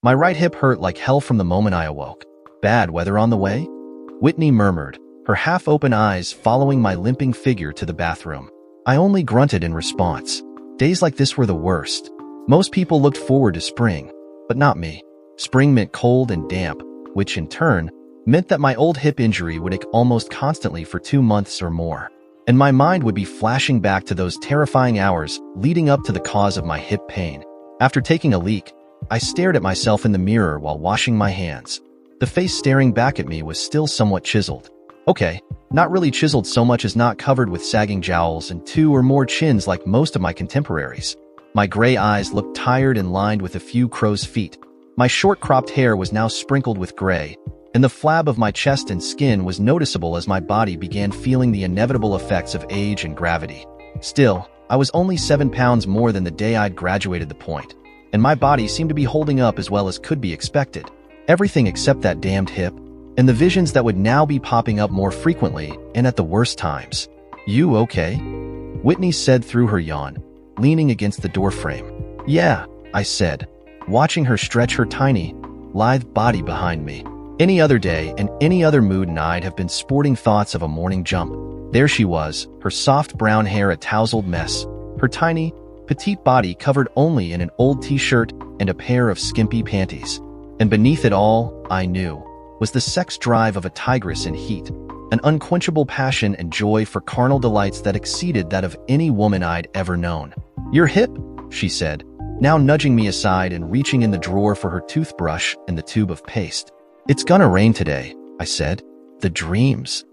My right hip hurt like hell from the moment I awoke. Bad weather on the way? Whitney murmured, her half-open eyes following my limping figure to the bathroom. I only grunted in response. Days like this were the worst. Most people looked forward to spring, but not me. Spring meant cold and damp, which in turn meant that my old hip injury would ache almost constantly for 2 months or more. And my mind would be flashing back to those terrifying hours leading up to the cause of my hip pain. After taking a leak, I stared at myself in the mirror while washing my hands. The face staring back at me was still somewhat chiseled. Okay, not really chiseled so much as not covered with sagging jowls and 2 or more chins like most of my contemporaries. My gray eyes looked tired and lined with a few crow's feet. My short-cropped hair was now sprinkled with gray, and the flab of my chest and skin was noticeable as my body began feeling the inevitable effects of age and gravity. Still, I was only 7 pounds more than the day I'd graduated the point, and my body seemed to be holding up as well as could be expected. Everything except that damned hip, and the visions that would now be popping up more frequently and at the worst times. "You okay?" Whitney said through her yawn, leaning against the doorframe. "Yeah," I said, watching her stretch her tiny, lithe body behind me. Any other day and any other mood and I'd have been sporting thoughts of a morning jump. There she was, her soft brown hair a tousled mess, her tiny, petite body covered only in an old t-shirt and a pair of skimpy panties. And beneath it all, I knew, was the sex drive of a tigress in heat, an unquenchable passion and joy for carnal delights that exceeded that of any woman I'd ever known. "Your hip?" she said, now nudging me aside and reaching in the drawer for her toothbrush and the tube of paste. "It's gonna rain today," I said. "The dreams."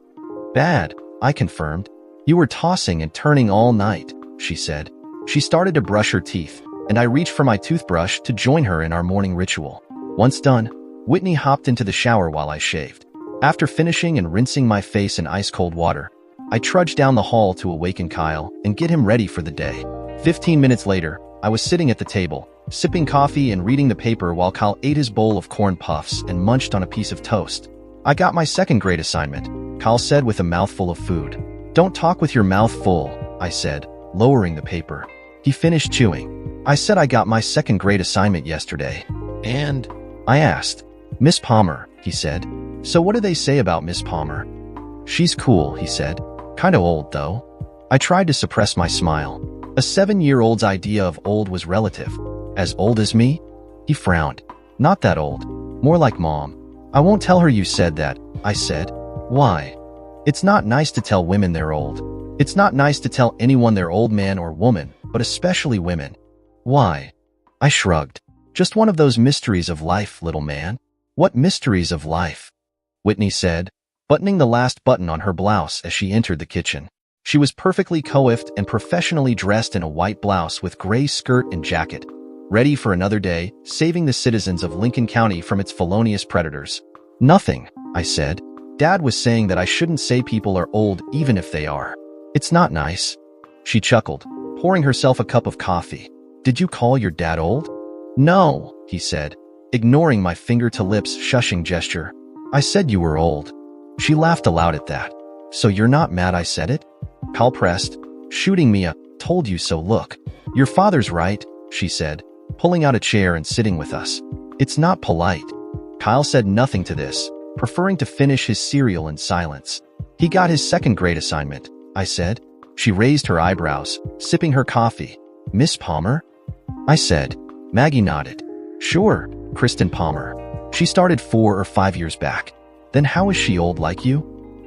"Bad," I confirmed. "You were tossing and turning all night," she said. She started to brush her teeth, and I reached for my toothbrush to join her in our morning ritual. Once done, Whitney hopped into the shower while I shaved. After finishing and rinsing my face in ice-cold water, I trudged down the hall to awaken Kyle and get him ready for the day. 15 minutes later, I was sitting at the table, sipping coffee and reading the paper while Kyle ate his bowl of corn puffs and munched on a piece of toast. "I got my second grade assignment," Kyle said with a mouthful of food. "Don't talk with your mouth full," I said, lowering the paper. He finished chewing. "I said I got my second grade assignment yesterday." "And?" I asked. "Miss Palmer," he said. "So what do they say about Miss Palmer?" "She's cool," he said. "Kinda old, though." I tried to suppress my smile. A 7-year-old's idea of old was relative. "As old as me?" He frowned. "Not that old. More like Mom." "I won't tell her you said that," I said. "Why?" "It's not nice to tell women they're old. It's not nice to tell anyone they're old, man or woman, but especially women." "Why?" I shrugged. "Just one of those mysteries of life, little man." "What mysteries of life?" Whitney said, buttoning the last button on her blouse as she entered the kitchen. She was perfectly coiffed and professionally dressed in a white blouse with gray skirt and jacket, ready for another day, saving the citizens of Lincoln County from its felonious predators. "Nothing," I said. "Dad was saying that I shouldn't say people are old even if they are. It's not nice." She chuckled, pouring herself a cup of coffee. "Did you call your dad old?" "No," he said, ignoring my finger-to-lips shushing gesture. "I said you were old." She laughed aloud at that. "So you're not mad I said it?" Kyle pressed, shooting me a "told you so" look. "Your father's right," she said, pulling out a chair and sitting with us. "It's not polite." Kyle said nothing to this, preferring to finish his cereal in silence. "He got his second grade assignment," I said. She raised her eyebrows, sipping her coffee. "Miss Palmer?" I said. Maggie nodded. "Sure, Kristen Palmer. She started 4 or 5 years back." "Then how is she old like you?"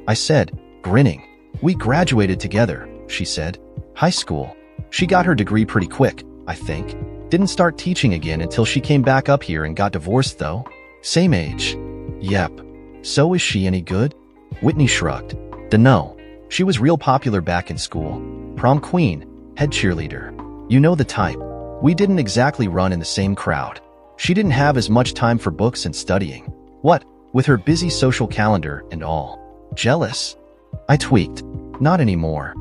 I said, grinning. "We graduated together," she said. "High school. She got her degree pretty quick, I think. Didn't start teaching again until she came back up here and got divorced, though. Same age." "Yep. So is she any good?" Whitney shrugged. "Dunno. She was real popular back in school. Prom queen, head cheerleader. You know the type. We didn't exactly run in the same crowd. She didn't have as much time for books and studying. What, with her busy social calendar and all. Jealous?" I tweaked. "Not anymore."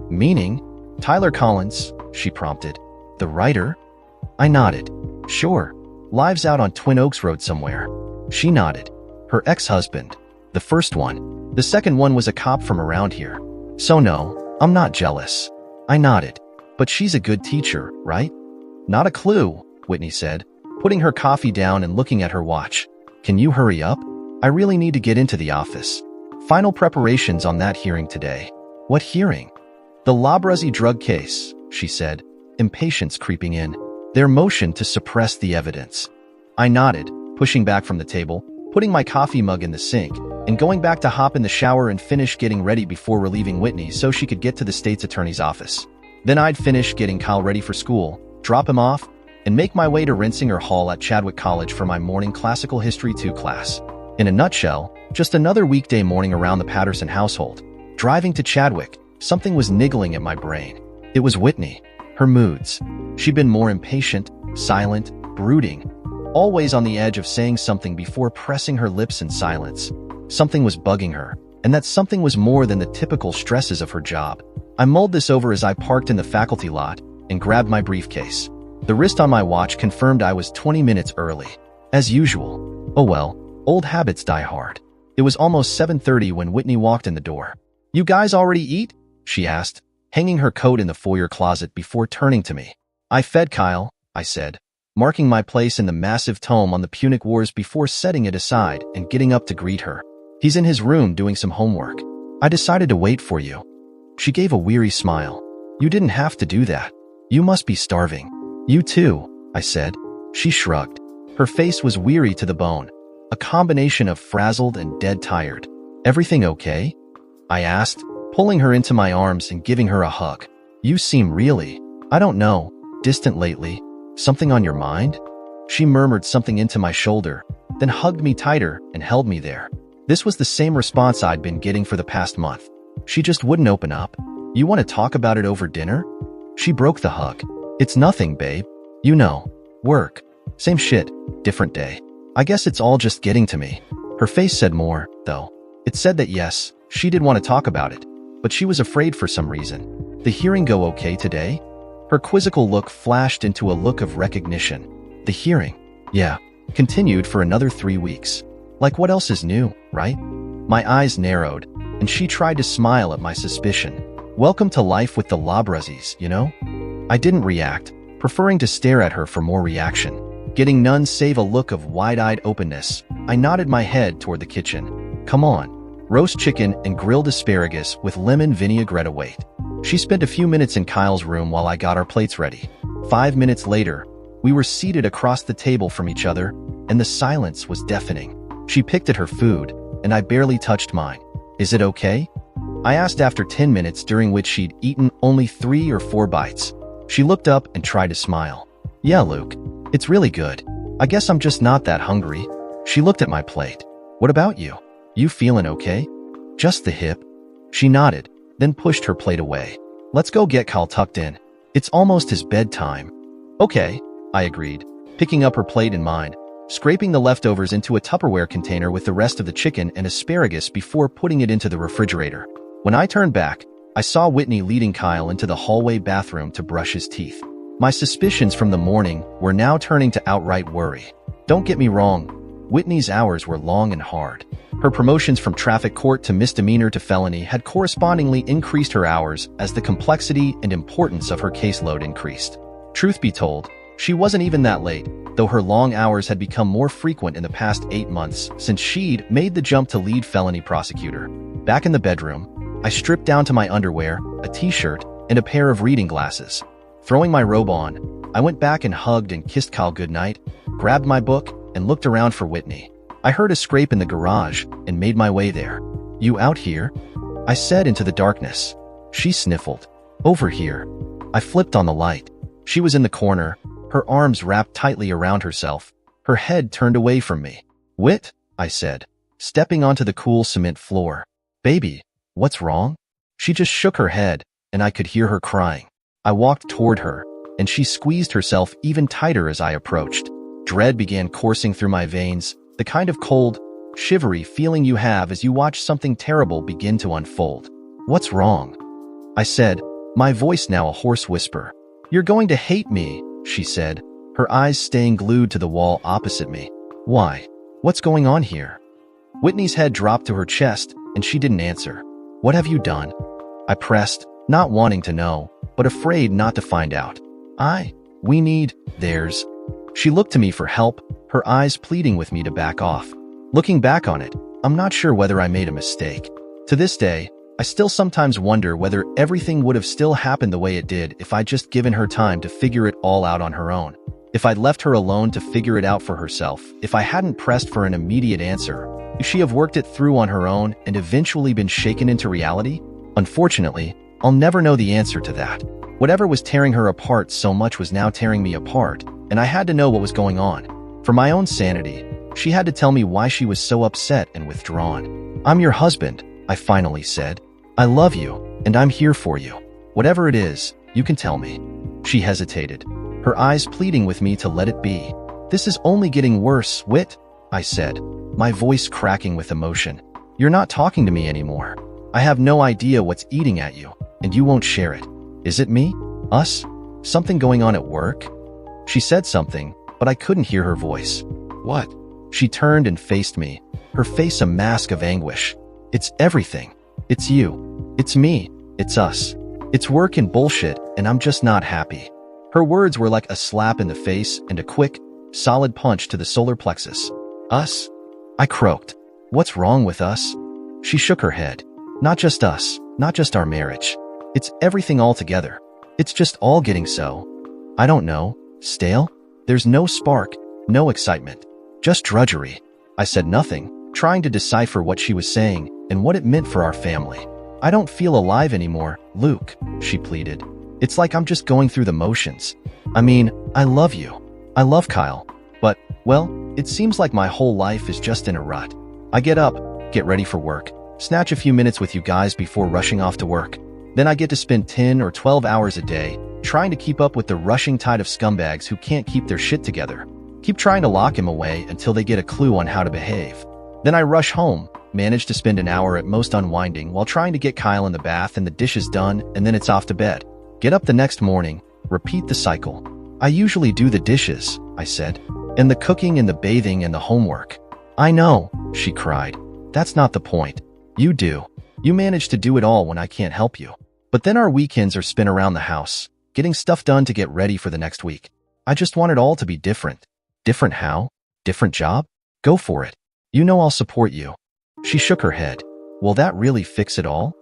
"Meaning?" "Tyler Collins," she prompted. "The writer?" I nodded. "Sure. Lives out on Twin Oaks Road somewhere." She nodded. "Her ex-husband. The first one. The second one was a cop from around here. So no, I'm not jealous." I nodded. "But she's a good teacher, right?" "Not a clue," Whitney said. putting her coffee down and looking at her watch. Can you hurry up? I really need to get into the office. Final preparations on that hearing today. What hearing? The Labrazi drug case, she said, impatience creeping in. Their motion to suppress the evidence. I nodded, pushing back from the table, putting my coffee mug in the sink, and going back to hop in the shower and finish getting ready before relieving Whitney so she could get to the state's attorney's office. Then I'd finish getting Kyle ready for school, drop him off, and make my way to Rensinger Hall at Chadwick College for my morning Classical History 2 class. In a nutshell, just another weekday morning around the Patterson household. Driving to Chadwick, something was niggling at my brain. It was Whitney. Her moods. She'd been more impatient, silent, brooding, always on the edge of saying something before pressing her lips in silence. Something was bugging her, and that something was more than the typical stresses of her job. I mulled this over as I parked in the faculty lot and grabbed my briefcase. The wrist on my watch confirmed I was 20 minutes early. As usual. Oh well, old habits die hard. It was almost 7:30 when Whitney walked in the door. "You guys already eat?" she asked, hanging her coat in the foyer closet before turning to me. "I fed Kyle," I said, marking my place in the massive tome on the Punic Wars before setting it aside and getting up to greet her. "He's in his room doing some homework. I decided to wait for you." She gave a weary smile. "You didn't have to do that. You must be starving." "You too," I said. She shrugged. Her face was weary to the bone, a combination of frazzled and dead tired. "Everything okay?" I asked, pulling her into my arms and giving her a hug. "You seem really, I don't know, distant lately. Something on your mind?" She murmured something into my shoulder, then hugged me tighter and held me there. This was the same response I'd been getting for the past month. She just wouldn't open up. "You want to talk about it over dinner?" She broke the hug. "It's nothing, babe. You know, work. Same shit, different day. I guess it's all just getting to me." Her face said more, though. It said that yes, she did want to talk about it, but she was afraid for some reason. "The hearing go okay today?" Her quizzical look flashed into a look of recognition. "The hearing? Yeah. Continued for another 3 weeks. Like what else is new, right?" My eyes narrowed, and she tried to smile at my suspicion. "Welcome to life with the Labrazis, you know?" I didn't react, preferring to stare at her for more reaction. Getting none save a look of wide-eyed openness, I nodded my head toward the kitchen. "Come on." Roast chicken and grilled asparagus with lemon vinaigrette await. She spent a few minutes in Kyle's room while I got our plates ready. 5 minutes later, we were seated across the table from each other, and the silence was deafening. She picked at her food, and I barely touched mine. "Is it okay?" I asked after 10 minutes during which she'd eaten only 3 or 4 bites. She looked up and tried to smile. "Yeah, Luke, it's really good. I guess I'm just not that hungry." She looked at my plate. "What about you? You feeling okay?" "Just the hip." She nodded, then pushed her plate away. "Let's go get Kyle tucked in. It's almost his bedtime." "Okay," I agreed, picking up her plate in mine, scraping the leftovers into a Tupperware container with the rest of the chicken and asparagus before putting it into the refrigerator. When I turned back, I saw Whitney leading Kyle into the hallway bathroom to brush his teeth. My suspicions from the morning were now turning to outright worry. Don't get me wrong, Whitney's hours were long and hard. Her promotions from traffic court to misdemeanor to felony had correspondingly increased her hours as the complexity and importance of her caseload increased. Truth be told, she wasn't even that late, though her long hours had become more frequent in the past 8 months since she'd made the jump to lead felony prosecutor. Back in the bedroom, I stripped down to my underwear, a t-shirt, and a pair of reading glasses. Throwing my robe on, I went back and hugged and kissed Kyle goodnight, grabbed my book, and looked around for Whitney. I heard a scrape in the garage and made my way there. "You out here?" I said into the darkness. She sniffled. "Over here." I flipped on the light. She was in the corner, her arms wrapped tightly around herself, her head turned away from me. "Whit," I said, stepping onto the cool cement floor. "Baby, what's wrong?" She just shook her head, and I could hear her crying. I walked toward her, and she squeezed herself even tighter as I approached. Dread began coursing through my veins, the kind of cold, shivery feeling you have as you watch something terrible begin to unfold. "What's wrong?" I said, my voice now a hoarse whisper. "You're going to hate me," she said, her eyes staying glued to the wall opposite me. "Why? What's going on here?" Whitney's head dropped to her chest, and she didn't answer. "What have you done?" I pressed, not wanting to know, but afraid not to find out. We need, there's She looked to me for help, her eyes pleading with me to back off. Looking back on it, I'm not sure whether I made a mistake. To this day, I still sometimes wonder whether everything would have still happened the way it did if I'd just given her time to figure it all out on her own. If I'd left her alone to figure it out for herself, if I hadn't pressed for an immediate answer, would she have worked it through on her own and eventually been shaken into reality? Unfortunately, I'll never know the answer to that. Whatever was tearing her apart so much was now tearing me apart, and I had to know what was going on. For my own sanity, she had to tell me why she was so upset and withdrawn. "I'm your husband," I finally said. "I love you, and I'm here for you. Whatever it is, you can tell me." She hesitated, her eyes pleading with me to let it be. "This is only getting worse, Whit," I said, my voice cracking with emotion. "You're not talking to me anymore. I have no idea what's eating at you, and you won't share it. Is it me? Us? Something going on at work?" She said something, but I couldn't hear her voice. "What?" She turned and faced me, her face a mask of anguish. "It's everything. It's you. It's me. It's us. It's work and bullshit, and I'm just not happy." Her words were like a slap in the face and a quick, solid punch to the solar plexus. "Us?" I croaked. "What's wrong with us?" She shook her head. "Not just us, not just our marriage. It's everything altogether. It's just all getting so, I don't know, stale? There's no spark, no excitement. Just drudgery." I said nothing, trying to decipher what she was saying and what it meant for our family. "I don't feel alive anymore, Luke," she pleaded. "It's like I'm just going through the motions. I mean, I love you. I love Kyle. But, well, it seems like my whole life is just in a rut. I get up, get ready for work, snatch a few minutes with you guys before rushing off to work. Then I get to spend 10 or 12 hours a day trying to keep up with the rushing tide of scumbags who can't keep their shit together. Keep trying to lock him away until they get a clue on how to behave. Then I rush home, manage to spend an hour at most unwinding while trying to get Kyle in the bath and the dishes done, and then it's off to bed. Get up the next morning, repeat the cycle. I usually do the dishes," I said, "and the cooking and the bathing and the homework." "I know," she cried. "That's not the point. You do. You manage to do it all when I can't help you. But then our weekends are spent around the house, getting stuff done to get ready for the next week. I just want it all to be different." "Different how? Different job? Go for it. You know I'll support you." She shook her head. "Will that really fix it all?"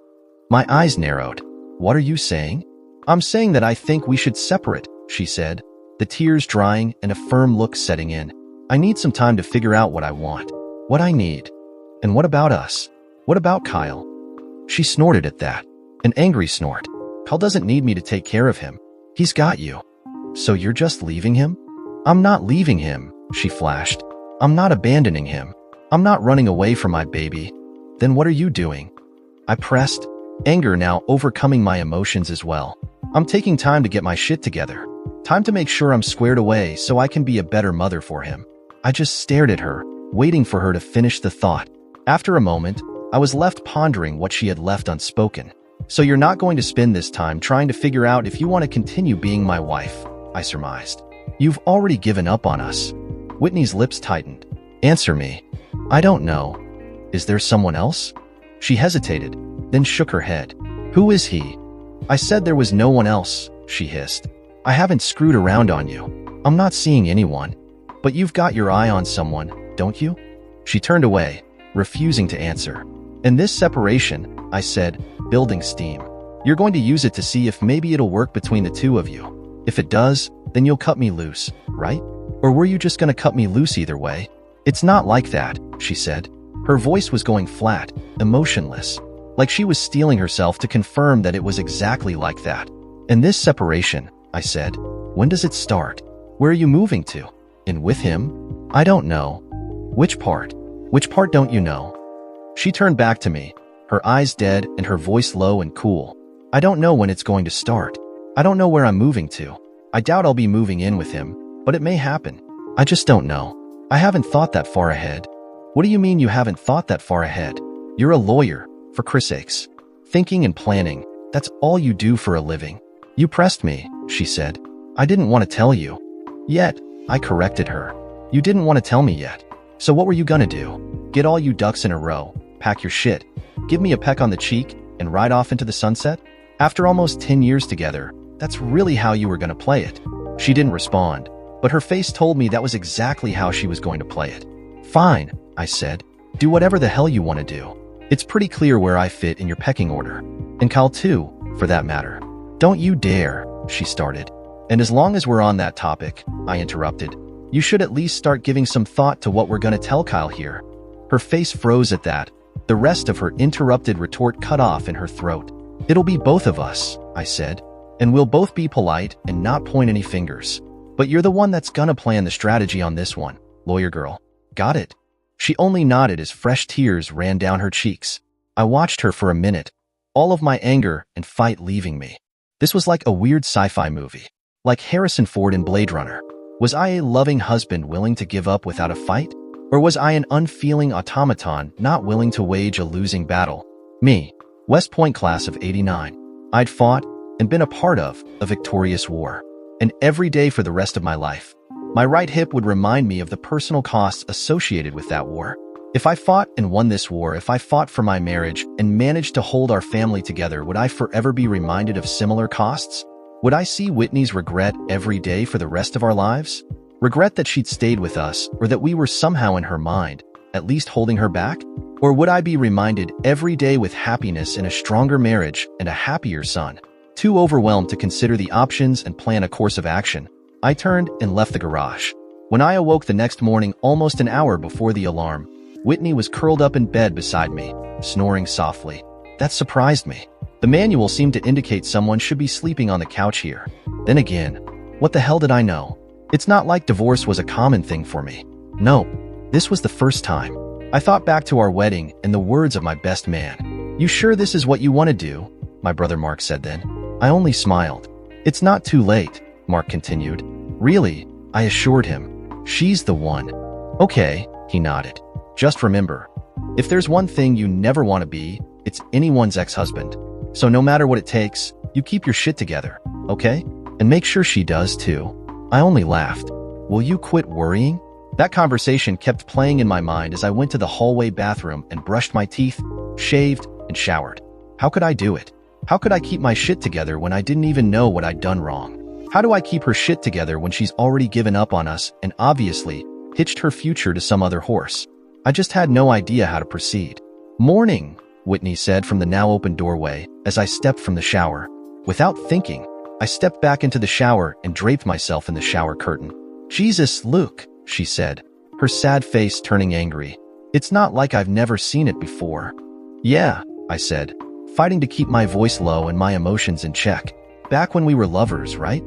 My eyes narrowed. "What are you saying?" "I'm saying that I think we should separate," she said, the tears drying and a firm look setting in. "I need some time to figure out what I want, what I need. And what about us? What about Kyle?" She snorted at that, an angry snort. "Kyle doesn't need me to take care of him. He's got you. So you're just leaving him?" "I'm not leaving him," she flashed. "I'm not abandoning him. I'm not running away from my baby." "Then what are you doing?" I pressed, anger now overcoming my emotions as well. "I'm taking time to get my shit together. Time to make sure I'm squared away so I can be a better mother for him." I just stared at her, waiting for her to finish the thought. After a moment, I was left pondering what she had left unspoken. "So you're not going to spend this time trying to figure out if you want to continue being my wife," I surmised. "You've already given up on us." Whitney's lips tightened. "Answer me." "I don't know. Is there someone else?" She hesitated, then shook her head. "Who is he?" I said there was no one else, she hissed. "I haven't screwed around on you. I'm not seeing anyone. But you've got your eye on someone, don't you?" She turned away, refusing to answer. "And this separation," I said, building steam. "You're going to use it to see if maybe it'll work between the two of you. If it does, then you'll cut me loose, right? Or were you just going to cut me loose either way?" "It's not like that," she said. Her voice was going flat, emotionless, like she was steeling herself to confirm that it was exactly like that. "And this separation," I said, "when does it start? Where are you moving to? And with him?" "I don't know." "Which part? Which part don't you know?" She turned back to me, her eyes dead and her voice low and cool. "I don't know when it's going to start. I don't know where I'm moving to. I doubt I'll be moving in with him, but it may happen. I just don't know. I haven't thought that far ahead." "What do you mean you haven't thought that far ahead? You're a lawyer, for Christ's sakes. Thinking and planning, that's all you do for a living." "You pressed me," she said. "I didn't want to tell you." "Yet," I corrected her. "You didn't want to tell me yet. So what were you gonna do? Get all you ducks in a row, pack your shit, give me a peck on the cheek, and ride off into the sunset? After almost 10 years together, that's really how you were gonna play it?" She didn't respond. but her face told me that was exactly how she was going to play it. Fine, I said. Do whatever the hell you want to do. It's pretty clear where I fit in your pecking order. And Kyle too, for that matter. Don't you dare, she started. And as long as we're on that topic, I interrupted, you should at least start giving some thought to what we're going to tell Kyle here. Her face froze at that, the rest of her interrupted retort cut off in her throat. It'll be both of us, I said, and we'll both be polite and not point any fingers. But you're the one that's gonna plan the strategy on this one, lawyer girl. Got it? She only nodded as fresh tears ran down her cheeks. I watched her for a minute, all of my anger and fight leaving me. This was like a weird sci-fi movie, like Harrison Ford in Blade Runner. Was I a loving husband willing to give up without a fight? Or was I an unfeeling automaton not willing to wage a losing battle? Me, West Point class of '89. I'd fought and been a part of a victorious war. And every day for the rest of my life, my right hip would remind me of the personal costs associated with that war. If I fought and won this war, if I fought for my marriage and managed to hold our family together, would I forever be reminded of similar costs? Would I see Whitney's regret every day for the rest of our lives? Regret that she'd stayed with us, or that we were somehow in her mind, at least holding her back? Or would I be reminded every day with happiness in a stronger marriage and a happier son? Too overwhelmed to consider the options and plan a course of action, I turned and left the garage. When I awoke the next morning, almost an hour before the alarm, Whitney was curled up in bed beside me, snoring softly. That surprised me. The manual seemed to indicate someone should be sleeping on the couch here. Then again, what the hell did I know? It's not like divorce was a common thing for me. No, this was the first time. I thought back to our wedding and the words of my best man. You sure this is what you want to do? My brother Mark said then. I only smiled. It's not too late, Mark continued. Really, I assured him. She's the one. Okay, he nodded. Just remember, if there's one thing you never want to be, it's anyone's ex-husband. So no matter what it takes, you keep your shit together, okay? And make sure she does too. I only laughed. Will you quit worrying? That conversation kept playing in my mind as I went to the hallway bathroom and brushed my teeth, shaved, and showered. How could I do it? How could I keep my shit together when I didn't even know what I'd done wrong? How do I keep her shit together when she's already given up on us and obviously hitched her future to some other horse? I just had no idea how to proceed. Morning, Whitney said from the now open doorway as I stepped from the shower. Without thinking, I stepped back into the shower and draped myself in the shower curtain. Jesus, Luke, she said, her sad face turning angry. It's not like I've never seen it before. Yeah, I said, fighting to keep my voice low and my emotions in check. Back when we were lovers, right?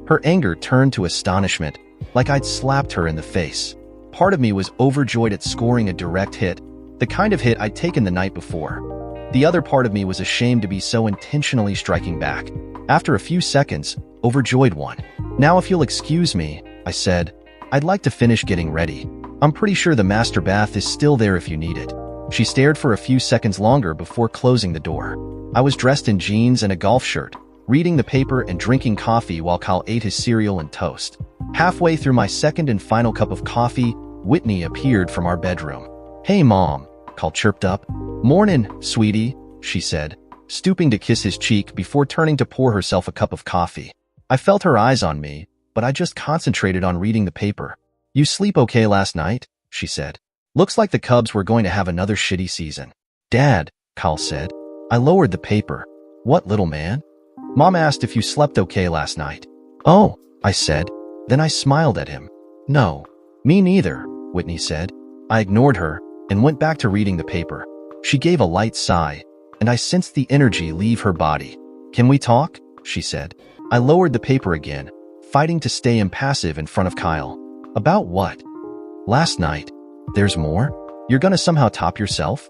Her anger turned to astonishment, like I'd slapped her in the face. Part of me was overjoyed at scoring a direct hit, the kind of hit I'd taken the night before. The other part of me was ashamed to be so intentionally striking back. After a few seconds, overjoyed one. Now if you'll excuse me, I said, I'd like to finish getting ready. I'm pretty sure the master bath is still there if you need it. She stared for a few seconds longer before closing the door. I was dressed in jeans and a golf shirt, reading the paper and drinking coffee while Kyle ate his cereal and toast. Halfway through my second and final cup of coffee, Whitney appeared from our bedroom. Hey, Mom, Kyle chirped up. Mornin', sweetie, she said, stooping to kiss his cheek before turning to pour herself a cup of coffee. I felt her eyes on me, but I just concentrated on reading the paper. You sleep okay last night? She said. Looks like the Cubs were going to have another shitty season. Dad, Kyle said. I lowered the paper. What, little man? Mom asked if you slept okay last night. Oh, I said. Then I smiled at him. No, me neither, Whitney said. I ignored her and went back to reading the paper. She gave a light sigh, and I sensed the energy leave her body. Can we talk? She said. I lowered the paper again, fighting to stay impassive in front of Kyle. About what? Last night. There's more? You're gonna somehow top yourself?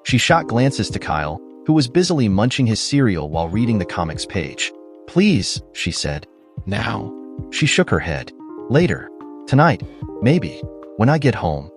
She shot glances to Kyle, who was busily munching his cereal while reading the comics page. Please, she said. Now. She shook her head. Later. Tonight. Maybe. When I get home.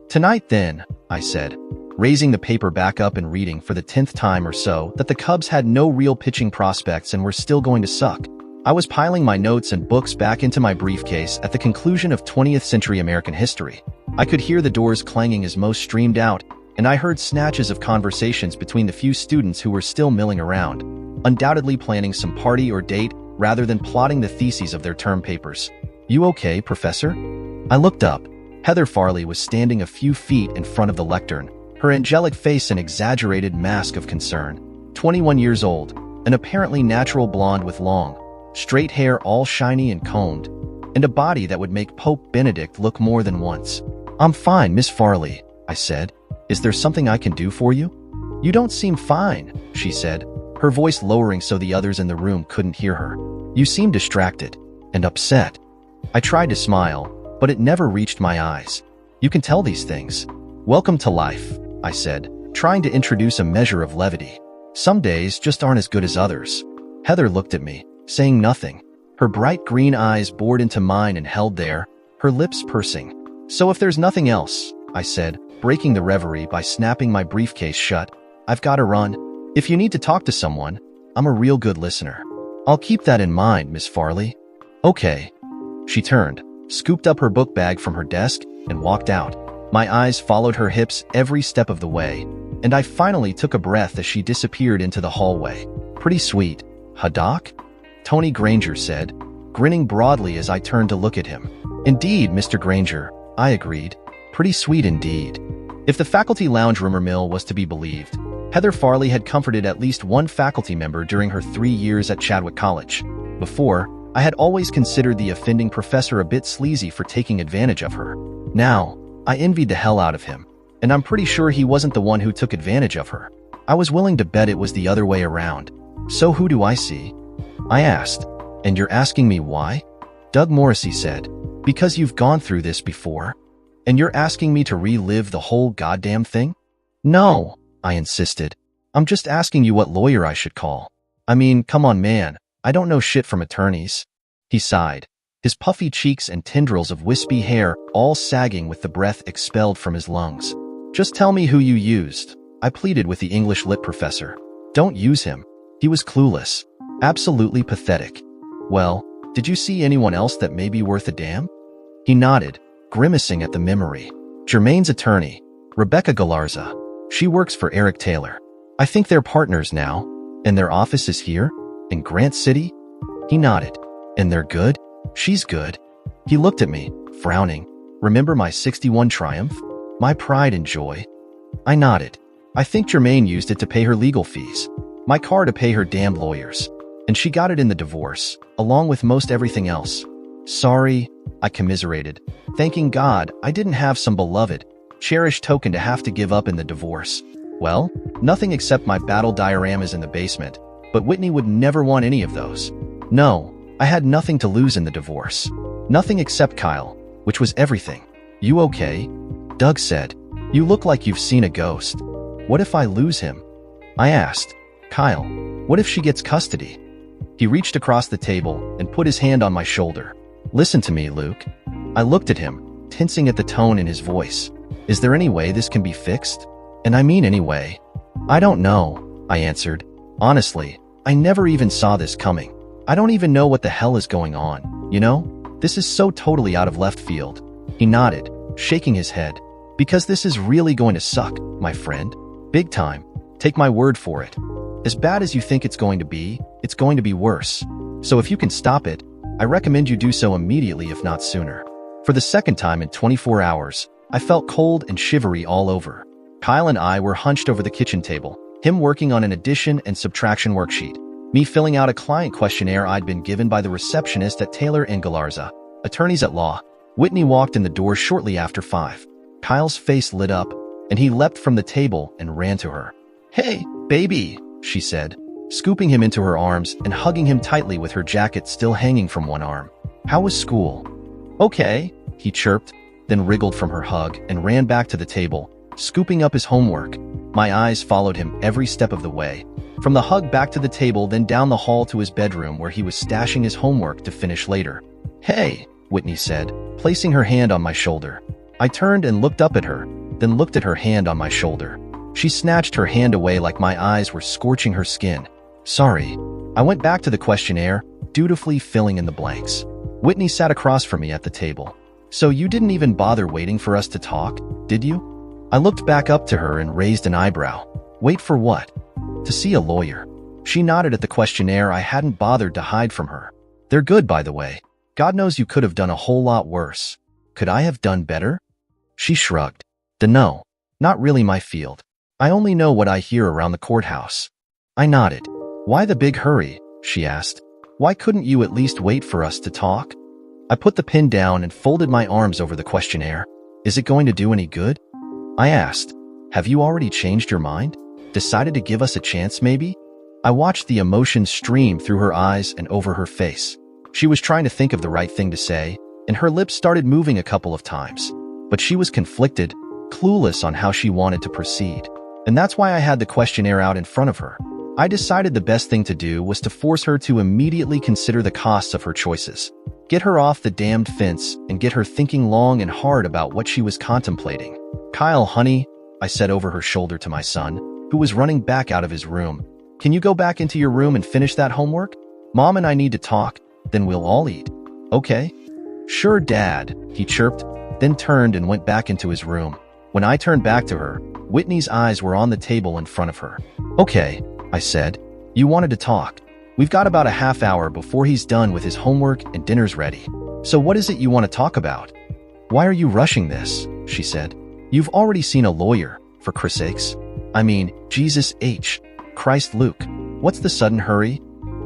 Tonight then, I said, raising the paper back up and reading for the 10th time or so that the Cubs had no real pitching prospects and were still going to suck. I was piling my notes and books back into my briefcase at the conclusion of 20th century American history. I could hear the doors clanging as most streamed out, and I heard snatches of conversations between the few students who were still milling around, undoubtedly planning some party or date rather than plotting the theses of their term papers. You okay, Professor? I looked up. Heather Farley was standing a few feet in front of the lectern, her angelic face an exaggerated mask of concern. 21 years old, an apparently natural blonde with long, straight hair all shiny and combed, and a body that would make Pope Benedict look more than once. I'm fine, Miss Farley, I said. Is there something I can do for you? You don't seem fine, she said, her voice lowering so the others in the room couldn't hear her. You seem distracted and upset. I tried to smile, but it never reached my eyes. You can tell these things. Welcome to life, I said, trying to introduce a measure of levity. Some days just aren't as good as others. Heather looked at me, saying nothing. Her bright green eyes bored into mine and held there, her lips pursing. So if there's nothing else, I said, breaking the reverie by snapping my briefcase shut, I've got to run. If you need to talk to someone, I'm a real good listener. I'll keep that in mind, Miss Farley. Okay. She turned, scooped up her book bag from her desk, and walked out. My eyes followed her hips every step of the way, and I finally took a breath as she disappeared into the hallway. Pretty sweet, huh, Doc? Tony Granger said, grinning broadly as I turned to look at him. Indeed, Mr. Granger, I agreed. Pretty sweet indeed. If the faculty lounge rumor mill was to be believed, Heather Farley had comforted at least one faculty member during her 3 years at Chadwick College. Before, I had always considered the offending professor a bit sleazy for taking advantage of her. Now, I envied the hell out of him, and I'm pretty sure he wasn't the one who took advantage of her. I was willing to bet it was the other way around. So who do I see? I asked. And you're asking me why? Doug Morrissey said, because you've gone through this before. And you're asking me to relive the whole goddamn thing? No, I insisted. I'm just asking you what lawyer I should call. I mean, come on, man. I don't know shit from attorneys. He sighed, his puffy cheeks and tendrils of wispy hair all sagging with the breath expelled from his lungs. Just tell me who you used, I pleaded with the English lit professor. Don't use him. He was clueless. Absolutely pathetic. Well, did you see anyone else that may be worth a damn? He nodded, grimacing at the memory. Jermaine's attorney, Rebecca Galarza. She works for Eric Taylor. I think they're partners now. And their office is here? In Grant City? He nodded. And they're good? She's good. He looked at me, frowning. Remember my 61 Triumph? My pride and joy? I nodded. I think Jermaine used it to pay her legal fees. My car to pay her damned lawyers. And she got it in the divorce, along with most everything else. Sorry, I commiserated, thanking God I didn't have some beloved, cherished token to have to give up in the divorce. Well, nothing except my battle dioramas in the basement, but Whitney would never want any of those. No, I had nothing to lose in the divorce. Nothing except Kyle, which was everything. You okay? Doug said. You look like you've seen a ghost. What if I lose him? I asked. Kyle, what if she gets custody? He reached across the table and put his hand on my shoulder. Listen to me, Luke. I looked at him, tensing at the tone in his voice. Is there any way this can be fixed? And I mean any way. I don't know, I answered. Honestly, I never even saw this coming. I don't even know what the hell is going on, you know? This is so totally out of left field. He nodded, shaking his head. Because this is really going to suck, my friend. Big time. Take my word for it. As bad as you think it's going to be worse. So if you can stop it, I recommend you do so immediately if not sooner. For the second time in 24 hours, I felt cold and shivery all over. Kyle and I were hunched over the kitchen table, him working on an addition and subtraction worksheet, me filling out a client questionnaire I'd been given by the receptionist at Taylor and Galarza, attorneys at law. Whitney walked in the door shortly after 5. Kyle's face lit up, and he leapt from the table and ran to her. Hey, baby, she said, scooping him into her arms and hugging him tightly with her jacket still hanging from one arm. How was school? Okay, he chirped, then wriggled from her hug and ran back to the table, scooping up his homework. My eyes followed him every step of the way, from the hug back to the table, then down the hall to his bedroom where he was stashing his homework to finish later. Hey, Whitney said, placing her hand on my shoulder. I turned and looked up at her, then looked at her hand on my shoulder. She snatched her hand away like my eyes were scorching her skin. Sorry. I went back to the questionnaire, dutifully filling in the blanks. Whitney sat across from me at the table. So you didn't even bother waiting for us to talk, did you? I looked back up to her and raised an eyebrow. Wait for what? To see a lawyer. She nodded at the questionnaire I hadn't bothered to hide from her. They're good, by the way. God knows you could have done a whole lot worse. Could I have done better? She shrugged. Dunno. Not really my field. I only know what I hear around the courthouse. I nodded. Why the big hurry? She asked. Why couldn't you at least wait for us to talk? I put the pen down and folded my arms over the questionnaire. Is it going to do any good? I asked. Have you already changed your mind? Decided to give us a chance, maybe? I watched the emotion stream through her eyes and over her face. She was trying to think of the right thing to say, and her lips started moving a couple of times. But she was conflicted, clueless on how she wanted to proceed. And that's why I had the questionnaire out in front of her. I decided the best thing to do was to force her to immediately consider the costs of her choices. Get her off the damned fence and get her thinking long and hard about what she was contemplating. Kyle, honey, I said over her shoulder to my son, who was running back out of his room. Can you go back into your room and finish that homework? Mom and I need to talk, then we'll all eat. Okay? Sure, Dad, he chirped, then turned and went back into his room. When I turned back to her, Whitney's eyes were on the table in front of her. Okay, I said. You wanted to talk. We've got about a half hour before he's done with his homework and dinner's ready. So what is it you want to talk about? Why are you rushing this? She said. You've already seen a lawyer, for Christ's sakes. I mean, Jesus H. Christ Luke. What's the sudden hurry?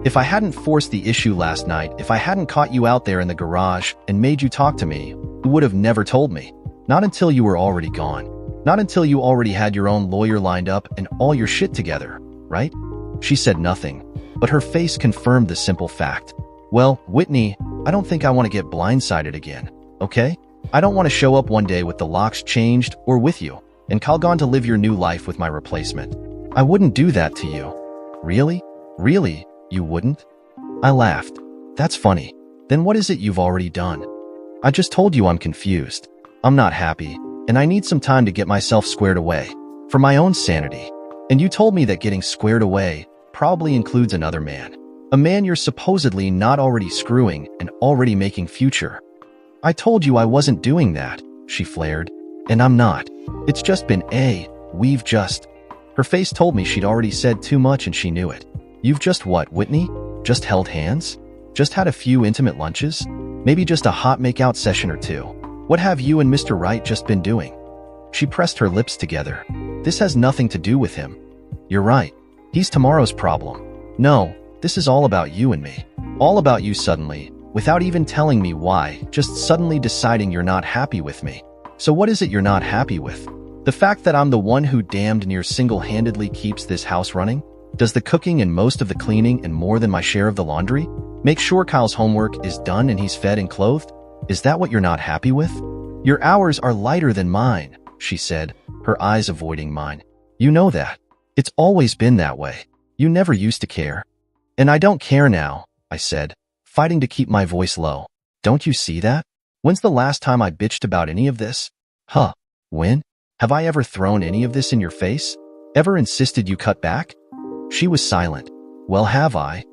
If I hadn't forced the issue last night, if I hadn't caught you out there in the garage and made you talk to me, you would have never told me. Not until you were already gone. Not until you already had your own lawyer lined up and all your shit together, right? She said nothing, but her face confirmed the simple fact. Well, Whitney, I don't think I want to get blindsided again, okay? I don't want to show up one day with the locks changed or with you, and Kyle gone to live your new life with my replacement. I wouldn't do that to you. Really? Really? You wouldn't? I laughed. That's funny. Then what is it you've already done? I just told you I'm confused. I'm not happy, and I need some time to get myself squared away. For my own sanity. And you told me that getting squared away probably includes another man. A man you're supposedly not already screwing and already making future. I told you I wasn't doing that, she flared. And I'm not. It's just been we've just... Her face told me she'd already said too much and she knew it. You've just what, Whitney? Just held hands? Just had a few intimate lunches? Maybe just a hot make-out session or two? What have you and Mr. Wright just been doing? She pressed her lips together. This has nothing to do with him. You're right. He's tomorrow's problem. No, this is all about you and me. All about you suddenly, without even telling me why, just suddenly deciding you're not happy with me. So what is it you're not happy with? The fact that I'm the one who damned near single-handedly keeps this house running? Does the cooking and most of the cleaning and more than my share of the laundry? Make sure Kyle's homework is done and he's fed and clothed? Is that what you're not happy with? Your hours are lighter than mine, she said, her eyes avoiding mine. You know that. It's always been that way. You never used to care. And I don't care now, I said, fighting to keep my voice low. Don't you see that? When's the last time I bitched about any of this? Huh? When? Have I ever thrown any of this in your face? Ever insisted you cut back? She was silent. Well, have I?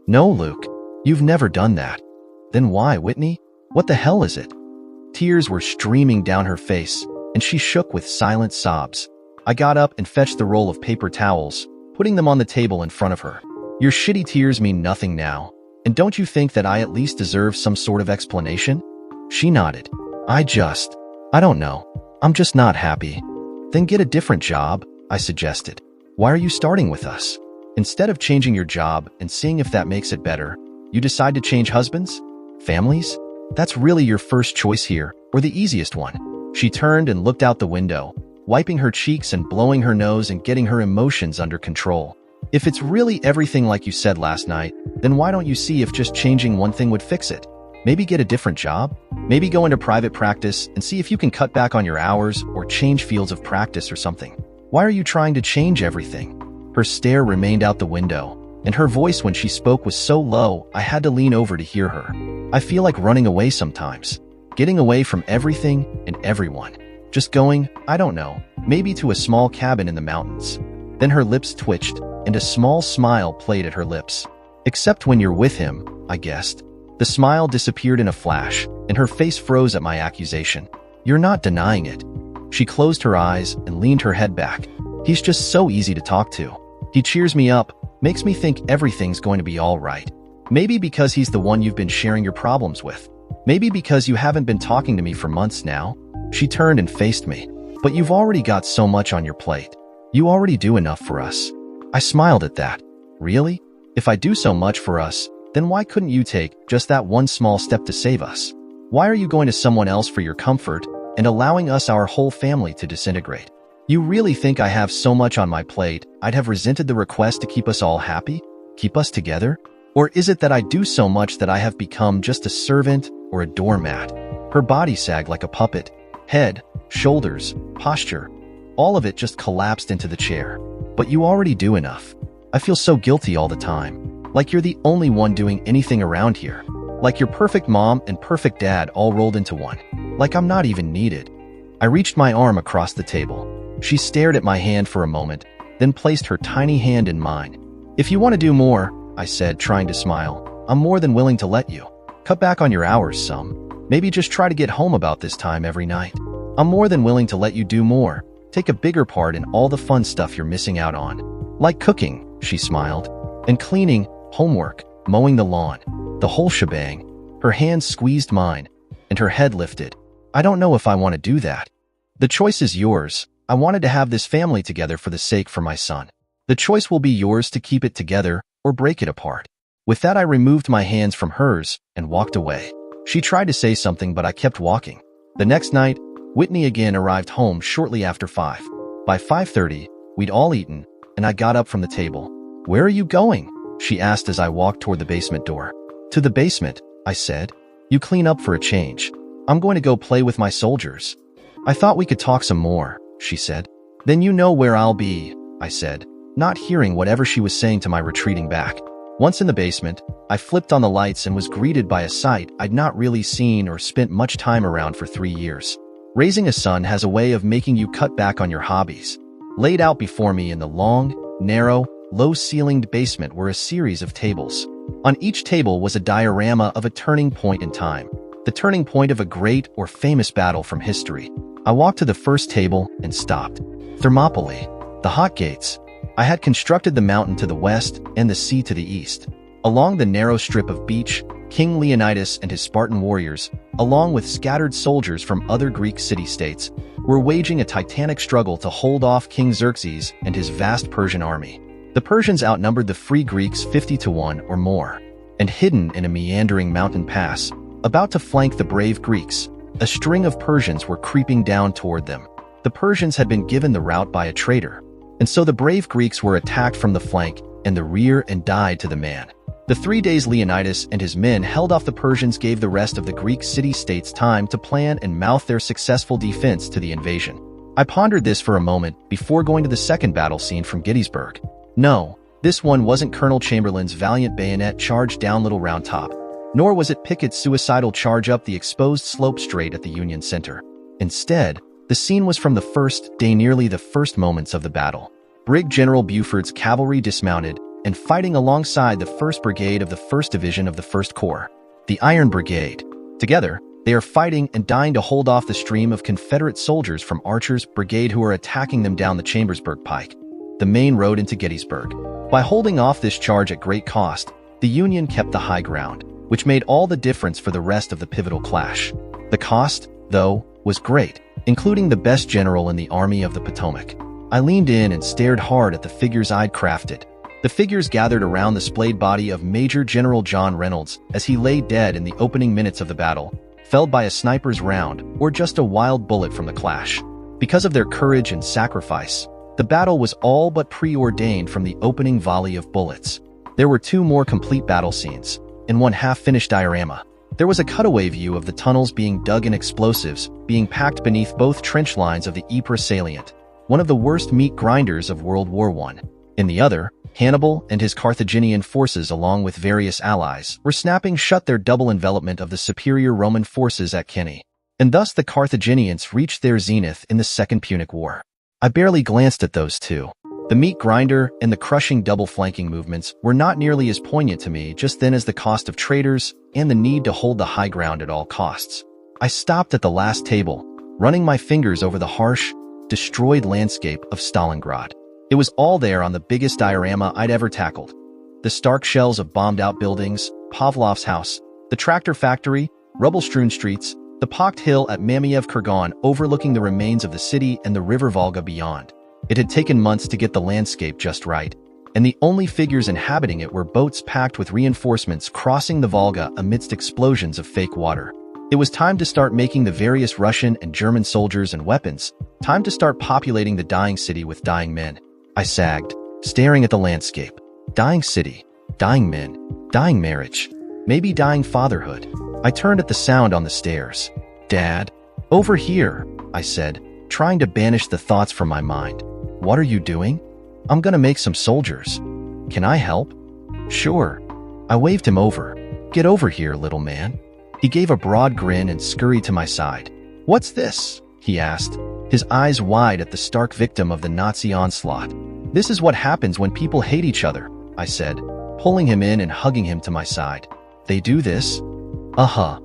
No, Luke. You've never done that. Then why, Whitney? What the hell is it? Tears were streaming down her face, and she shook with silent sobs. I got up and fetched the roll of paper towels, putting them on the table in front of her. Your shitty tears mean nothing now, and don't you think that I at least deserve some sort of explanation? She nodded. I don't know. I'm just not happy. Then get a different job, I suggested. Why are you starting with us? Instead of changing your job and seeing if that makes it better, you decide to change husbands? Families? That's really your first choice here, or the easiest one. She turned and looked out the window, wiping her cheeks and blowing her nose and getting her emotions under control. If it's really everything like you said last night, then why don't you see if just changing one thing would fix it? Maybe get a different job? Maybe go into private practice and see if you can cut back on your hours or change fields of practice or something. Why are you trying to change everything? Her stare remained out the window, and her voice when she spoke was so low I had to lean over to hear her. I feel like running away sometimes. Getting away from everything and everyone. Just going, I don't know, maybe to a small cabin in the mountains. Then her lips twitched, and a small smile played at her lips. Except when you're with him, I guessed. The smile disappeared in a flash, and her face froze at my accusation. You're not denying it. She closed her eyes and leaned her head back. He's just so easy to talk to. He cheers me up, makes me think everything's going to be all right. Maybe because he's the one you've been sharing your problems with. Maybe because you haven't been talking to me for months now. She turned and faced me. But you've already got so much on your plate. You already do enough for us. I smiled at that. Really? If I do so much for us, then why couldn't you take just that one small step to save us? Why are you going to someone else for your comfort and allowing us, our whole family, to disintegrate? You really think I have so much on my plate I'd have resented the request to keep us all happy? Keep us together? Or is it that I do so much that I have become just a servant or a doormat? Her body sagged like a puppet. Head, shoulders, posture, all of it just collapsed into the chair. But you already do enough. I feel so guilty all the time. Like you're the only one doing anything around here. Like you're perfect mom and perfect dad all rolled into one. Like I'm not even needed. I reached my arm across the table. She stared at my hand for a moment, then placed her tiny hand in mine. If you want to do more, I said, trying to smile, I'm more than willing to let you. Cut back on your hours some. Maybe just try to get home about this time every night. I'm more than willing to let you do more. Take a bigger part in all the fun stuff you're missing out on. Like cooking, she smiled, and cleaning, homework, mowing the lawn, the whole shebang. Her hand squeezed mine, and her head lifted. I don't know if I want to do that. The choice is yours. I wanted to have this family together for the sake for my son. The choice will be yours to keep it together or break it apart. With that, I removed my hands from hers and walked away. She tried to say something, but I kept walking. The next night, Whitney again arrived home shortly after 5. By 5:30, we'd all eaten, and I got up from the table. Where are you going? She asked as I walked toward the basement door. To the basement, I said. You clean up for a change. I'm going to go play with my soldiers. I thought we could talk some more, she said. Then you know where I'll be, I said, not hearing whatever she was saying to my retreating back. Once in the basement, I flipped on the lights and was greeted by a sight I'd not really seen or spent much time around for 3 years. Raising a son has a way of making you cut back on your hobbies. Laid out before me in the long, narrow, low-ceilinged basement were a series of tables. On each table was a diorama of a turning point in time, the turning point of a great or famous battle from history. I walked to the first table and stopped. Thermopylae, the Hot Gates. I had constructed the mountain to the west and the sea to the east. Along the narrow strip of beach, King Leonidas and his Spartan warriors, along with scattered soldiers from other Greek city-states, were waging a titanic struggle to hold off King Xerxes and his vast Persian army. The Persians outnumbered the Free Greeks 50-1 or more, and hidden in a meandering mountain pass, about to flank the brave Greeks, a string of Persians were creeping down toward them. The Persians had been given the rout by a traitor, and so the brave Greeks were attacked from the flank and the rear and died to the man. The 3 days Leonidas and his men held off the Persians gave the rest of the Greek city-states time to plan and mount their successful defense to the invasion. I pondered this for a moment before going to the second battle scene from Gettysburg. No, this one wasn't Colonel Chamberlain's valiant bayonet charge down Little Round Top, nor was it Pickett's suicidal charge up the exposed slope straight at the Union Center. Instead, the scene was from the first day, nearly the first moments of the battle. Brig General Buford's cavalry dismounted and fighting alongside the 1st Brigade of the 1st Division of the 1st Corps, the Iron Brigade. Together, they are fighting and dying to hold off the stream of Confederate soldiers from Archer's brigade who are attacking them down the Chambersburg Pike, the main road into Gettysburg. By holding off this charge at great cost, the Union kept the high ground, which made all the difference for the rest of the pivotal clash. The cost, though, was great, including the best general in the Army of the Potomac. I leaned in and stared hard at the figures I'd crafted. The figures gathered around the splayed body of Major General John Reynolds as he lay dead in the opening minutes of the battle, felled by a sniper's round or just a wild bullet from the clash. Because of their courage and sacrifice, the battle was all but preordained from the opening volley of bullets. There were 2 more complete battle scenes, and 1 half-finished diorama. There was a cutaway view of the tunnels being dug and explosives being packed beneath both trench lines of the Ypres salient, one of the worst meat grinders of World War I. In the other, Hannibal and his Carthaginian forces along with various allies were snapping shut their double envelopment of the superior Roman forces at Kenny, and thus the Carthaginians reached their zenith in the Second Punic War. I barely glanced at those 2. The meat grinder and the crushing double flanking movements were not nearly as poignant to me just then as the cost of traitors and the need to hold the high ground at all costs. I stopped at the last table, running my fingers over the harsh, destroyed landscape of Stalingrad. It was all there on the biggest diorama I'd ever tackled. The stark shells of bombed-out buildings, Pavlov's house, the tractor factory, rubble-strewn streets, the pocked hill at Mamiev Kurgan overlooking the remains of the city and the river Volga beyond. It had taken months to get the landscape just right, and the only figures inhabiting it were boats packed with reinforcements crossing the Volga amidst explosions of fake water. It was time to start making the various Russian and German soldiers and weapons, time to start populating the dying city with dying men. I sagged, staring at the landscape. Dying city, dying men, dying marriage, maybe dying fatherhood. I turned at the sound on the stairs. "Dad, over here," I said, trying to banish the thoughts from my mind. "What are you doing?" "I'm gonna make some soldiers. Can I help?" "Sure." I waved him over. "Get over here, little man." He gave a broad grin and scurried to my side. "What's this?" he asked, his eyes wide at the stark victim of the Nazi onslaught. "This is what happens when people hate each other," I said, pulling him in and hugging him to my side. "They do this?" "Uh-huh."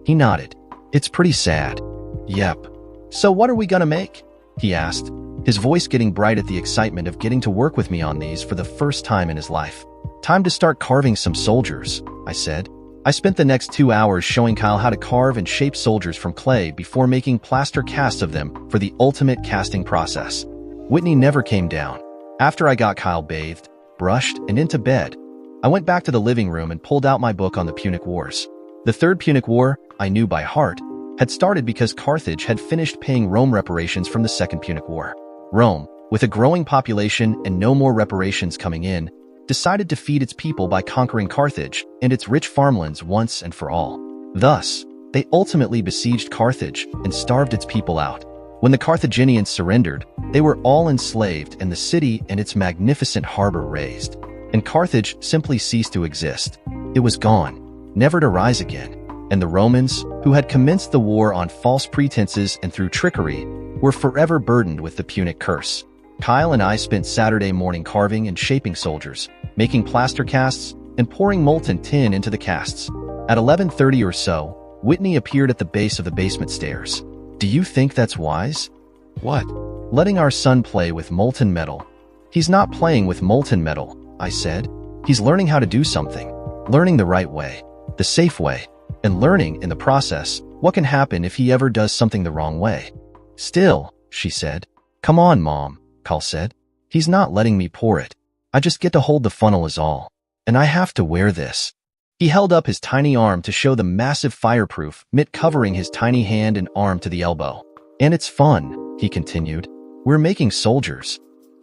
He nodded. "It's pretty sad." "Yep." "So what are we gonna make?" he asked, his voice getting bright at the excitement of getting to work with me on these for the first time in his life. "Time to start carving some soldiers," I said. I spent the next 2 hours showing Kyle how to carve and shape soldiers from clay before making plaster casts of them for the ultimate casting process. Whitney never came down. After I got Kyle bathed, brushed, and into bed, I went back to the living room and pulled out my book on the Punic Wars. The Third Punic War, I knew by heart, had started because Carthage had finished paying Rome reparations from the Second Punic War. Rome, with a growing population and no more reparations coming in, decided to feed its people by conquering Carthage and its rich farmlands once and for all. Thus, they ultimately besieged Carthage and starved its people out. When the Carthaginians surrendered, they were all enslaved and the city and its magnificent harbor razed. And Carthage simply ceased to exist. It was gone, never to rise again. And the Romans, who had commenced the war on false pretenses and through trickery, were forever burdened with the Punic curse. Kyle and I spent Saturday morning carving and shaping soldiers, making plaster casts, and pouring molten tin into the casts. At 11:30 or so, Whitney appeared at the base of the basement stairs. "Do you think that's wise?" "What?" "Letting our son play with molten metal." "He's not playing with molten metal," I said. "He's learning how to do something, learning the right way, the safe way, and learning, in the process, what can happen if he ever does something the wrong way." "Still," she said. "Come on, Mom," Kyle said. "He's not letting me pour it. I just get to hold the funnel is all. And I have to wear this." He held up his tiny arm to show the massive fireproof mitt covering his tiny hand and arm to the elbow. "And it's fun," he continued. "We're making soldiers."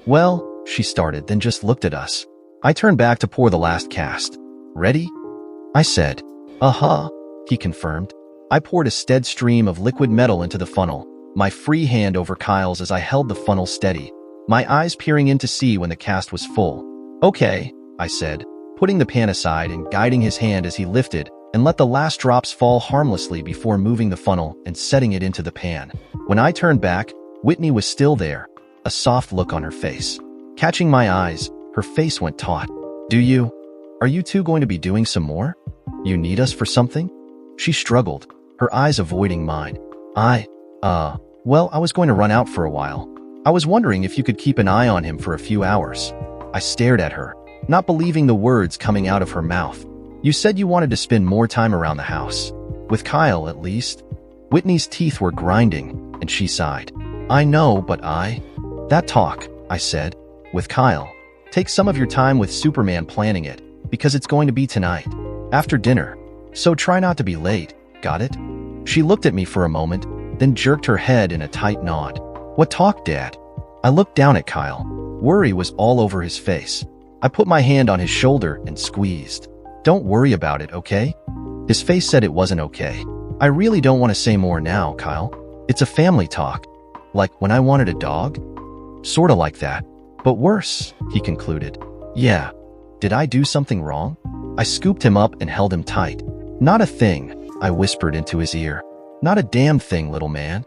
"Well," she started, then just looked at us. I turned back to pour the last cast. "Ready?" I said. "Uh-huh," he confirmed. I poured a steady stream of liquid metal into the funnel, my free hand over Kyle's as I held the funnel steady, my eyes peering in to see when the cast was full. "Okay," I said, putting the pan aside and guiding his hand as he lifted and let the last drops fall harmlessly before moving the funnel and setting it into the pan. When I turned back, Whitney was still there, a soft look on her face. Catching my eyes, her face went taut. Are you two going to be doing some more? You need us for something?" She struggled, her eyes avoiding mine. Well, I was going to run out for a while. I was wondering if you could keep an eye on him for a few hours." I stared at her, not believing the words coming out of her mouth. "You said you wanted to spend more time around the house. With Kyle, at least." Whitney's teeth were grinding, and she sighed. "I know, but That talk," I said. "With Kyle. Take some of your time with Superman planning it, because it's going to be tonight, after dinner. So try not to be late, got it?" She looked at me for a moment, then jerked her head in a tight nod. "What talk, Dad?" I looked down at Kyle. Worry was all over his face. I put my hand on his shoulder and squeezed. "Don't worry about it, okay?" His face said it wasn't okay. "I really don't want to say more now, Kyle. It's a family talk. Like when I wanted a dog? Sorta like that. But worse," he concluded. "Yeah. Did I do something wrong?" I scooped him up and held him tight. "Not a thing," I whispered into his ear. "Not a damn thing, little man."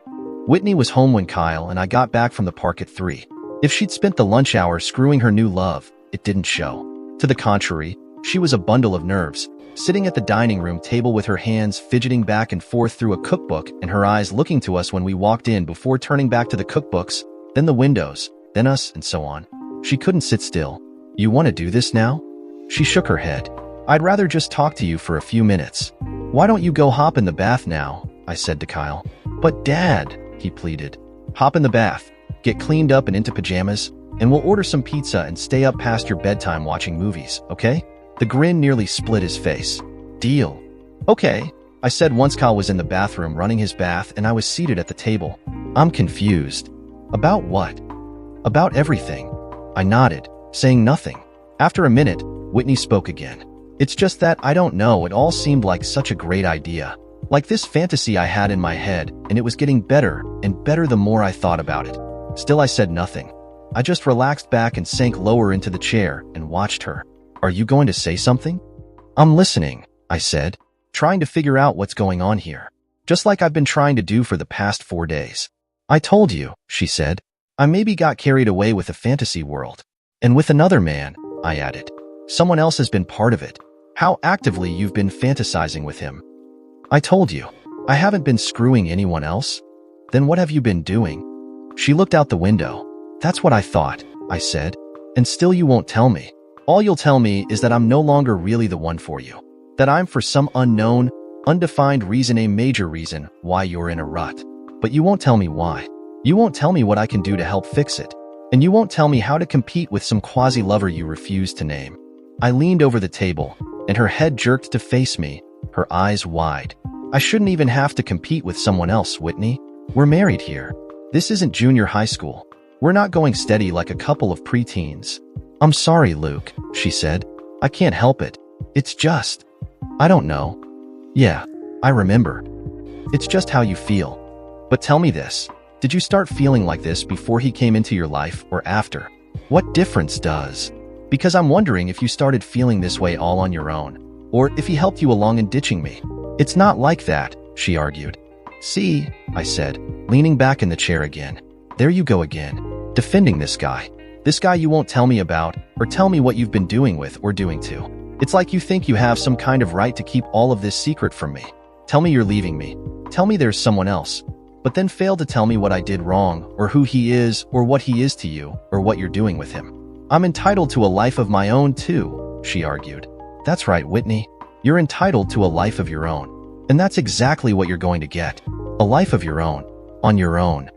Whitney was home when Kyle and I got back from the park at 3. If she'd spent the lunch hour screwing her new love, it didn't show. To the contrary, she was a bundle of nerves, sitting at the dining room table with her hands fidgeting back and forth through a cookbook and her eyes looking to us when we walked in before turning back to the cookbooks, then the windows, then us, and so on. She couldn't sit still. "You want to do this now?" She shook her head. I'd rather just talk to you for a few minutes. Why don't you go hop in the bath now? I said to Kyle. But Dad, he pleaded. Hop in the bath, get cleaned up and into pajamas, and we'll order some pizza and stay up past your bedtime watching movies, okay? The grin nearly split his face. Deal. Okay, I said once Kyle was in the bathroom running his bath and I was seated at the table. I'm confused. About what? About everything. I nodded, saying nothing. After a minute, Whitney spoke again. It's just that I don't know, it all seemed like such a great idea. Like this fantasy I had in my head, and it was getting better and better the more I thought about it. Still, I said nothing. I just relaxed back and sank lower into the chair and watched her. Are you going to say something? I'm listening, I said, trying to figure out what's going on here. Just like I've been trying to do for the past 4 days. I told you, she said. I maybe got carried away with a fantasy world. And with another man, I added. Someone else has been part of it. How actively you've been fantasizing with him. I told you. I haven't been screwing anyone else. Then what have you been doing? She looked out the window. That's what I thought, I said. And still you won't tell me. All you'll tell me is that I'm no longer really the one for you. That I'm for some unknown, undefined reason a major reason why you're in a rut. But you won't tell me why. You won't tell me what I can do to help fix it. And you won't tell me how to compete with some quasi-lover you refuse to name. I leaned over the table, and her head jerked to face me, her eyes wide. I shouldn't even have to compete with someone else, Whitney. We're married here. This isn't junior high school. We're not going steady like a couple of preteens. I'm sorry, Luke, she said. I can't help it. It's just... I don't know. Yeah, I remember. It's just how you feel. But tell me this. Did you start feeling like this before he came into your life or after? What difference does? Because I'm wondering if you started feeling this way all on your own, or if he helped you along in ditching me. It's not like that, she argued. See, I said, leaning back in the chair again. There you go again, defending this guy. This guy you won't tell me about, or tell me what you've been doing with or doing to. It's like you think you have some kind of right to keep all of this secret from me. Tell me you're leaving me. Tell me there's someone else. But then fail to tell me what I did wrong, or who he is, or what he is to you, or what you're doing with him. I'm entitled to a life of my own too, she argued. That's right, Whitney. You're entitled to a life of your own. And that's exactly what you're going to get. A life of your own. On your own.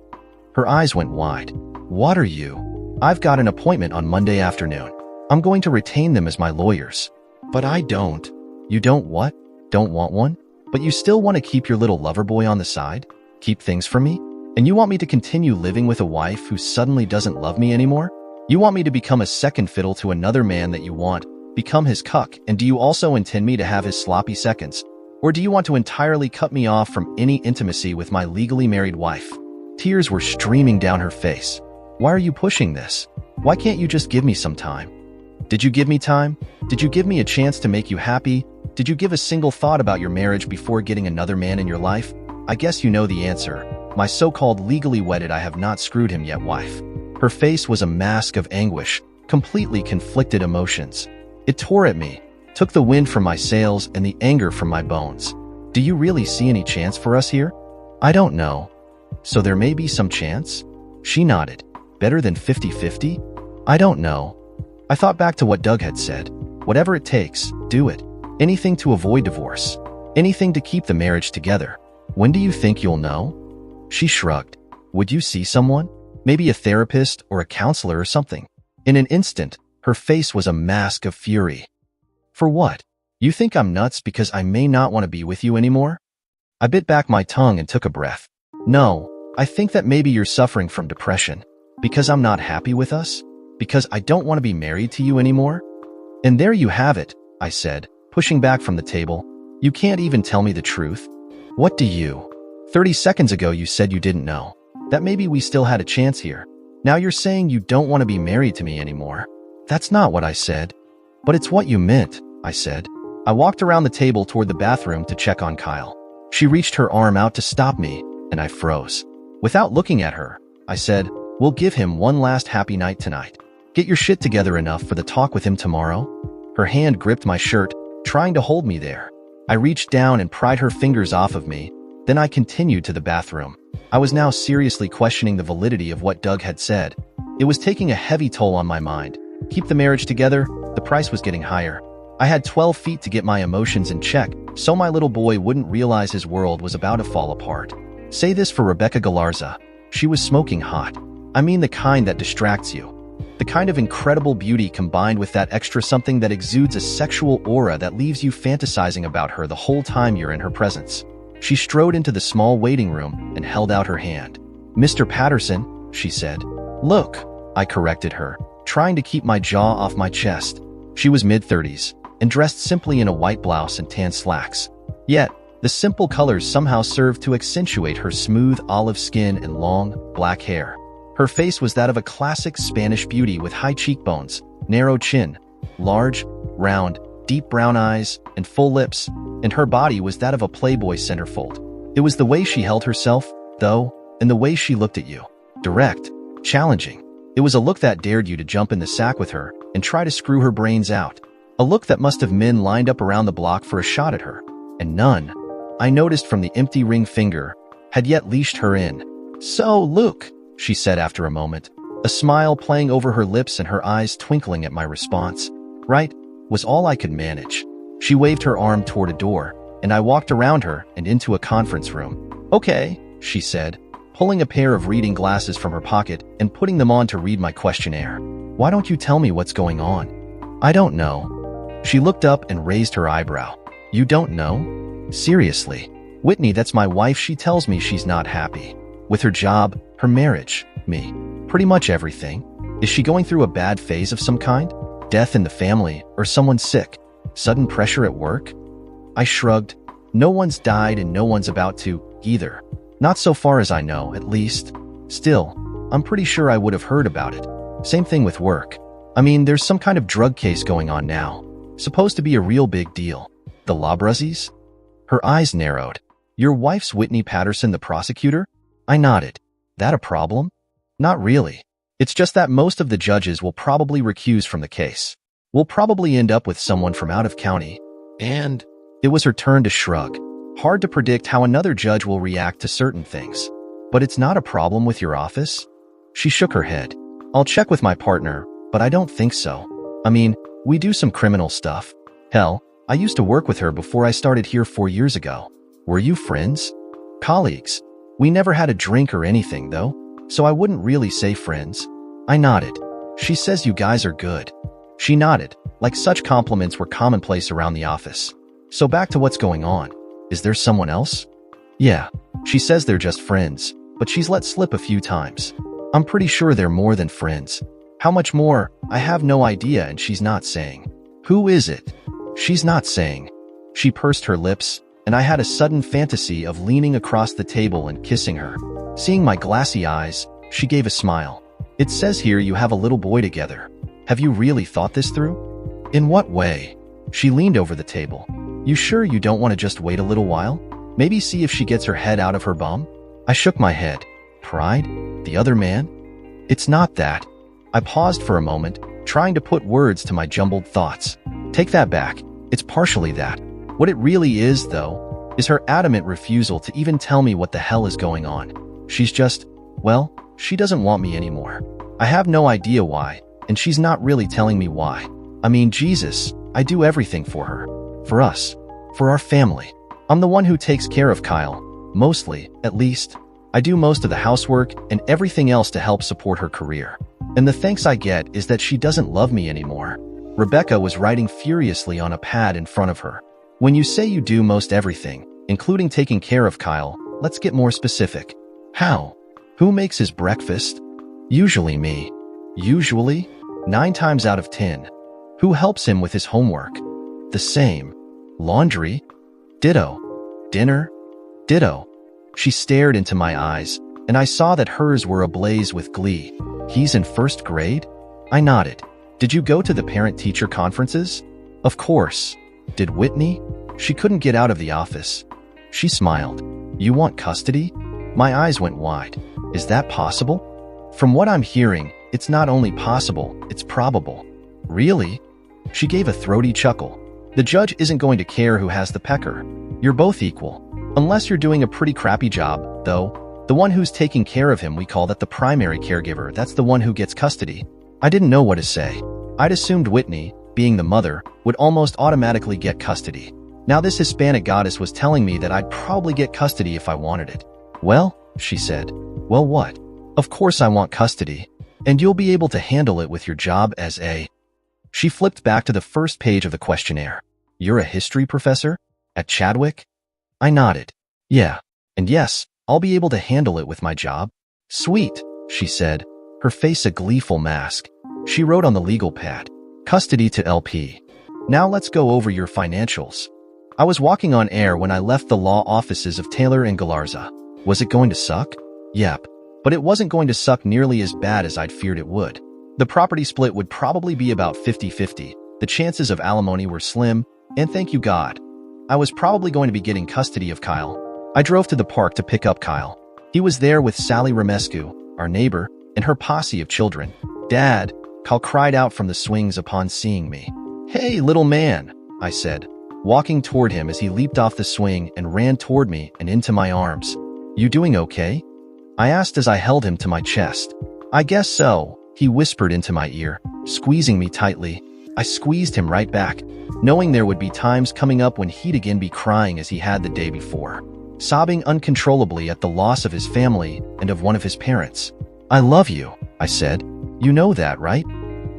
Her eyes went wide. What are you? I've got an appointment on Monday afternoon. I'm going to retain them as my lawyers. But I don't. You don't what? Don't want one? But you still want to keep your little lover boy on the side? Keep things from me? And you want me to continue living with a wife who suddenly doesn't love me anymore? You want me to become a second fiddle to another man that you want, become his cuck, and do you also intend me to have his sloppy seconds? Or do you want to entirely cut me off from any intimacy with my legally married wife? Tears were streaming down her face. Why are you pushing this? Why can't you just give me some time? Did you give me time? Did you give me a chance to make you happy? Did you give a single thought about your marriage before getting another man in your life? I guess you know the answer. My so-called legally wedded I have not screwed him yet wife. Her face was a mask of anguish, completely conflicted emotions. It tore at me, took the wind from my sails and the anger from my bones. Do you really see any chance for us here? I don't know. So there may be some chance? She nodded. Better than 50-50? I don't know. I thought back to what Doug had said. Whatever it takes, do it. Anything to avoid divorce. Anything to keep the marriage together. When do you think you'll know? She shrugged. Would you see someone? Maybe a therapist or a counselor or something. In an instant, her face was a mask of fury. For what? You think I'm nuts because I may not want to be with you anymore? I bit back my tongue and took a breath. No, I think that maybe you're suffering from depression. Because I'm not happy with us? Because I don't want to be married to you anymore? And there you have it, I said, pushing back from the table. You can't even tell me the truth. What do you? 30 seconds ago you said you didn't know. That maybe we still had a chance here. Now you're saying you don't want to be married to me anymore. That's not what I said. But it's what you meant, I said. I walked around the table toward the bathroom to check on Kyle. She reached her arm out to stop me, and I froze. Without looking at her, I said, we'll give him one last happy night tonight. Get your shit together enough for the talk with him tomorrow? Her hand gripped my shirt, trying to hold me there. I reached down and pried her fingers off of me. Then I continued to the bathroom. I was now seriously questioning the validity of what Doug had said. It was taking a heavy toll on my mind. Keep the marriage together, the price was getting higher. I had 12 feet to get my emotions in check, so my little boy wouldn't realize his world was about to fall apart. Say this for Rebecca Galarza. She was smoking hot. I mean the kind that distracts you. The kind of incredible beauty combined with that extra something that exudes a sexual aura that leaves you fantasizing about her the whole time you're in her presence. She strode into the small waiting room and held out her hand. "Mr. Patterson," she said. "Look," I corrected her, trying to keep my jaw off my chest. She was mid-30s and dressed simply in a white blouse and tan slacks. Yet, the simple colors somehow served to accentuate her smooth olive skin and long, black hair. Her face was that of a classic Spanish beauty with high cheekbones, narrow chin, large, round, deep brown eyes, and full lips, and her body was that of a Playboy centerfold. It was the way she held herself, though, and the way she looked at you. Direct, challenging. It was a look that dared you to jump in the sack with her and try to screw her brains out. A look that must have men lined up around the block for a shot at her, and none, I noticed from the empty ring finger, had yet leashed her in. "So, Luke," she said after a moment, a smile playing over her lips and her eyes twinkling at my response. "Right," was all I could manage. She waved her arm toward a door, and I walked around her and into a conference room. "Okay," she said, pulling a pair of reading glasses from her pocket and putting them on to read my questionnaire. "Why don't you tell me what's going on?" "I don't know." She looked up and raised her eyebrow. "You don't know? Seriously? Whitney, that's my wife. She tells me she's not happy. With her job, her marriage, me. Pretty much everything. Is she going through a bad phase of some kind? Death in the family, or someone sick? Sudden pressure at work?" I shrugged. "No one's died and no one's about to, either. Not so far as I know, at least. Still, I'm pretty sure I would have heard about it. Same thing with work. I mean, there's some kind of drug case going on now. Supposed to be a real big deal. The Labrazies?" Her eyes narrowed. "Your wife's Whitney Patterson, the prosecutor?" I nodded. "That a problem?" "Not really. It's just that most of the judges will probably recuse from the case. We'll probably end up with someone from out of county. And..." It was her turn to shrug. "Hard to predict how another judge will react to certain things. But it's not a problem with your office?" She shook her head. "I'll check with my partner, but I don't think so. I mean, we do some criminal stuff. Hell, I used to work with her before I started here 4 years ago. Were you friends?" "Colleagues. We never had a drink or anything, though, so I wouldn't really say friends." I nodded. "She says you guys are good." She nodded, like such compliments were commonplace around the office. "So back to what's going on. Is there someone else?" "Yeah. She says they're just friends, but she's let slip a few times. I'm pretty sure they're more than friends. How much more, I have no idea, and she's not saying." "Who is it?" "She's not saying." She pursed her lips, and I had a sudden fantasy of leaning across the table and kissing her. Seeing my glassy eyes, she gave a smile. "It says here you have a little boy together. Have you really thought this through?" "In what way?" She leaned over the table. "You sure you don't want to just wait a little while? Maybe see if she gets her head out of her bum?" I shook my head. "Pride? The other man?" "It's not that." I paused for a moment, trying to put words to my jumbled thoughts. "Take that back. It's partially that. What it really is, though, is her adamant refusal to even tell me what the hell is going on. She's just, well, she doesn't want me anymore. I have no idea why, and she's not really telling me why. I mean, Jesus, I do everything for her. For us. For our family. I'm the one who takes care of Kyle. Mostly, at least. I do most of the housework and everything else to help support her career. And the thanks I get is that she doesn't love me anymore." Rebecca was writing furiously on a pad in front of her. "When you say you do most everything, including taking care of Kyle, let's get more specific. How? Who makes his breakfast?" "Usually me." "Usually? 9 times out of 10. Who helps him with his homework?" "The same." "Laundry?" "Ditto." "Dinner?" "Ditto." She stared into my eyes, and I saw that hers were ablaze with glee. "He's in 1st grade?" I nodded. "Did you go to the parent-teacher conferences?" "Of course." "Did Whitney?" She couldn't get out of the office. She smiled. "You want custody?" My eyes went wide. "Is that possible?" "From what I'm hearing, it's not only possible, it's probable." "Really?" She gave a throaty chuckle. "The judge isn't going to care who has the pecker. You're both equal. Unless you're doing a pretty crappy job, though. The one who's taking care of him, we call that the primary caregiver. That's the one who gets custody." I didn't know what to say. I'd assumed Whitney, being the mother, would almost automatically get custody. Now this Hispanic goddess was telling me that I'd probably get custody if I wanted it. Well, she said, well what? Of course I want custody. And you'll be able to handle it with your job as a... She flipped back to the first page of the questionnaire. You're a history professor? At Chadwick? I nodded. Yeah. And yes, I'll be able to handle it with my job. Sweet, she said, her face a gleeful mask. She wrote on the legal pad, custody to LP. Now let's go over your financials. I was walking on air when I left the law offices of Taylor and Galarza. Was it going to suck? Yep. But it wasn't going to suck nearly as bad as I'd feared it would. The property split would probably be about 50-50. The chances of alimony were slim, and thank you God. I was probably going to be getting custody of Kyle. I drove to the park to pick up Kyle. He was there with Sally Romescu, our neighbor, and her posse of children. Dad, Kyle cried out from the swings upon seeing me. Hey, little man, I said, walking toward him as he leaped off the swing and ran toward me and into my arms. You doing okay? I asked as I held him to my chest. I guess so, he whispered into my ear, squeezing me tightly. I squeezed him right back, knowing there would be times coming up when he'd again be crying as he had the day before, sobbing uncontrollably at the loss of his family and of one of his parents. I love you, I said. You know that, right?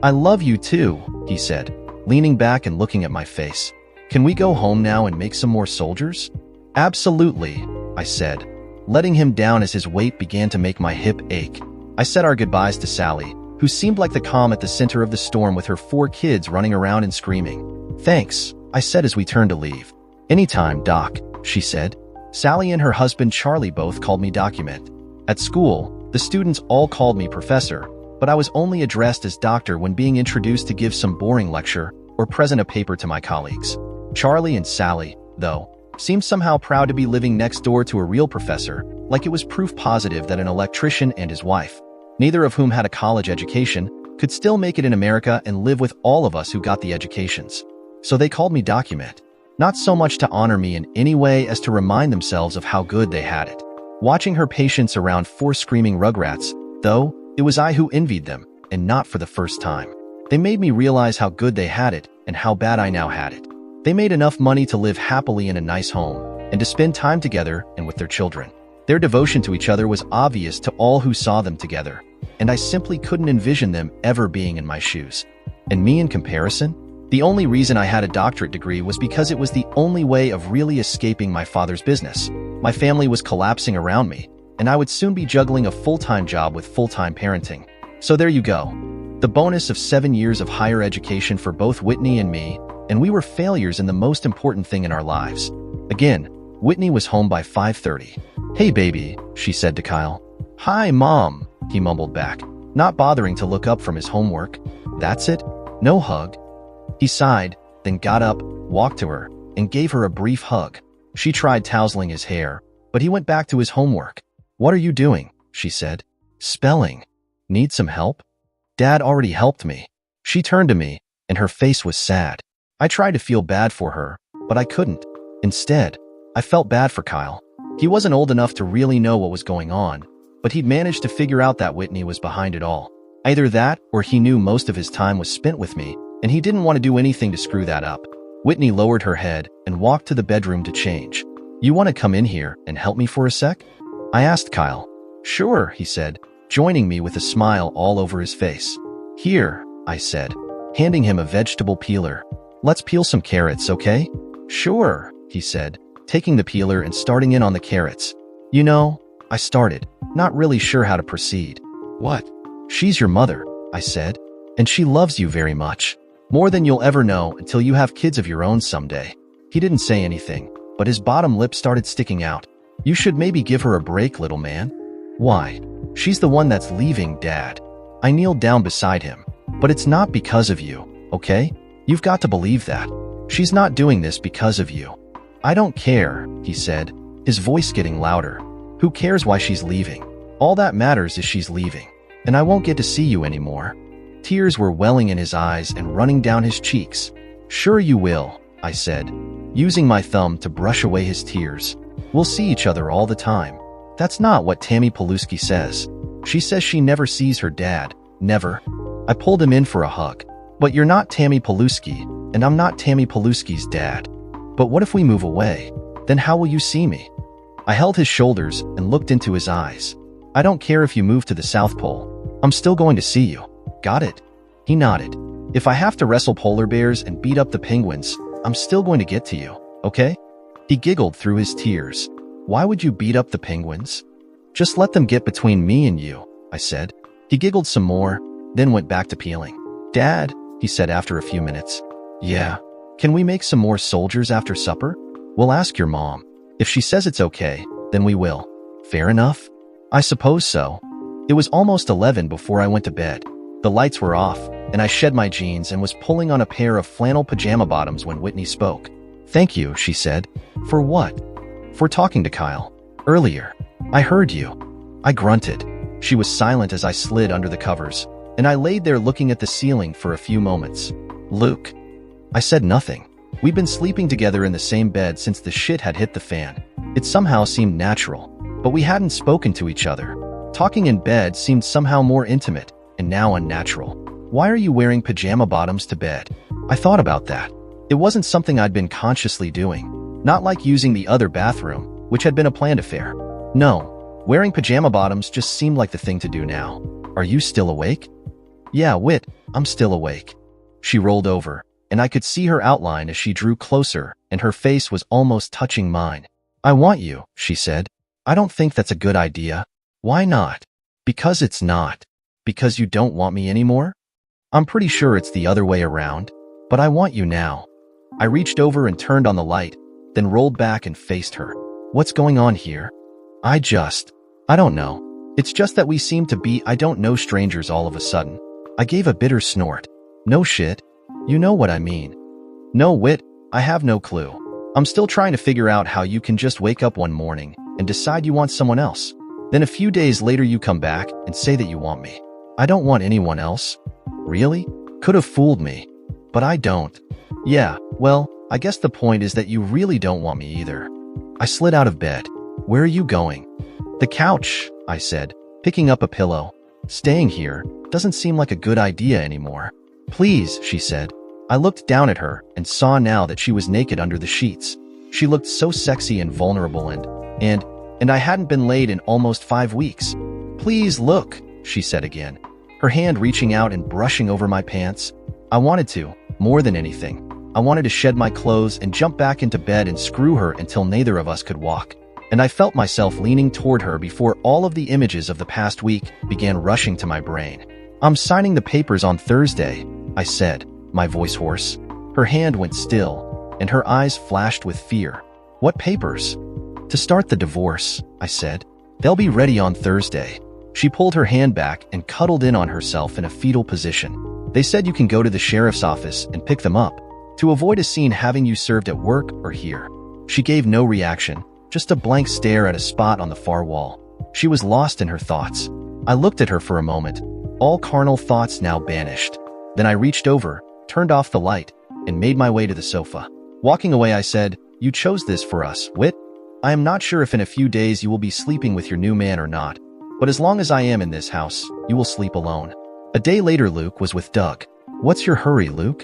I love you too, he said, leaning back and looking at my face. Can we go home now and make some more soldiers? Absolutely, I said, letting him down as his weight began to make my hip ache. I said our goodbyes to Sally, who seemed like the calm at the center of the storm with her 4 kids running around and screaming. Thanks, I said as we turned to leave. Anytime, Doc, she said. Sally and her husband Charlie both called me Document. At school, the students all called me Professor, but I was only addressed as Doctor when being introduced to give some boring lecture or present a paper to my colleagues. Charlie and Sally, though, seemed somehow proud to be living next door to a real professor, like it was proof positive that an electrician and his wife, neither of whom had a college education, could still make it in America and live with all of us who got the educations. So they called me Document, not so much to honor me in any way as to remind themselves of how good they had it. Watching her patients around 4 screaming rugrats, though, it was I who envied them, and not for the first time. They made me realize how good they had it and how bad I now had it. They made enough money to live happily in a nice home and to spend time together and with their children. Their devotion to each other was obvious to all who saw them together, and I simply couldn't envision them ever being in my shoes. And me in comparison? The only reason I had a doctorate degree was because it was the only way of really escaping my father's business. My family was collapsing around me, and I would soon be juggling a full-time job with full-time parenting. So there you go. The bonus of 7 years of higher education for both Whitney and me, and we were failures in the most important thing in our lives. Again, Whitney was home by 5:30. Hey baby, she said to Kyle. Hi Mom, he mumbled back, not bothering to look up from his homework. That's it? No hug? He sighed, then got up, walked to her, and gave her a brief hug. She tried tousling his hair, but he went back to his homework. What are you doing? She said. Spelling. Need some help? Dad already helped me. She turned to me, and her face was sad. I tried to feel bad for her, but I couldn't. Instead, I felt bad for Kyle. He wasn't old enough to really know what was going on, but he'd managed to figure out that Whitney was behind it all. Either that, or he knew most of his time was spent with me, and he didn't want to do anything to screw that up. Whitney lowered her head and walked to the bedroom to change. You want to come in here and help me for a sec? I asked Kyle. Sure, he said, joining me with a smile all over his face. Here, I said, handing him a vegetable peeler. Let's peel some carrots, okay? Sure, he said, taking the peeler and starting in on the carrots. You know, I started, not really sure how to proceed. What? She's your mother, I said, and she loves you very much. More than you'll ever know until you have kids of your own someday. He didn't say anything, but his bottom lip started sticking out. You should maybe give her a break, little man. Why? She's the one that's leaving, Dad. I kneeled down beside him. But it's not because of you, okay? You've got to believe that. She's not doing this because of you. I don't care, he said, his voice getting louder. Who cares why she's leaving? All that matters is she's leaving, and I won't get to see you anymore. Tears were welling in his eyes and running down his cheeks. Sure you will, I said, using my thumb to brush away his tears. We'll see each other all the time. That's not what Tammy Paluski says. She says she never sees her dad. Never. I pulled him in for a hug. But you're not Tammy Paluski, and I'm not Tammy Paluski's dad. But what if we move away? Then how will you see me? I held his shoulders and looked into his eyes. I don't care if you move to the South Pole. I'm still going to see you. Got it? He nodded. If I have to wrestle polar bears and beat up the penguins, I'm still going to get to you, okay? He giggled through his tears. Why would you beat up the penguins? Just let them get between me and you, I said. He giggled some more, then went back to peeling. Dad, he said after a few minutes. Yeah. Can we make some more soldiers after supper? We'll ask your mom. If she says it's okay, then we will. Fair enough? I suppose so. It was almost 11 before I went to bed. The lights were off, and I shed my jeans and was pulling on a pair of flannel pajama bottoms when Whitney spoke. Thank you, she said. For what? For talking to Kyle. Earlier. I heard you. I grunted. She was silent as I slid under the covers, and I laid there looking at the ceiling for a few moments. Luke. I said nothing. We'd been sleeping together in the same bed since the shit had hit the fan. It somehow seemed natural, but we hadn't spoken to each other. Talking in bed seemed somehow more intimate, and now unnatural. Why are you wearing pajama bottoms to bed? I thought about that. It wasn't something I'd been consciously doing. Not like using the other bathroom, which had been a planned affair. No, wearing pajama bottoms just seemed like the thing to do now. Are you still awake? Yeah, Whit, I'm still awake. She rolled over, and I could see her outline as she drew closer, and her face was almost touching mine. I want you, she said. I don't think that's a good idea. Why not? Because it's not. Because you don't want me anymore? I'm pretty sure it's the other way around, but I want you now. I reached over and turned on the light, then rolled back and faced her. What's going on here? I don't know. It's just that we seem to be I don't know strangers all of a sudden. I gave a bitter snort. No shit. You know what I mean. No, Whit, I have no clue. I'm still trying to figure out how you can just wake up one morning and decide you want someone else. Then a few days later you come back and say that you want me. I don't want anyone else. Really? Could have fooled me. But I don't. Yeah, well, I guess the point is that you really don't want me either. I slid out of bed. Where are you going? The couch, I said, picking up a pillow. Staying here doesn't seem like a good idea anymore. Please, she said. I looked down at her and saw now that she was naked under the sheets. She looked so sexy and vulnerable and I hadn't been laid in almost 5 weeks. Please look, she said again, her hand reaching out and brushing over my pants. I wanted to, more than anything. I wanted to shed my clothes and jump back into bed and screw her until neither of us could walk. And I felt myself leaning toward her before all of the images of the past week began rushing to my brain. I'm signing the papers on Thursday, I said, my voice hoarse. Her hand went still, and her eyes flashed with fear. What papers? To start the divorce, I said. They'll be ready on Thursday. She pulled her hand back and cuddled in on herself in a fetal position. They said you can go to the sheriff's office and pick them up, to avoid a scene having you served at work or here. She gave no reaction, just a blank stare at a spot on the far wall. She was lost in her thoughts. I looked at her for a moment, all carnal thoughts now banished. Then I reached over, turned off the light, and made my way to the sofa. Walking away, I said, You chose this for us, Whit. I am not sure if in a few days you will be sleeping with your new man or not, but as long as I am in this house, you will sleep alone. A day later, Luke was with Doug. What's your hurry, Luke?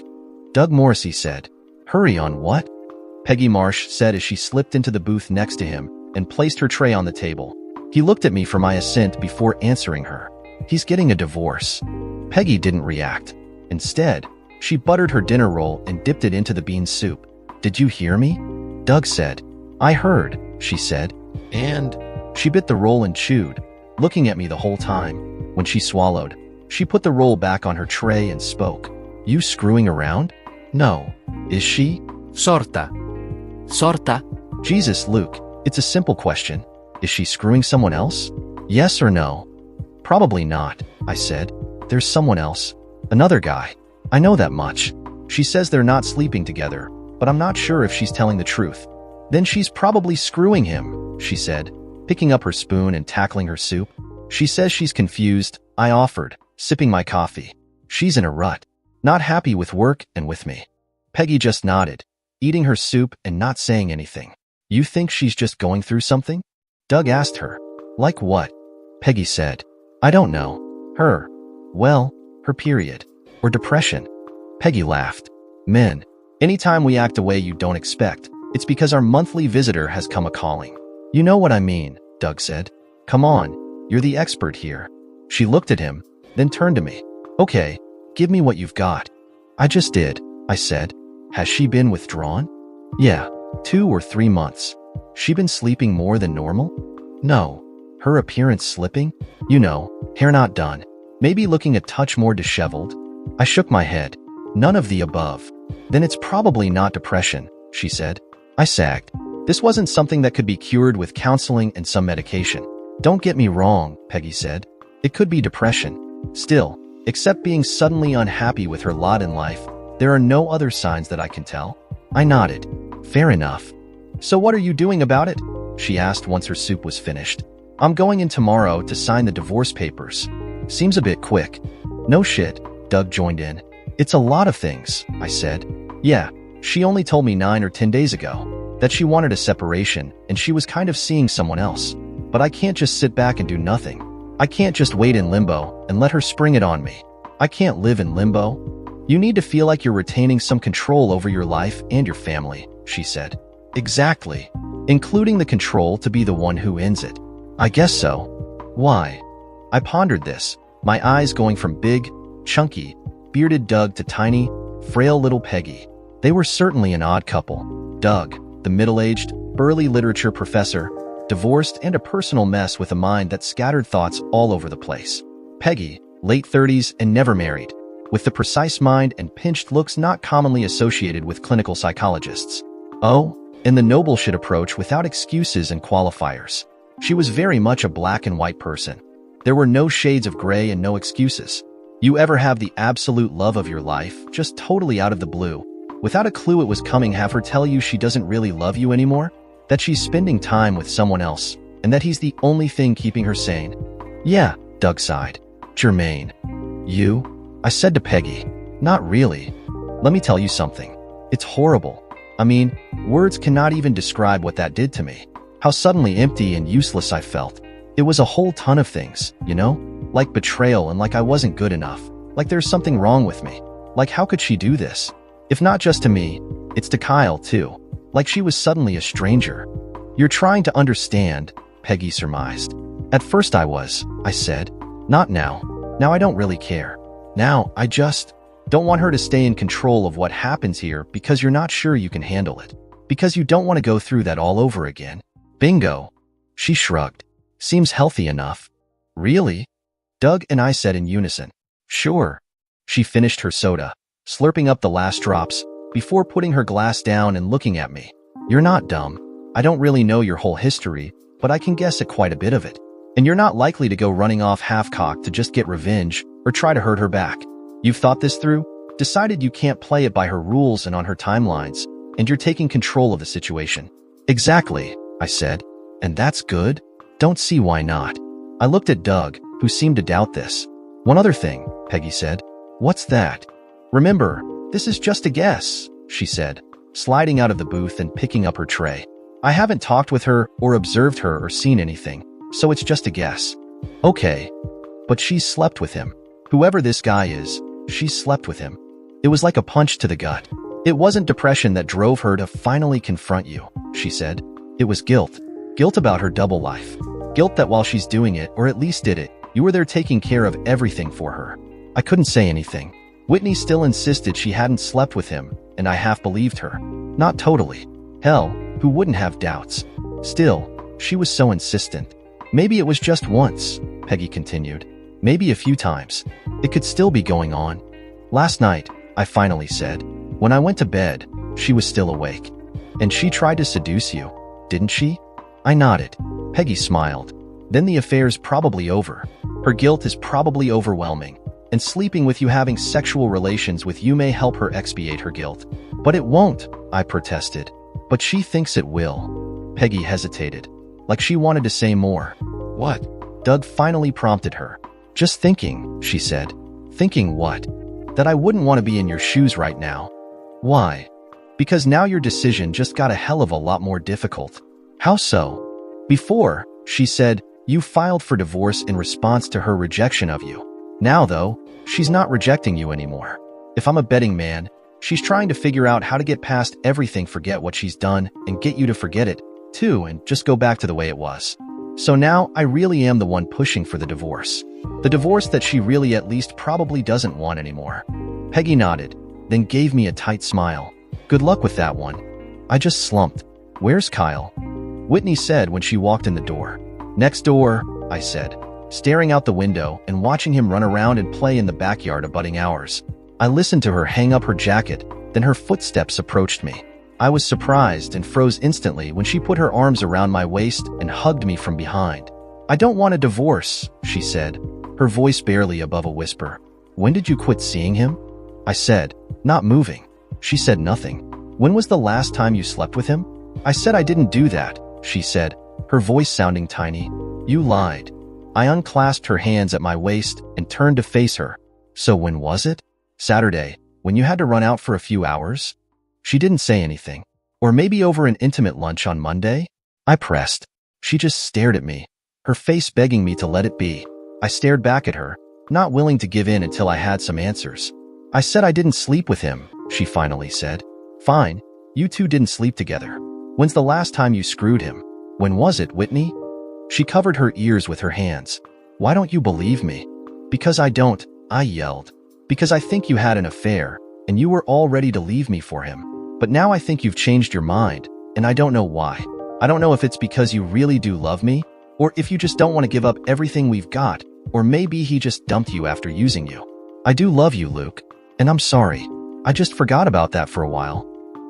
Doug Morrissey said. Hurry on what? Peggy Marsh said as she slipped into the booth next to him and placed her tray on the table. He looked at me for my assent before answering her. He's getting a divorce. Peggy didn't react. Instead, she buttered her dinner roll and dipped it into the bean soup. Did you hear me? Doug said. I heard, she said. And she bit the roll and chewed, looking at me the whole time. When she swallowed, she put the roll back on her tray and spoke. You screwing around? No. Is she? Sorta. Jesus, Luke, it's a simple question. Is she screwing someone else? Yes or no? Probably not, I said. There's someone else. Another guy. I know that much. She says they're not sleeping together, but I'm not sure if she's telling the truth. Then she's probably screwing him, she said, picking up her spoon and tackling her soup. She says she's confused, I offered, sipping my coffee. She's in a rut, not happy with work and with me. Peggy just nodded, eating her soup and not saying anything. You think she's just going through something? Doug asked her. Like what? Peggy said. I don't know. Her period. Or depression. Peggy laughed. Men, anytime we act a way you don't expect, it's because our monthly visitor has come a-calling. You know what I mean, Doug said. Come on, you're the expert here. She looked at him, then turned to me. Okay, give me what you've got. I just did, I said. Has she been withdrawn? Yeah, 2 or 3 months. She been sleeping more than normal? No. Her appearance slipping? You know, hair not done. Maybe looking a touch more disheveled? I shook my head. None of the above. Then it's probably not depression, she said. I sagged. This wasn't something that could be cured with counseling and some medication. Don't get me wrong, Peggy said. It could be depression. Still, except being suddenly unhappy with her lot in life, there are no other signs that I can tell. I nodded. Fair enough. So what are you doing about it? She asked once her soup was finished. I'm going in tomorrow to sign the divorce papers. Seems a bit quick. No shit, Doug joined in. It's a lot of things, I said. Yeah, she only told me 9 or 10 days ago that she wanted a separation and she was kind of seeing someone else. But I can't just sit back and do nothing. I can't just wait in limbo and let her spring it on me. I can't live in limbo. You need to feel like you're retaining some control over your life and your family, she said. Exactly. Including the control to be the one who ends it. I guess so. Why? I pondered this, my eyes going from big, chunky, bearded Doug to tiny, frail little Peggy. They were certainly an odd couple. Doug, the middle-aged, burly literature professor, divorced and a personal mess with a mind that scattered thoughts all over the place. Peggy, late 30s and never married, with the precise mind and pinched looks not commonly associated with clinical psychologists. Oh, and the noble shit approach without excuses and qualifiers. She was very much a black and white person. There were no shades of gray and no excuses. You ever have the absolute love of your life, just totally out of the blue, without a clue it was coming, have her tell you she doesn't really love you anymore? That she's spending time with someone else, and that he's the only thing keeping her sane? Yeah, Doug sighed. Jermaine. You? I said to Peggy. Not really. Let me tell you something. It's horrible. I mean, words cannot even describe what that did to me. How suddenly empty and useless I felt. It was a whole ton of things, you know? Like betrayal and like I wasn't good enough. Like there's something wrong with me. Like how could she do this? If not just to me, it's to Kyle too. Like she was suddenly a stranger. You're trying to understand, Peggy surmised. At first I said. Not now. Now I don't really care. Now I just don't want her to stay in control of what happens here because you're not sure you can handle it. Because you don't want to go through that all over again. Bingo. She shrugged. Seems healthy enough. Really? Doug and I said in unison. Sure. She finished her soda, slurping up the last drops, before putting her glass down and looking at me. You're not dumb. I don't really know your whole history, but I can guess at quite a bit of it. And you're not likely to go running off half-cocked to just get revenge or try to hurt her back. You've thought this through, decided you can't play it by her rules and on her timelines, and you're taking control of the situation. Exactly, I said. And that's good? Don't see why not. I looked at Doug, who seemed to doubt this. One other thing, Peggy said. What's that? Remember, this is just a guess, she said, sliding out of the booth and picking up her tray. I haven't talked with her or observed her or seen anything, so it's just a guess. Okay. But she's slept with him. Whoever this guy is, she's slept with him. It was like a punch to the gut. It wasn't depression that drove her to finally confront you, she said. It was guilt. Guilt about her double life. Guilt that while she's doing it, or at least did it, you were there taking care of everything for her. I couldn't say anything. Whitney still insisted she hadn't slept with him, and I half believed her. Not totally. Hell, who wouldn't have doubts? Still, she was so insistent. Maybe it was just once, Peggy continued. Maybe a few times. It could still be going on. Last night, I finally said. When I went to bed, she was still awake. And she tried to seduce you, didn't she? I nodded. Peggy smiled. Then the affair's probably over. Her guilt is probably overwhelming. And sleeping with you, having sexual relations with you may help her expiate her guilt. But it won't, I protested. But she thinks it will. Peggy hesitated. Like she wanted to say more. What? Doug finally prompted her. Just thinking, she said. Thinking what? That I wouldn't want to be in your shoes right now. Why? Because now your decision just got a hell of a lot more difficult. How so? Before, she said, you filed for divorce in response to her rejection of you. Now, though, she's not rejecting you anymore. If I'm a betting man, she's trying to figure out how to get past everything, forget what she's done, and get you to forget it, too, and just go back to the way it was. So now, I really am the one pushing for the divorce. The divorce that she really at least probably doesn't want anymore. Peggy nodded, then gave me a tight smile. Good luck with that one. I just slumped. Where's Kyle? Whitney said when she walked in the door. Next door, I said, staring out the window and watching him run around and play in the backyard abutting ours. I listened to her hang up her jacket, then her footsteps approached me. I was surprised and froze instantly when she put her arms around my waist and hugged me from behind. I don't want a divorce, she said, her voice barely above a whisper. When did you quit seeing him? I said, not moving. She said nothing. When was the last time you slept with him? I said I didn't do that, she said, her voice sounding tiny. You lied. I unclasped her hands at my waist and turned to face her. So when was it? Saturday, when you had to run out for a few hours? She didn't say anything. Or maybe over an intimate lunch on Monday? I pressed. She just stared at me, her face begging me to let it be. I stared back at her, not willing to give in until I had some answers. I said I didn't sleep with him, she finally said. Fine, you two didn't sleep together. When's the last time you screwed him? When was it, Whitney? She covered her ears with her hands. Why don't you believe me? Because I don't, I yelled. Because I think you had an affair, and you were all ready to leave me for him. But now I think you've changed your mind, and I don't know why. I don't know if it's because you really do love me, or if you just don't want to give up everything we've got, or maybe he just dumped you after using you. I do love you, Luke, and I'm sorry. I just forgot about that for a while.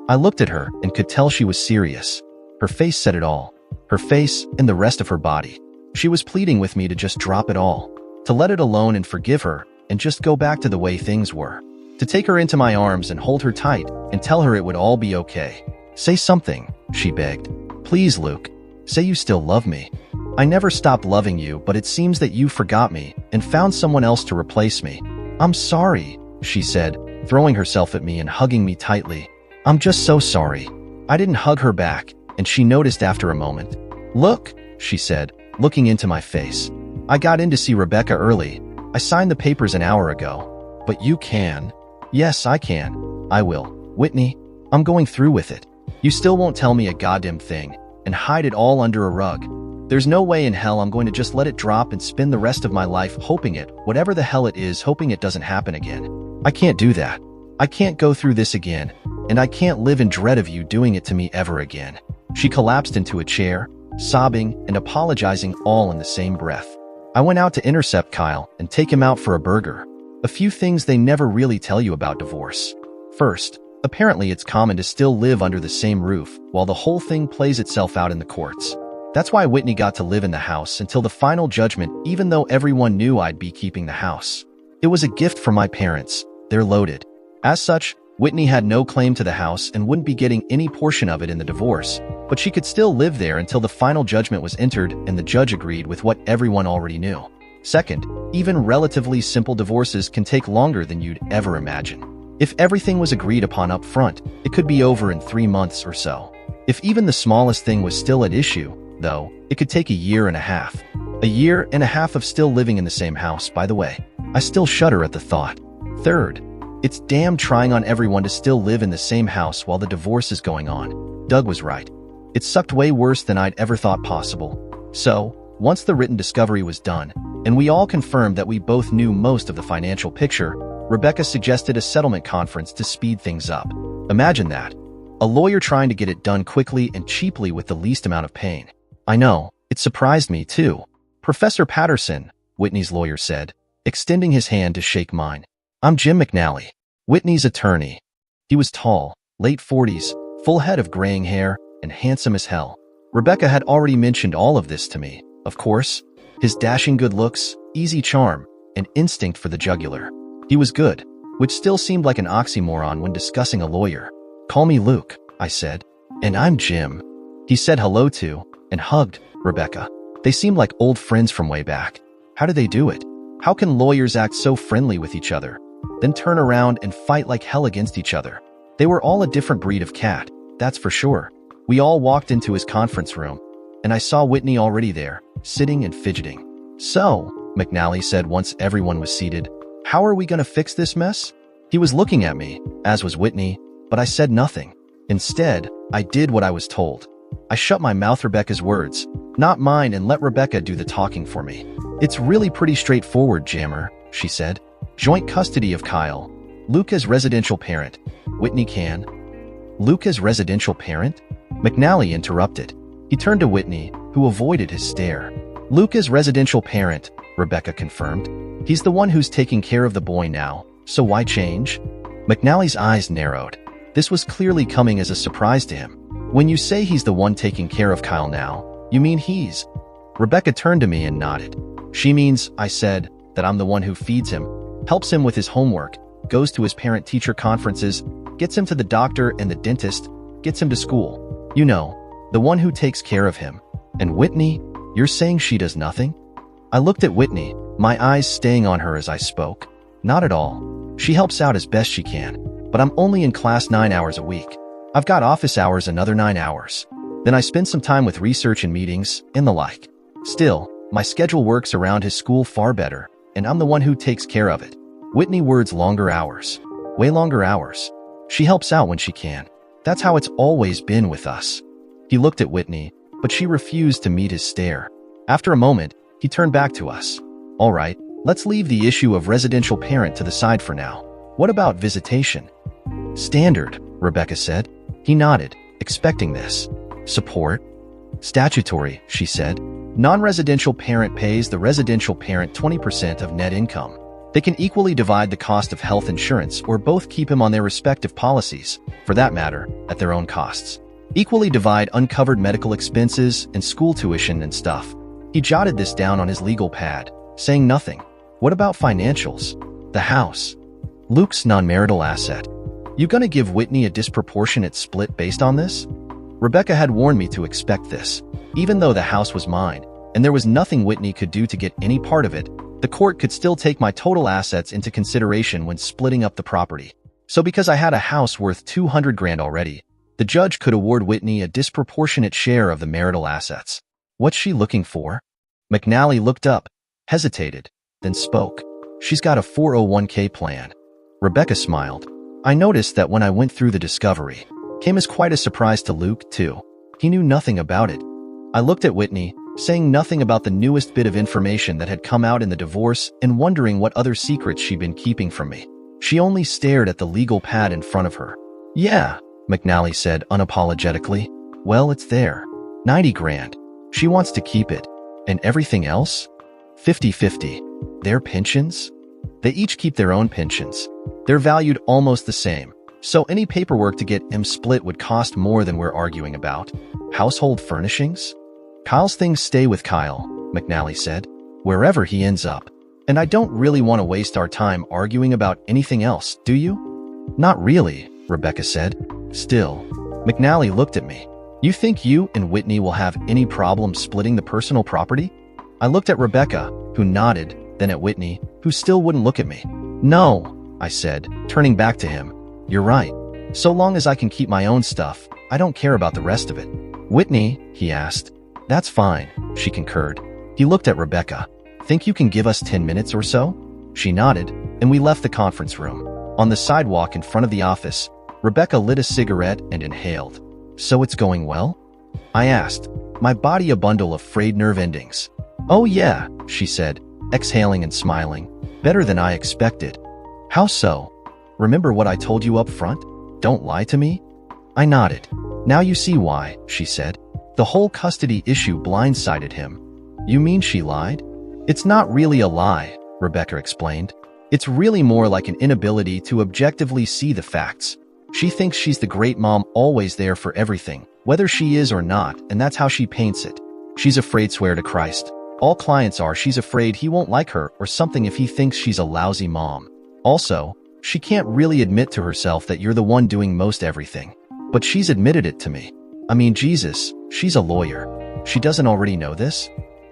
I looked at her and could tell she was serious. Her face said it all. Her face and the rest of her body. She was pleading with me to just drop it all, to let it alone and forgive her, and just go back to the way things were. To take her into my arms and hold her tight and tell her it would all be okay. Say something, she begged. Please, Luke. Say you still love me. I never stopped loving you, but it seems that you forgot me and found someone else to replace me. I'm sorry, she said, throwing herself at me and hugging me tightly. I'm just so sorry. I didn't hug her back, and she noticed after a moment. Look, she said, looking into my face. I got in to see Rebecca early. I signed the papers an hour ago. But you can. Yes, I can. I will. Whitney, I'm going through with it. You still won't tell me a goddamn thing and hide it all under a rug. There's no way in hell I'm going to just let it drop and spend the rest of my life hoping it, whatever the hell it is, hoping it doesn't happen again. I can't do that. I can't go through this again, and I can't live in dread of you doing it to me ever again. She collapsed into a chair, sobbing and apologizing all in the same breath. I went out to intercept Kyle and take him out for a burger. A few things they never really tell you about divorce. First, apparently it's common to still live under the same roof while the whole thing plays itself out in the courts. That's why Whitney got to live in the house until the final judgment, even though everyone knew I'd be keeping the house. It was a gift from my parents. They're loaded. As such, Whitney had no claim to the house and wouldn't be getting any portion of it in the divorce, but she could still live there until the final judgment was entered and the judge agreed with what everyone already knew. Second, even relatively simple divorces can take longer than you'd ever imagine. If everything was agreed upon up front, it could be over in 3 months or so. If even the smallest thing was still at issue, though, it could take a year and a half. A year and a half of still living in the same house, by the way. I still shudder at the thought. Third, it's damn trying on everyone to still live in the same house while the divorce is going on. Doug was right. It sucked way worse than I'd ever thought possible. So, once the written discovery was done, and we all confirmed that we both knew most of the financial picture, Rebecca suggested a settlement conference to speed things up. Imagine that. A lawyer trying to get it done quickly and cheaply with the least amount of pain. I know, it surprised me too. Professor Patterson, Whitney's lawyer said, extending his hand to shake mine. I'm Jim McNally, Whitney's attorney. He was tall, late 40s, full head of graying hair, and handsome as hell. Rebecca had already mentioned all of this to me, of course. His dashing good looks, easy charm, and instinct for the jugular. He was good, which still seemed like an oxymoron when discussing a lawyer. Call me Luke, I said. And I'm Jim. He said hello to, and hugged, Rebecca. They seemed like old friends from way back. How do they do it? How can lawyers act so friendly with each other, then turn around and fight like hell against each other? They were all a different breed of cat, that's for sure. We all walked into his conference room, and I saw Whitney already there, sitting and fidgeting. So, McNally said once everyone was seated, how are we going to fix this mess? He was looking at me, as was Whitney, but I said nothing. Instead, I did what I was told. I shut my mouth Rebecca's words, not mine, and let Rebecca do the talking for me. It's really pretty straightforward, Jammer, she said. Joint custody of Kyle. Luke as residential parent. Whitney can. Luke as residential parent? McNally interrupted. He turned to Whitney, who avoided his stare. Luke as residential parent, Rebecca confirmed. He's the one who's taking care of the boy now, so why change? McNally's eyes narrowed. This was clearly coming as a surprise to him. When you say he's the one taking care of Kyle now, you mean he's… Rebecca turned to me and nodded. She means, I said, that I'm the one who feeds him, helps him with his homework, goes to his parent-teacher conferences, gets him to the doctor and the dentist, gets him to school. You know, the one who takes care of him. And Whitney, you're saying she does nothing? I looked at Whitney, my eyes staying on her as I spoke. Not at all. She helps out as best she can, but I'm only in class 9 hours a week. I've got office hours another 9 hours. Then I spend some time with research and meetings, and the like. Still, my schedule works around his school far better, and I'm the one who takes care of it. Whitney words longer hours. Way longer hours. She helps out when she can. That's how it's always been with us. He looked at Whitney, but she refused to meet his stare. After a moment, he turned back to us. All right, let's leave the issue of residential parent to the side for now. What about visitation? Standard, Rebecca said. He nodded, expecting this. Support? Statutory, she said. Non-residential parent pays the residential parent 20% of net income. They can equally divide the cost of health insurance or both keep him on their respective policies, for that matter, at their own costs. Equally divide uncovered medical expenses and school tuition and stuff. He jotted this down on his legal pad, saying nothing. What about financials? The house. Luke's non-marital asset. You gonna give Whitney a disproportionate split based on this? Rebecca had warned me to expect this. Even though the house was mine, and there was nothing Whitney could do to get any part of it, the court could still take my total assets into consideration when splitting up the property. So because I had a house worth $200,000 already, the judge could award Whitney a disproportionate share of the marital assets. What's she looking for? McNally looked up, hesitated, then spoke. She's got a 401k plan. Rebecca smiled. I noticed that when I went through the discovery. Came as quite a surprise to Luke, too. He knew nothing about it. I looked at Whitney, saying nothing about the newest bit of information that had come out in the divorce and wondering what other secrets she'd been keeping from me. She only stared at the legal pad in front of her. Yeah, McNally said unapologetically. Well, it's there. 90 grand. She wants to keep it. And everything else? 50-50. Their pensions? They each keep their own pensions. They're valued almost the same. So any paperwork to get them split would cost more than we're arguing about. Household furnishings? Kyle's things stay with Kyle, McNally said, wherever he ends up. And I don't really want to waste our time arguing about anything else, do you? Not really, Rebecca said. Still, McNally looked at me. You think you and Whitney will have any problem splitting the personal property? I looked at Rebecca, who nodded, then at Whitney, who still wouldn't look at me. No, I said, turning back to him. You're right. So long as I can keep my own stuff, I don't care about the rest of it. Whitney, he asked. That's fine, she concurred. He looked at Rebecca. Think you can give us 10 minutes or so? She nodded, and we left the conference room. On the sidewalk in front of the office, Rebecca lit a cigarette and inhaled. So it's going well? I asked, my body a bundle of frayed nerve endings. Oh yeah, she said, exhaling and smiling. Better than I expected. How so? Remember what I told you up front? Don't lie to me? I nodded. Now you see why, she said. The whole custody issue blindsided him. You mean she lied? It's not really a lie, Rebecca explained. It's really more like an inability to objectively see the facts. She thinks she's the great mom always there for everything, whether she is or not, and that's how she paints it. She's afraid, swear to Christ. All clients are. She's afraid he won't like her or something if he thinks she's a lousy mom. Also, she can't really admit to herself that you're the one doing most everything. But she's admitted it to me. I mean, Jesus, she's a lawyer. She doesn't already know this?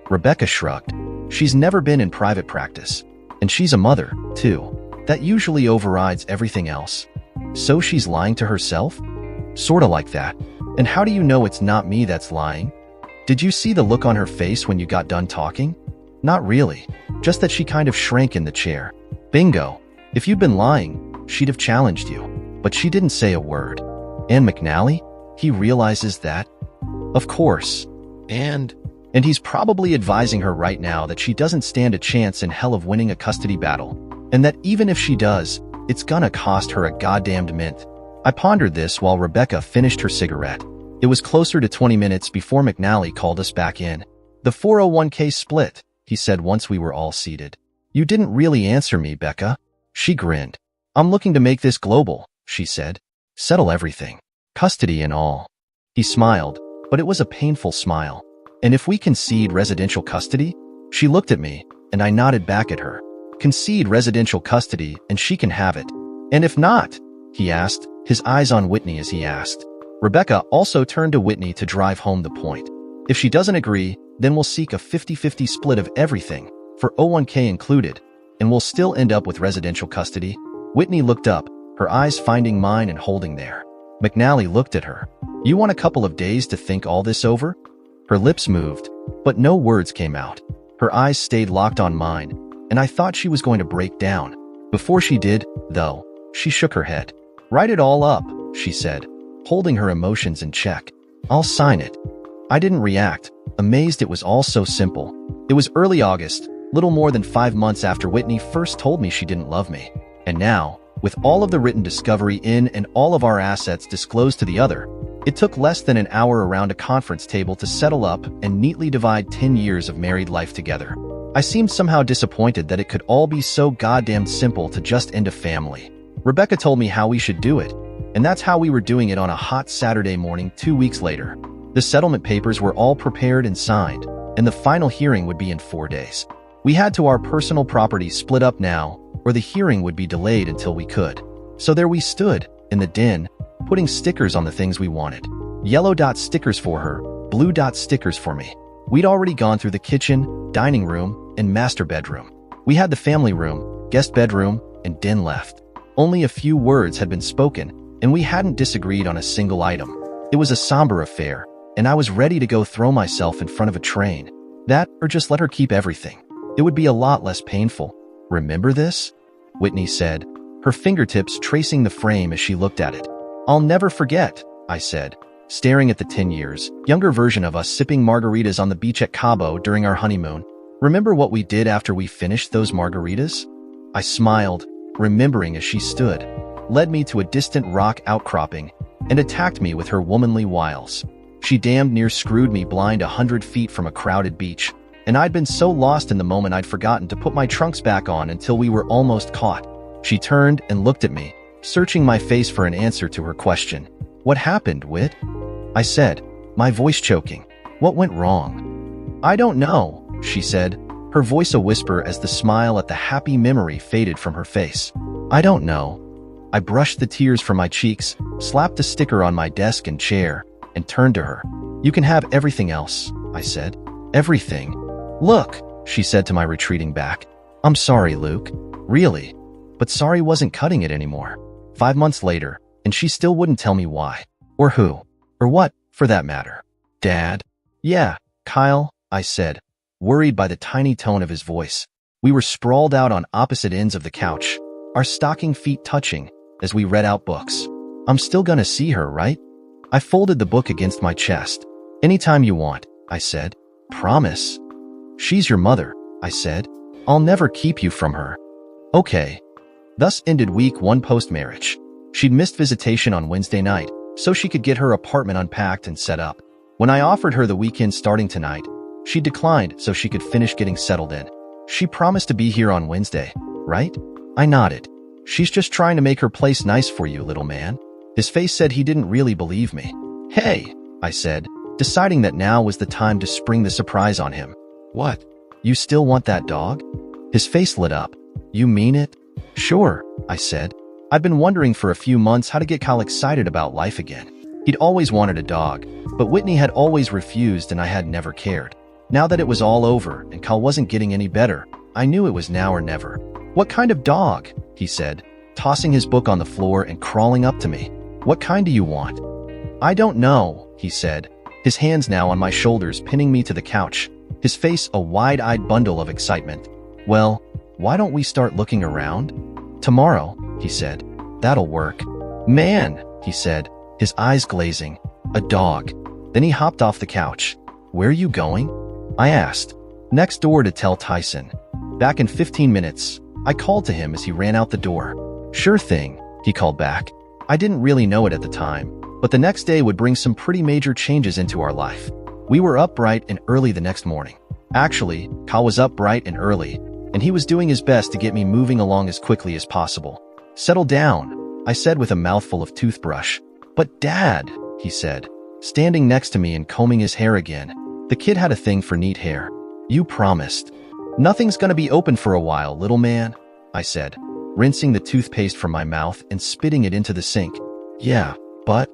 Rebecca shrugged. She's never been in private practice. And she's a mother, too. That usually overrides everything else. So she's lying to herself? Sorta like that. And how do you know it's not me that's lying? Did you see the look on her face when you got done talking? Not really. Just that she kind of shrank in the chair. Bingo. If you'd been lying, she'd have challenged you. But she didn't say a word. And McNally? He realizes that? Of course. And he's probably advising her right now that she doesn't stand a chance in hell of winning a custody battle. And that even if she does, it's gonna cost her a goddamned mint. I pondered this while Rebecca finished her cigarette. It was closer to 20 minutes before McNally called us back in. The 401k split, he said once we were all seated. You didn't really answer me, Becca. She grinned. I'm looking to make this global, she said. Settle everything. Custody and all. He smiled, but it was a painful smile. And if we concede residential custody? She looked at me, and I nodded back at her. Concede residential custody, and she can have it. And if not? He asked, his eyes on Whitney as he asked. Rebecca also turned to Whitney to drive home the point. If she doesn't agree, then we'll seek a 50-50 split of everything, 401k included, and we'll still end up with residential custody. Whitney looked up, her eyes finding mine and holding there. McNally looked at her. You want a couple of days to think all this over? Her lips moved, but no words came out. Her eyes stayed locked on mine, and I thought she was going to break down. Before she did, though, she shook her head. Write it all up, she said, holding her emotions in check. I'll sign it. I didn't react, amazed it was all so simple. It was early August, little more than 5 months after Whitney first told me she didn't love me. And now, with all of the written discovery in and all of our assets disclosed to the other, it took less than an hour around a conference table to settle up and neatly divide 10 years of married life together. I seemed somehow disappointed that it could all be so goddamn simple to just end a family. Rebecca told me how we should do it, and that's how we were doing it on a hot Saturday morning 2 weeks later. The settlement papers were all prepared and signed, and the final hearing would be in 4 days. We had to our personal property split up now, or the hearing would be delayed until we could. So there we stood, in the den, putting stickers on the things we wanted. Yellow dot stickers for her, blue dot stickers for me. We'd already gone through the kitchen, dining room, and master bedroom. We had the family room, guest bedroom, and den left. Only a few words had been spoken, and we hadn't disagreed on a single item. It was a somber affair, and I was ready to go throw myself in front of a train. That, or just let her keep everything. It would be a lot less painful. Remember this? Whitney said, her fingertips tracing the frame as she looked at it. I'll never forget, I said, staring at the 10 years, younger version of us sipping margaritas on the beach at Cabo during our honeymoon. Remember what we did after we finished those margaritas? I smiled, remembering as she stood, led me to a distant rock outcropping, and attacked me with her womanly wiles. She damned near screwed me blind 100 feet from a crowded beach, and I'd been so lost in the moment I'd forgotten to put my trunks back on until we were almost caught. She turned and looked at me, searching my face for an answer to her question. What happened, Whit? I said, my voice choking. What went wrong? I don't know, she said, her voice a whisper as the smile at the happy memory faded from her face. I don't know. I brushed the tears from my cheeks, slapped a sticker on my desk and chair, and turned to her. You can have everything else, I said. Everything. Look, she said to my retreating back. I'm sorry, Luke. Really. But sorry wasn't cutting it anymore. 5 months later, and she still wouldn't tell me why. Or who. Or what, for that matter. Dad? Yeah, Kyle, I said, worried by the tiny tone of his voice. We were sprawled out on opposite ends of the couch, our stocking feet touching, as we read out books. I'm still gonna see her, right? I folded the book against my chest. Anytime you want, I said. Promise? She's your mother, I said. I'll never keep you from her. Okay. Thus ended week 1 post-marriage. She'd missed visitation on Wednesday night, so she could get her apartment unpacked and set up. When I offered her the weekend starting tonight, she declined so she could finish getting settled in. She promised to be here on Wednesday, right? I nodded. She's just trying to make her place nice for you, little man. His face said he didn't really believe me. Hey, I said, deciding that now was the time to spring the surprise on him. What? You still want that dog? His face lit up. You mean it? Sure, I said. I'd been wondering for a few months how to get Kyle excited about life again. He'd always wanted a dog, but Whitney had always refused and I had never cared. Now that it was all over and Kyle wasn't getting any better, I knew it was now or never. What kind of dog? He said, tossing his book on the floor and crawling up to me. What kind do you want? I don't know, he said, his hands now on my shoulders pinning me to the couch, his face a wide-eyed bundle of excitement. Well, why don't we start looking around? Tomorrow, he said. That'll work. Man, he said, his eyes glazing. A dog. Then he hopped off the couch. Where are you going? I asked. Next door to tell Tyson. Back in 15 minutes. I called to him as he ran out the door. Sure thing, he called back. I didn't really know it at the time, but the next day would bring some pretty major changes into our life. We were up bright and early the next morning. Actually, Kyle was up bright and early, and he was doing his best to get me moving along as quickly as possible. Settle down, I said with a mouthful of toothbrush. But Dad, he said, standing next to me and combing his hair again. The kid had a thing for neat hair. You promised. Nothing's gonna be open for a while, little man, I said, rinsing the toothpaste from my mouth and spitting it into the sink. Yeah, but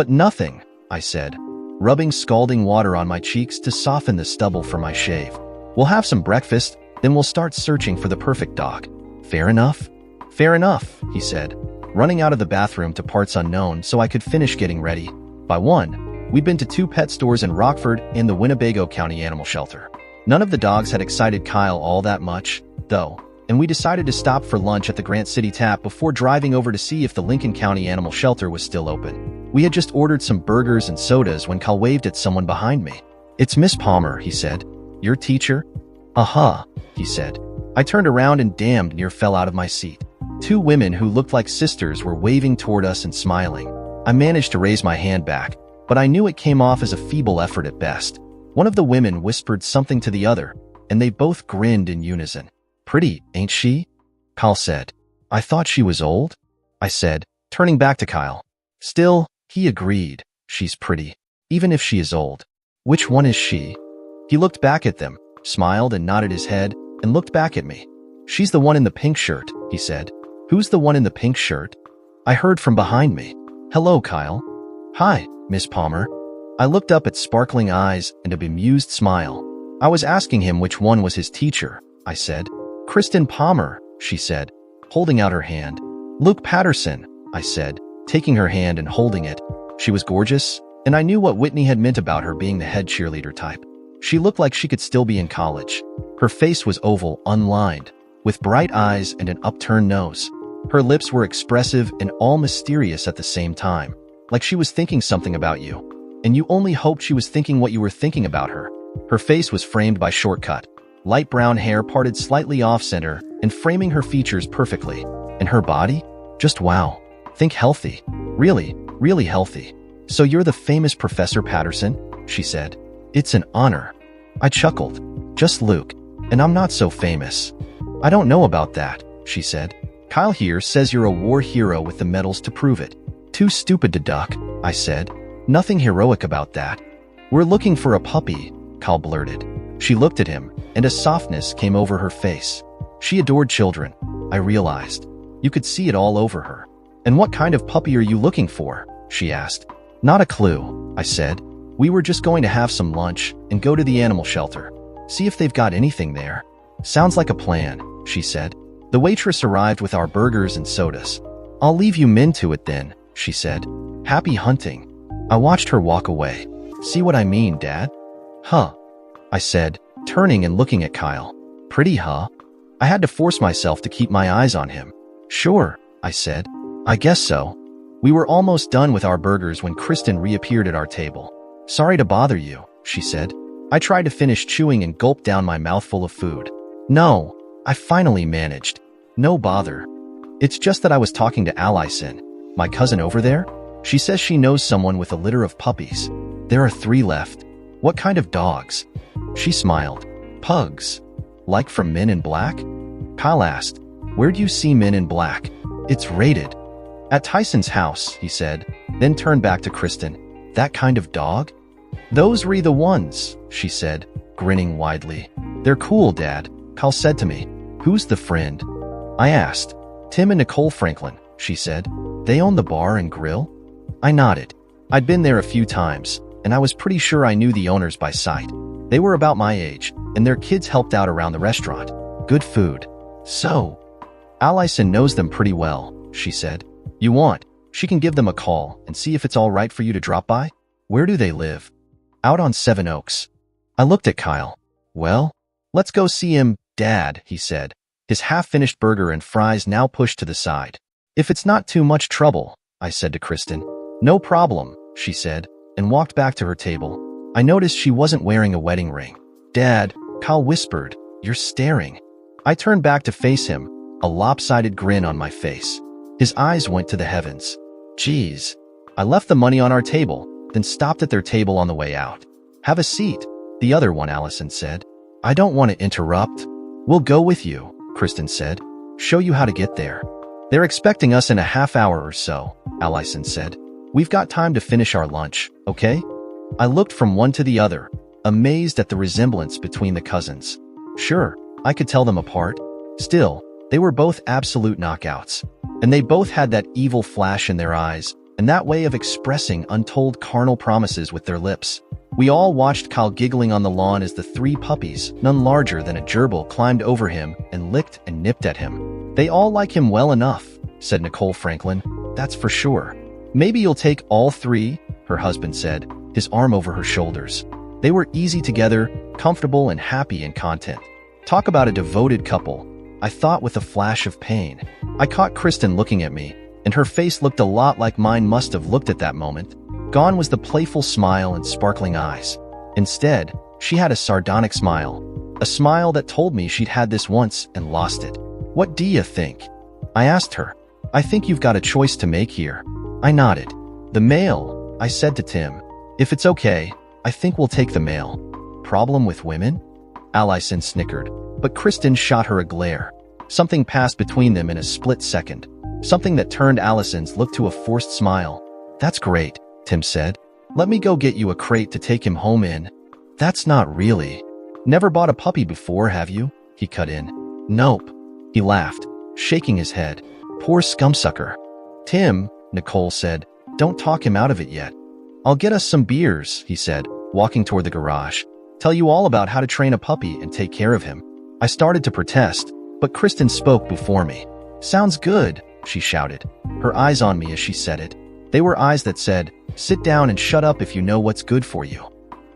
nothing, I said, rubbing scalding water on my cheeks to soften the stubble for my shave. We'll have some breakfast, then we'll start searching for the perfect dog. Fair enough? Fair enough, he said, running out of the bathroom to parts unknown so I could finish getting ready. By 1, we'd been to 2 pet stores in Rockford and the Winnebago County Animal Shelter. None of the dogs had excited Kyle all that much, though, and we decided to stop for lunch at the Grant City Tap before driving over to see if the Lincoln County Animal Shelter was still open. We had just ordered some burgers and sodas when Kyle waved at someone behind me. It's Miss Palmer, he said. Your teacher? Uh-huh, he said. I turned around and damned near fell out of my seat. 2 women who looked like sisters were waving toward us and smiling. I managed to raise my hand back, but I knew it came off as a feeble effort at best. One of the women whispered something to the other, and they both grinned in unison. Pretty, ain't she? Kyle said. I thought she was old, I said, turning back to Kyle. Still, he agreed. She's pretty, even if she is old. Which one is she? He looked back at them, smiled and nodded his head, and looked back at me. She's the one in the pink shirt, he said. Who's the one in the pink shirt? I heard from behind me. Hello, Kyle. Hi, Miss Palmer. I looked up at sparkling eyes and a bemused smile. I was asking him which one was his teacher, I said. Kristen Palmer, she said, holding out her hand. Luke Patterson, I said, taking her hand and holding it. She was gorgeous, and I knew what Whitney had meant about her being the head cheerleader type. She looked like she could still be in college. Her face was oval, unlined, with bright eyes and an upturned nose. Her lips were expressive and all mysterious at the same time, like she was thinking something about you, and you only hoped she was thinking what you were thinking about her. Her face was framed by shortcut, light brown hair parted slightly off-center and framing her features perfectly. And her body? Just wow. Think healthy. Really, really healthy. So you're the famous Professor Patterson? She said. It's an honor. I chuckled. Just Luke. And I'm not so famous. I don't know about that, she said. Kyle here says you're a war hero with the medals to prove it. Too stupid to duck, I said. Nothing heroic about that. We're looking for a puppy, Kyle blurted. She looked at him, and a softness came over her face. She adored children, I realized. You could see it all over her. And what kind of puppy are you looking for? She asked. Not a clue, I said. We were just going to have some lunch and go to the animal shelter. See if they've got anything there. Sounds like a plan, she said. The waitress arrived with our burgers and sodas. I'll leave you men to it then, she said. Happy hunting. I watched her walk away. See what I mean, Dad? Huh, I said, turning and looking at Kyle. Pretty, huh? I had to force myself to keep my eyes on him. Sure, I said. I guess so. We were almost done with our burgers when Kristen reappeared at our table. Sorry to bother you, she said. I tried to finish chewing and gulped down my mouthful of food. No, I finally managed. No bother. It's just that I was talking to Allison, my cousin over there. She says she knows someone with a litter of puppies. There are 3 left. What kind of dogs? She smiled. Pugs. Like from Men in Black? Kyle asked. Where do you see Men in Black? It's rated. At Tyson's house, he said, then turned back to Kristen. That kind of dog? Those were the ones, she said, grinning widely. They're cool, Dad, Kyle said to me. Who's the friend? I asked. Tim and Nicole Franklin, she said. They own the bar and grill? I nodded. I'd been there a few times, and I was pretty sure I knew the owners by sight. They were about my age, and their kids helped out around the restaurant. Good food. So, Allison knows them pretty well, she said. You want? She can give them a call and see if it's all right for you to drop by? Where do they live? Out on 7 Oaks. I looked at Kyle. Well, let's go see him, Dad, he said, his half-finished burger and fries now pushed to the side. If it's not too much trouble, I said to Kristen. No problem, she said, and walked back to her table. I noticed she wasn't wearing a wedding ring. Dad, Kyle whispered, you're staring. I turned back to face him, a lopsided grin on my face. His eyes went to the heavens. Geez. I left the money on our table, then stopped at their table on the way out. Have a seat, the other one, Allison said. I don't want to interrupt. We'll go with you, Kristen said. Show you how to get there. They're expecting us in a half hour or so, Allison said. We've got time to finish our lunch, okay? I looked from one to the other, amazed at the resemblance between the cousins. Sure, I could tell them apart. Still, they were both absolute knockouts. And they both had that evil flash in their eyes, and that way of expressing untold carnal promises with their lips. We all watched Kyle giggling on the lawn as the three puppies, none larger than a gerbil, climbed over him and licked and nipped at him. They all like him well enough, said Nicole Franklin. That's for sure. Maybe you'll take all three, her husband said, his arm over her shoulders. They were easy together, comfortable and happy in content. Talk about a devoted couple, I thought with a flash of pain. I caught Kristen looking at me, and her face looked a lot like mine must have looked at that moment. Gone was the playful smile and sparkling eyes. Instead, she had a sardonic smile. A smile that told me she'd had this once and lost it. What do you think? I asked her. I think you've got a choice to make here. I nodded. The mail, I said to Tim. If it's okay, I think we'll take the mail. Problem with women? Allison snickered, but Kristen shot her a glare. Something passed between them in a split second. Something that turned Allison's look to a forced smile. That's great, Tim said. Let me go get you a crate to take him home in. That's not really. Never bought a puppy before, have you? He cut in. Nope. He laughed, shaking his head. Poor scumsucker. Tim, Nicole said, don't talk him out of it yet. I'll get us some beers, he said, walking toward the garage. Tell you all about how to train a puppy and take care of him. I started to protest, but Kristen spoke before me. Sounds good, she shouted, her eyes on me as she said it. They were eyes that said, sit down and shut up if you know what's good for you.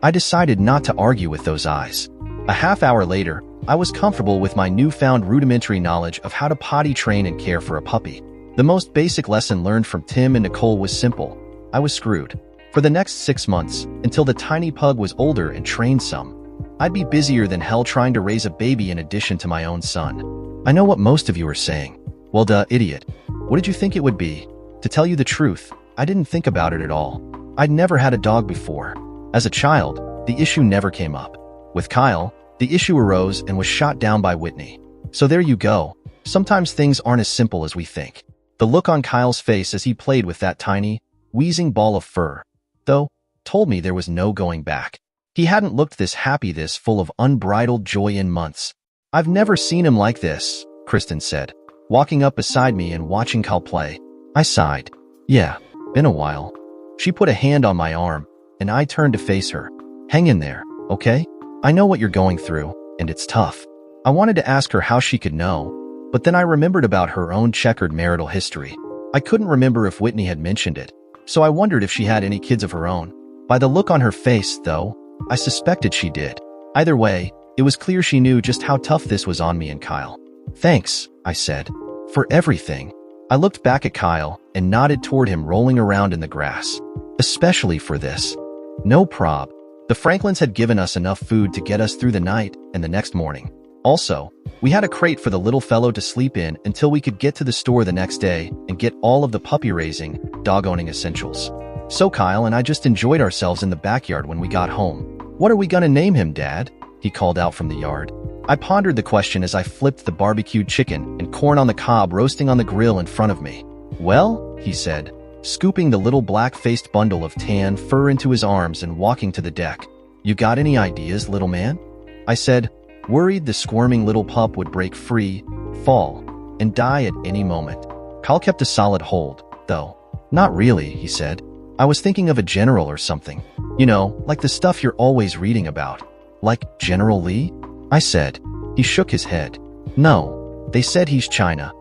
I decided not to argue with those eyes. A half hour later, I was comfortable with my newfound rudimentary knowledge of how to potty train and care for a puppy. The most basic lesson learned from Tim and Nicole was simple. I was screwed. For the next 6 months, until the tiny pug was older and trained some, I'd be busier than hell trying to raise a baby in addition to my own son. I know what most of you are saying. Well, duh, idiot. What did you think it would be? To tell you the truth, I didn't think about it at all. I'd never had a dog before. As a child, the issue never came up. With Kyle, the issue arose and was shot down by Whitney. So there you go. Sometimes things aren't as simple as we think. The look on Kyle's face as he played with that tiny, wheezing ball of fur, though, told me there was no going back. He hadn't looked this happy, this full of unbridled joy in months. I've never seen him like this, Kristen said, walking up beside me and watching Kyle play. I sighed. Yeah, been a while. She put a hand on my arm, and I turned to face her. Hang in there, okay? I know what you're going through, and it's tough. I wanted to ask her how she could know, but then I remembered about her own checkered marital history. I couldn't remember if Whitney had mentioned it, so I wondered if she had any kids of her own. By the look on her face, though, I suspected she did. Either way, it was clear she knew just how tough this was on me and Kyle. Thanks, I said, for everything. I looked back at Kyle and nodded toward him rolling around in the grass. Especially for this. No prob. The Franklins had given us enough food to get us through the night and the next morning. Also, we had a crate for the little fellow to sleep in until we could get to the store the next day and get all of the puppy-raising, dog-owning essentials. So Kyle and I just enjoyed ourselves in the backyard when we got home. What are we gonna name him, Dad? He called out from the yard. I pondered the question as I flipped the barbecued chicken and corn on the cob roasting on the grill in front of me. Well, he said, scooping the little black-faced bundle of tan fur into his arms and walking to the deck. You got any ideas, little man? I said, worried the squirming little pup would break free, fall, and die at any moment. Kyle kept a solid hold, though. Not really, he said. I was thinking of a general or something. You know, like the stuff you're always reading about. Like General Lee? I said. He shook his head. No, they said he's China.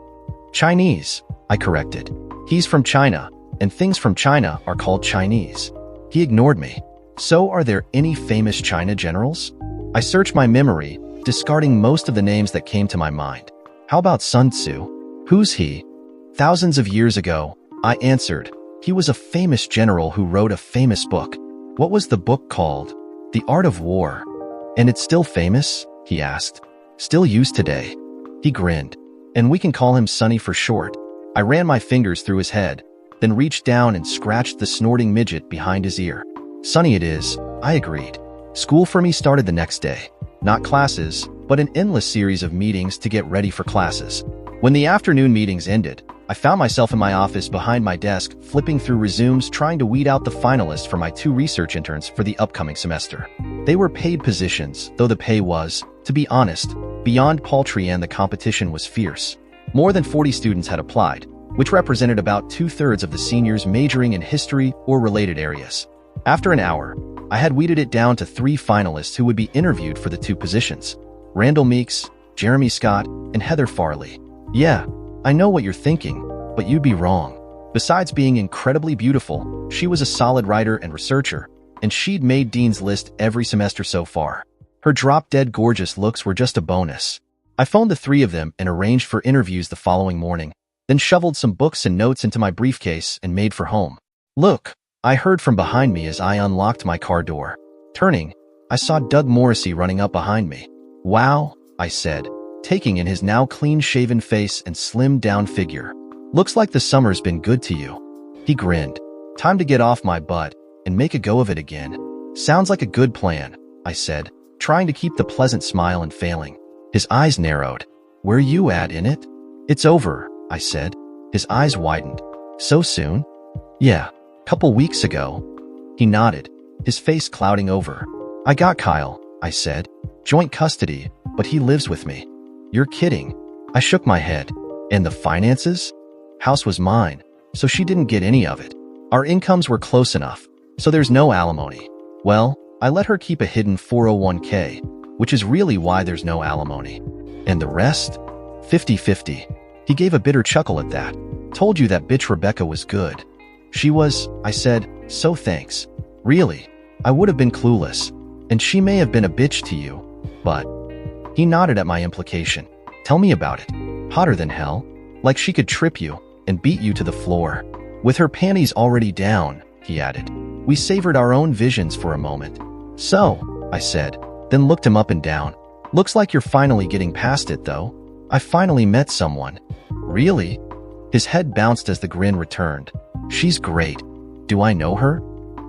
Chinese, I corrected. He's from China, and things from China are called Chinese. He ignored me. So are there any famous China generals? I searched my memory, discarding most of the names that came to my mind. How about Sun Tzu? Who's he? Thousands of years ago, I answered. He was a famous general who wrote a famous book. What was the book called? The Art of War. And it's still famous? He asked. Still used today. He grinned. And we can call him Sonny for short. I ran my fingers through his head, then reached down and scratched the snorting midget behind his ear. Sonny it is, I agreed. School for me started the next day. Not classes, but an endless series of meetings to get ready for classes. When the afternoon meetings ended, I found myself in my office behind my desk, flipping through resumes trying to weed out the finalists for my 2 research interns for the upcoming semester. They were paid positions, though the pay was, to be honest, beyond paltry and the competition was fierce. More than 40 students had applied, which represented about 2/3 of the seniors majoring in history or related areas. After an hour, I had weeded it down to 3 finalists who would be interviewed for the 2 positions: Randall Meeks, Jeremy Scott, and Heather Farley. Yeah, I know what you're thinking, but you'd be wrong. Besides being incredibly beautiful, she was a solid writer and researcher, and she'd made Dean's List every semester so far. Her drop-dead gorgeous looks were just a bonus. I phoned the 3 of them and arranged for interviews the following morning, then shoveled some books and notes into my briefcase and made for home. Look, I heard from behind me as I unlocked my car door. Turning, I saw Doug Morrissey running up behind me. Wow, I said, taking in his now clean-shaven face and slimmed-down figure. Looks like the summer's been good to you. He grinned. Time to get off my butt and make a go of it again. Sounds like a good plan, I said, trying to keep the pleasant smile and failing. His eyes narrowed. Where you at in it? It's over, I said. His eyes widened. So soon? Yeah, couple weeks ago. He nodded, his face clouding over. I got Kyle, I said. Joint custody, but he lives with me. You're kidding. I shook my head. And the finances? House was mine, so she didn't get any of it. Our incomes were close enough, so there's no alimony. Well, I let her keep a hidden 401k, which is really why there's no alimony. And the rest? 50-50. He gave a bitter chuckle at that. Told you that bitch Rebecca was good. She was, I said, so thanks. Really, I would have been clueless, and she may have been a bitch to you, but... He nodded at my implication. Tell me about it. Hotter than hell. Like she could trip you and beat you to the floor. With her panties already down, he added. We savored our own visions for a moment. So, I said, then looked him up and down. Looks like you're finally getting past it, though. I finally met someone. Really? His head bounced as the grin returned. She's great. Do I know her?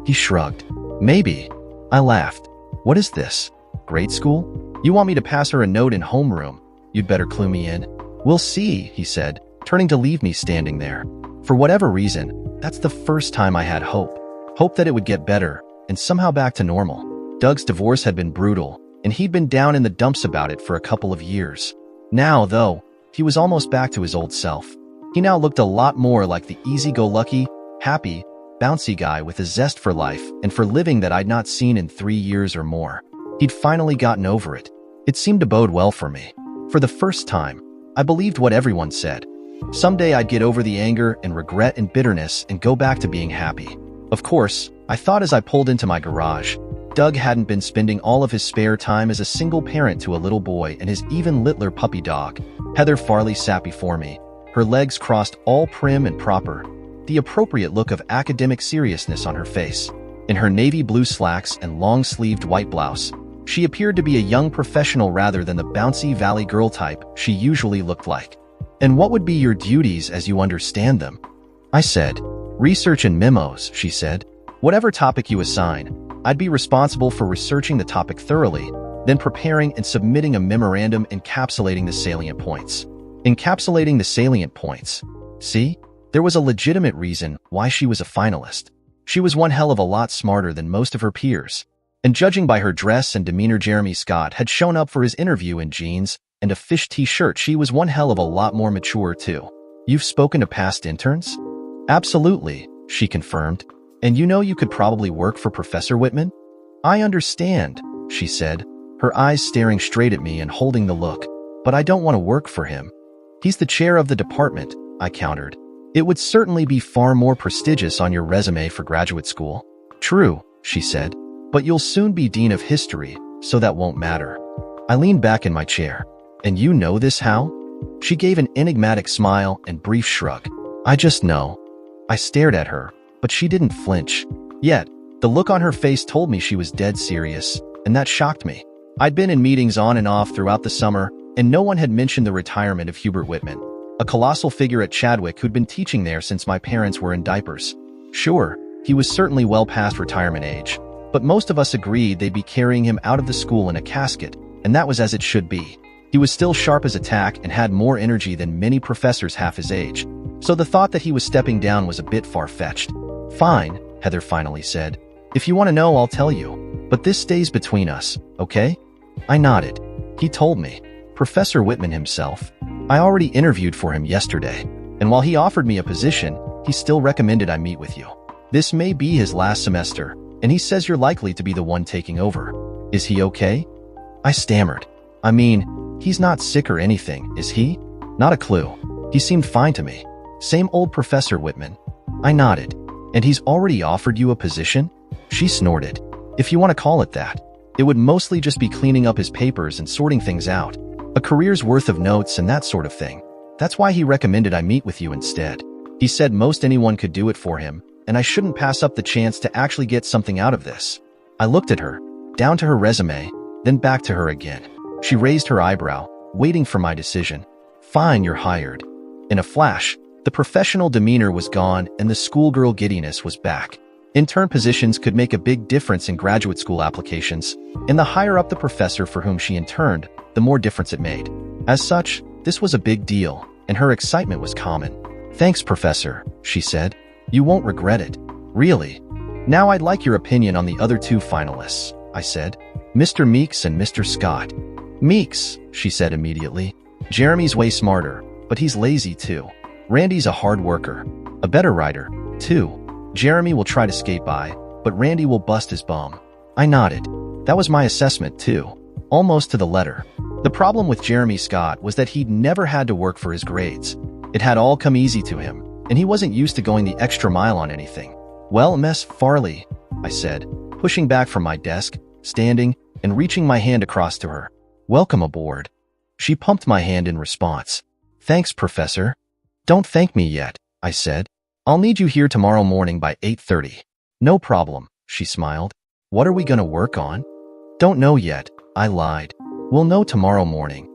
He shrugged. Maybe. I laughed. What is this? Grade school? You want me to pass her a note in homeroom? You'd better clue me in. We'll see, he said, turning to leave me standing there. For whatever reason, that's the first time I had hope. Hope that it would get better, and somehow back to normal. Doug's divorce had been brutal, and he'd been down in the dumps about it for a couple of years. Now, though, he was almost back to his old self. He now looked a lot more like the easy-go-lucky, happy, bouncy guy with a zest for life and for living that I'd not seen in 3 years or more. He'd finally gotten over it. It seemed to bode well for me. For the first time, I believed what everyone said. Someday I'd get over the anger and regret and bitterness and go back to being happy. Of course, I thought as I pulled into my garage, Doug hadn't been spending all of his spare time as a single parent to a little boy and his even littler puppy dog. Heather Farley sat before me, her legs crossed all prim and proper, the appropriate look of academic seriousness on her face. In her navy blue slacks and long-sleeved white blouse, she appeared to be a young professional rather than the bouncy valley girl type she usually looked like. And what would be your duties as you understand them? I said. Research and memos, she said. Whatever topic you assign, I'd be responsible for researching the topic thoroughly, then preparing and submitting a memorandum encapsulating the salient points. Encapsulating the salient points. See? There was a legitimate reason why she was a finalist. She was one hell of a lot smarter than most of her peers. And judging by her dress and demeanor, Jeremy Scott had shown up for his interview in jeans and a fish t-shirt. She was one hell of a lot more mature, too. You've spoken to past interns? Absolutely, she confirmed. And you know you could probably work for Professor Whitman? I understand, she said, her eyes staring straight at me and holding the look. But I don't want to work for him. He's the chair of the department, I countered. It would certainly be far more prestigious on your resume for graduate school. True, she said. But you'll soon be dean of history, so that won't matter. I leaned back in my chair. And you know this how? She gave an enigmatic smile and brief shrug. I just know. I stared at her, but she didn't flinch. Yet, the look on her face told me she was dead serious, and that shocked me. I'd been in meetings on and off throughout the summer, and no one had mentioned the retirement of Hubert Whitman, a colossal figure at Chadwick who'd been teaching there since my parents were in diapers. Sure, he was certainly well past retirement age, but most of us agreed they'd be carrying him out of the school in a casket, and that was as it should be. He was still sharp as a tack and had more energy than many professors half his age, so the thought that he was stepping down was a bit far-fetched. Fine, Heather finally said. If you want to know, I'll tell you. But this stays between us, okay? I nodded. He told me. Professor Whitman himself. I already interviewed for him yesterday, and while he offered me a position, he still recommended I meet with you. This may be his last semester, and he says you're likely to be the one taking over. Is he okay? I stammered. I mean, he's not sick or anything, is he? Not a clue. He seemed fine to me. Same old Professor Whitman. I nodded. And he's already offered you a position? She snorted. If you want to call it that. It would mostly just be cleaning up his papers and sorting things out. A career's worth of notes and that sort of thing. That's why he recommended I meet with you instead. He said most anyone could do it for him, and I shouldn't pass up the chance to actually get something out of this. I looked at her, down to her resume, then back to her again. She raised her eyebrow, waiting for my decision. Fine, you're hired. In a flash, the professional demeanor was gone and the schoolgirl giddiness was back. Intern positions could make a big difference in graduate school applications, and the higher up the professor for whom she interned, the more difference it made. As such, this was a big deal, and her excitement was common. Thanks, Professor, she said. You won't regret it. Really? Now I'd like your opinion on the other two finalists, I said. Mr. Meeks and Mr. Scott. Meeks, she said immediately. Jeremy's way smarter, but he's lazy too. Randy's a hard worker. A better writer, too. Jeremy will try to skate by, but Randy will bust his bum. I nodded. That was my assessment too. Almost to the letter. The problem with Jeremy Scott was that he'd never had to work for his grades. It had all come easy to him, and he wasn't used to going the extra mile on anything. Well, Miss Farley, I said, pushing back from my desk, standing, and reaching my hand across to her. Welcome aboard. She pumped my hand in response. Thanks, Professor. Don't thank me yet, I said. I'll need you here tomorrow morning by 8:30. No problem, she smiled. What are we gonna work on? Don't know yet, I lied. We'll know tomorrow morning.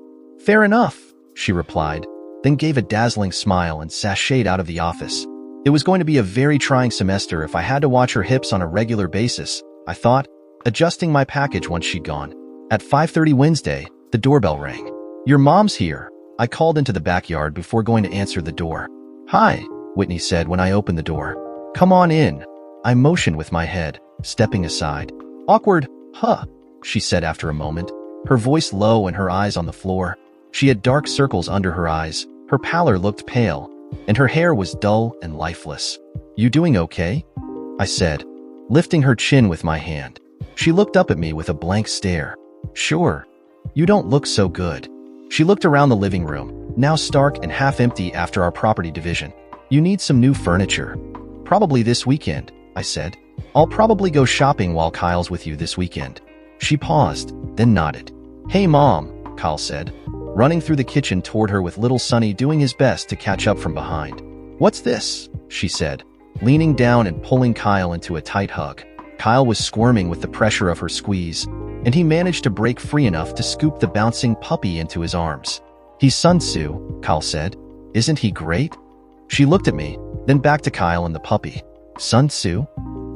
Fair enough, she replied, then gave a dazzling smile and sashayed out of the office. It was going to be a very trying semester if I had to watch her hips on a regular basis, I thought, adjusting my package once she'd gone. At 5:30 Wednesday, the doorbell rang. Your mom's here, I called into the backyard before going to answer the door. Hi, Whitney said when I opened the door. Come on in. I motioned with my head, stepping aside. Awkward, huh? She said after a moment, her voice low and her eyes on the floor. She had dark circles under her eyes, her pallor looked pale, and her hair was dull and lifeless. You doing okay? I said, lifting her chin with my hand. She looked up at me with a blank stare. Sure. You don't look so good. She looked around the living room, now stark and half empty after our property division. You need some new furniture. Probably this weekend, I said. I'll probably go shopping while Kyle's with you this weekend. She paused, then nodded. Hey, Mom, Kyle said, running through the kitchen toward her with little Sonny doing his best to catch up from behind. What's this? She said, leaning down and pulling Kyle into a tight hug. Kyle was squirming with the pressure of her squeeze, and he managed to break free enough to scoop the bouncing puppy into his arms. He's Sun Tzu, Kyle said. Isn't he great? She looked at me, then back to Kyle and the puppy. Sun Tzu?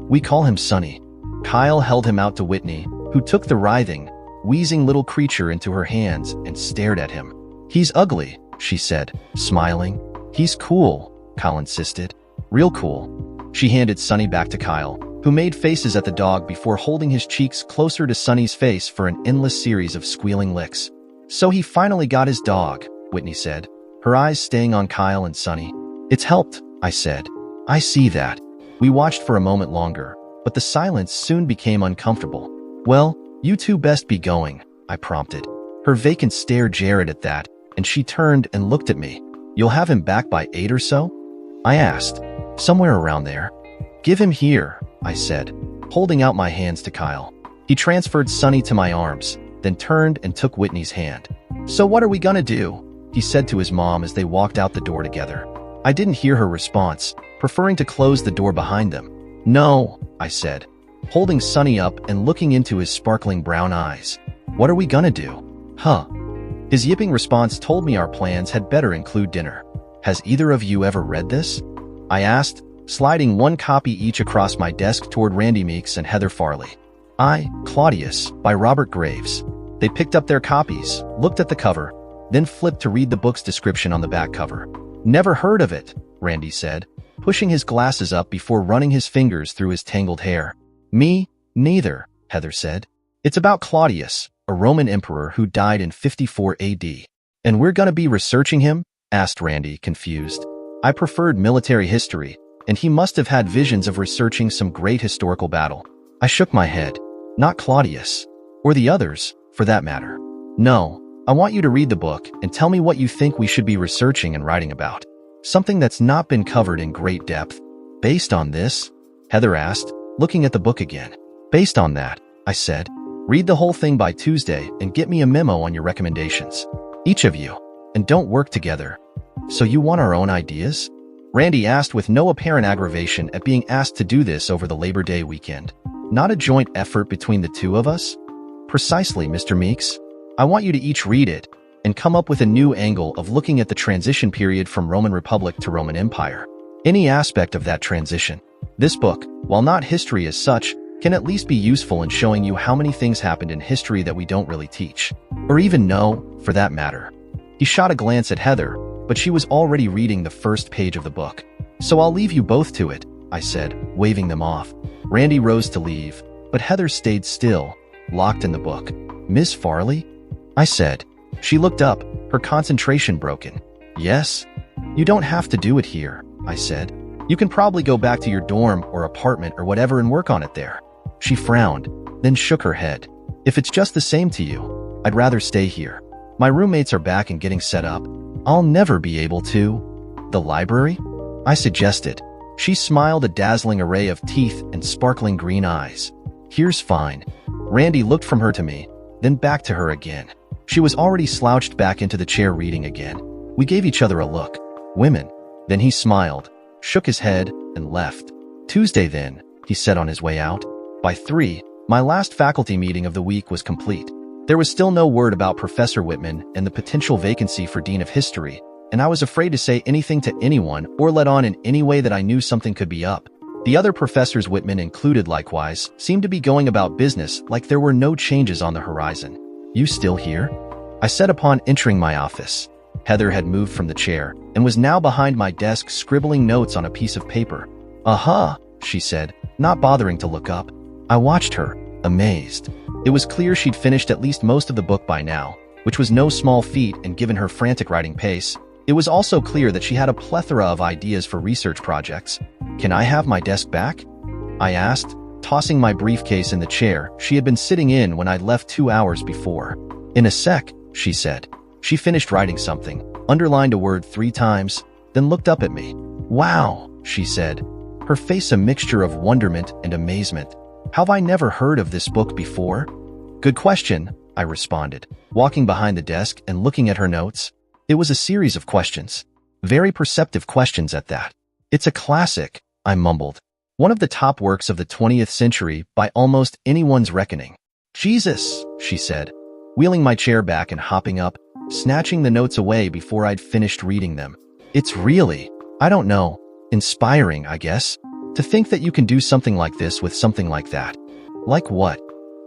We call him Sonny. Kyle held him out to Whitney, who took the writhing, wheezing little creature into her hands and stared at him. He's ugly, she said, smiling. He's cool, Kyle insisted. Real cool. She handed Sonny back to Kyle, who made faces at the dog before holding his cheeks closer to Sonny's face for an endless series of squealing licks. So he finally got his dog, Whitney said, her eyes staying on Kyle and Sonny. It's helped, I said. I see that. We watched for a moment longer, but the silence soon became uncomfortable. Well, you two best be going, I prompted. Her vacant stare jarred at that, and she turned and looked at me. You'll have him back by 8 or so? I asked. Somewhere around there. Give him here, I said, holding out my hands to Kyle. He transferred Sonny to my arms, then turned and took Whitney's hand. So what are we gonna do? he said to his mom as they walked out the door together. I didn't hear her response, preferring to close the door behind them. No, I said, holding Sonny up and looking into his sparkling brown eyes. What are we gonna do? Huh. His yipping response told me our plans had better include dinner. Has either of you ever read this? I asked, sliding one copy each across my desk toward Randy Meeks and Heather Farley. Claudius, by Robert Graves. They picked up their copies, looked at the cover, then flipped to read the book's description on the back cover. Never heard of it, Randy said, pushing his glasses up before running his fingers through his tangled hair. Me, neither, Heather said. It's about Claudius, a Roman emperor who died in 54 AD. And we're gonna be researching him? Asked Randy, confused. I preferred military history, and he must have had visions of researching some great historical battle. I shook my head. Not Claudius. Or the others, for that matter. No, I want you to read the book and tell me what you think we should be researching and writing about. Something that's not been covered in great depth. Based on this? Heather asked, looking at the book again. Based on that, I said. Read the whole thing by Tuesday and get me a memo on your recommendations. Each of you. And don't work together. So you want our own ideas? Randy asked with no apparent aggravation at being asked to do this over the Labor Day weekend. Not a joint effort between the two of us? Precisely, Mr. Meeks. I want you to each read it and come up with a new angle of looking at the transition period from Roman Republic to Roman Empire. Any aspect of that transition. This book, while not history as such, can at least be useful in showing you how many things happened in history that we don't really teach. Or even know, for that matter. He shot a glance at Heather, but she was already reading the first page of the book. So I'll leave you both to it, I said, waving them off. Randy rose to leave, but Heather stayed still, locked in the book. Miss Farley? I said. She looked up, her concentration broken. Yes? You don't have to do it here, I said. You can probably go back to your dorm or apartment or whatever and work on it there. She frowned, then shook her head. If it's just the same to you, I'd rather stay here. My roommates are back and getting set up. I'll never be able to. The library? I suggested. She smiled, a dazzling array of teeth and sparkling green eyes. Here's fine. Randy looked from her to me, then back to her again. She was already slouched back into the chair reading again. We gave each other a look. Women. Then he smiled, shook his head, and left. Tuesday then, he said on his way out. By 3, my last faculty meeting of the week was complete. There was still no word about Professor Whitman and the potential vacancy for Dean of History, and I was afraid to say anything to anyone or let on in any way that I knew something could be up. The other professors, Whitman included likewise, seemed to be going about business like there were no changes on the horizon. You still here? I said upon entering my office. Heather had moved from the chair and was now behind my desk scribbling notes on a piece of paper. Aha, she said, not bothering to look up. I watched her, amazed. It was clear she'd finished at least most of the book by now, which was no small feat, and given her frantic writing pace, it was also clear that she had a plethora of ideas for research projects. Can I have my desk back? I asked, tossing my briefcase in the chair she had been sitting in when I'd left 2 hours before. In a sec, she said. She finished writing something, underlined a word 3 times, then looked up at me. Wow, she said, her face a mixture of wonderment and amazement. Have I never heard of this book before? Good question, I responded, walking behind the desk and looking at her notes. It was a series of questions. Very perceptive questions at that. It's a classic, I mumbled. One of the top works of the 20th century by almost anyone's reckoning. Jesus, she said, wheeling my chair back and hopping up, snatching the notes away before I'd finished reading them. It's really, I don't know, inspiring, I guess, to think that you can do something like this with something like that. Like what?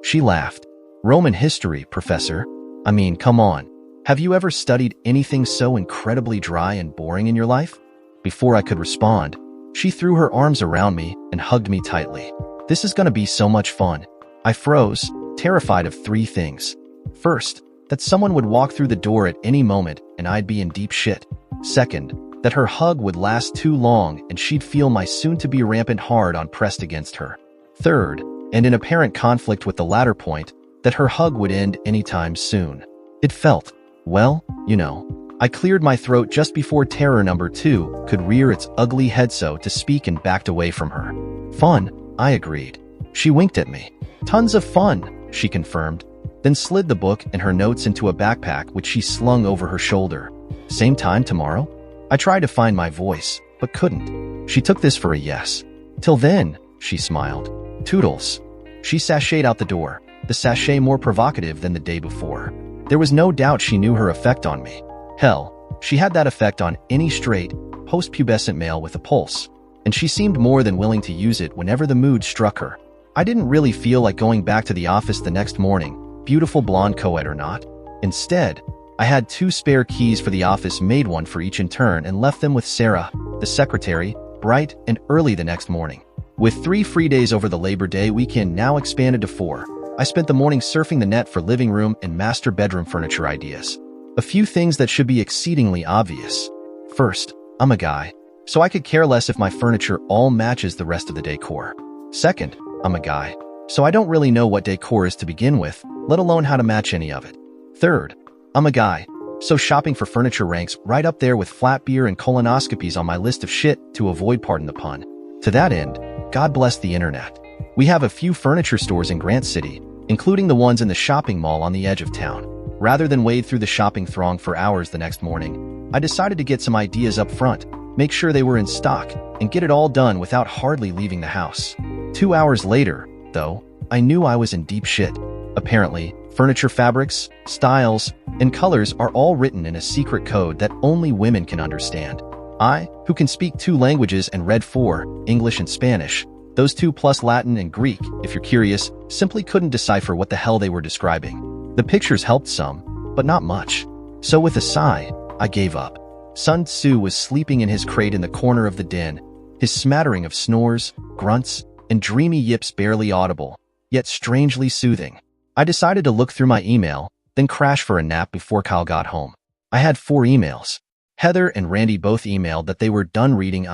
She laughed. Roman history, Professor. I mean, come on. Have you ever studied anything so incredibly dry and boring in your life? Before I could respond, she threw her arms around me and hugged me tightly. This is gonna be so much fun. I froze, terrified of 3 things. First, that someone would walk through the door at any moment and I'd be in deep shit. Second, that her hug would last too long and she'd feel my soon-to-be rampant hard-on pressed against her. Third, and in apparent conflict with the latter point, that her hug would end anytime soon. It felt, well, you know. I cleared my throat just before terror number 2 could rear its ugly head so to speak and backed away from her. Fun, I agreed. She winked at me. Tons of fun, she confirmed, then slid the book and her notes into a backpack which she slung over her shoulder. Same time tomorrow? I tried to find my voice, but couldn't. She took this for a yes. Till then, she smiled. Toodles. She sashayed out the door, the sachet more provocative than the day before. There was no doubt she knew her effect on me. Hell, she had that effect on any straight, post-pubescent male with a pulse, and she seemed more than willing to use it whenever the mood struck her. I didn't really feel like going back to the office the next morning, beautiful blonde co-ed or not. Instead, I had 2 spare keys for the office, made one for each in turn, and left them with Sarah, the secretary, bright and early the next morning. With 3 free days over the Labor Day weekend now expanded to 4, I spent the morning surfing the net for living room and master bedroom furniture ideas. A few things that should be exceedingly obvious. First, I'm a guy, so I could care less if my furniture all matches the rest of the decor. Second, I'm a guy, so I don't really know what decor is to begin with, let alone how to match any of it. Third, I'm a guy, so shopping for furniture ranks right up there with flat beer and colonoscopies on my list of shit to avoid, pardon the pun. To that end, God bless the internet. We have a few furniture stores in Grant City, including the ones in the shopping mall on the edge of town. Rather than wade through the shopping throng for hours the next morning, I decided to get some ideas up front, make sure they were in stock, and get it all done without hardly leaving the house. 2 hours later, though, I knew I was in deep shit. Apparently, furniture fabrics, styles, and colors are all written in a secret code that only women can understand. I, who can speak 2 languages and read 4, English and Spanish, those 2 plus Latin and Greek, if you're curious, simply couldn't decipher what the hell they were describing. The pictures helped some, but not much. So with a sigh, I gave up. Sun Tzu was sleeping in his crate in the corner of the den, his smattering of snores, grunts, and dreamy yips barely audible, yet strangely soothing. I decided to look through my email, then crash for a nap before Kyle got home. I had 4 emails. Heather and Randy both emailed that they were done reading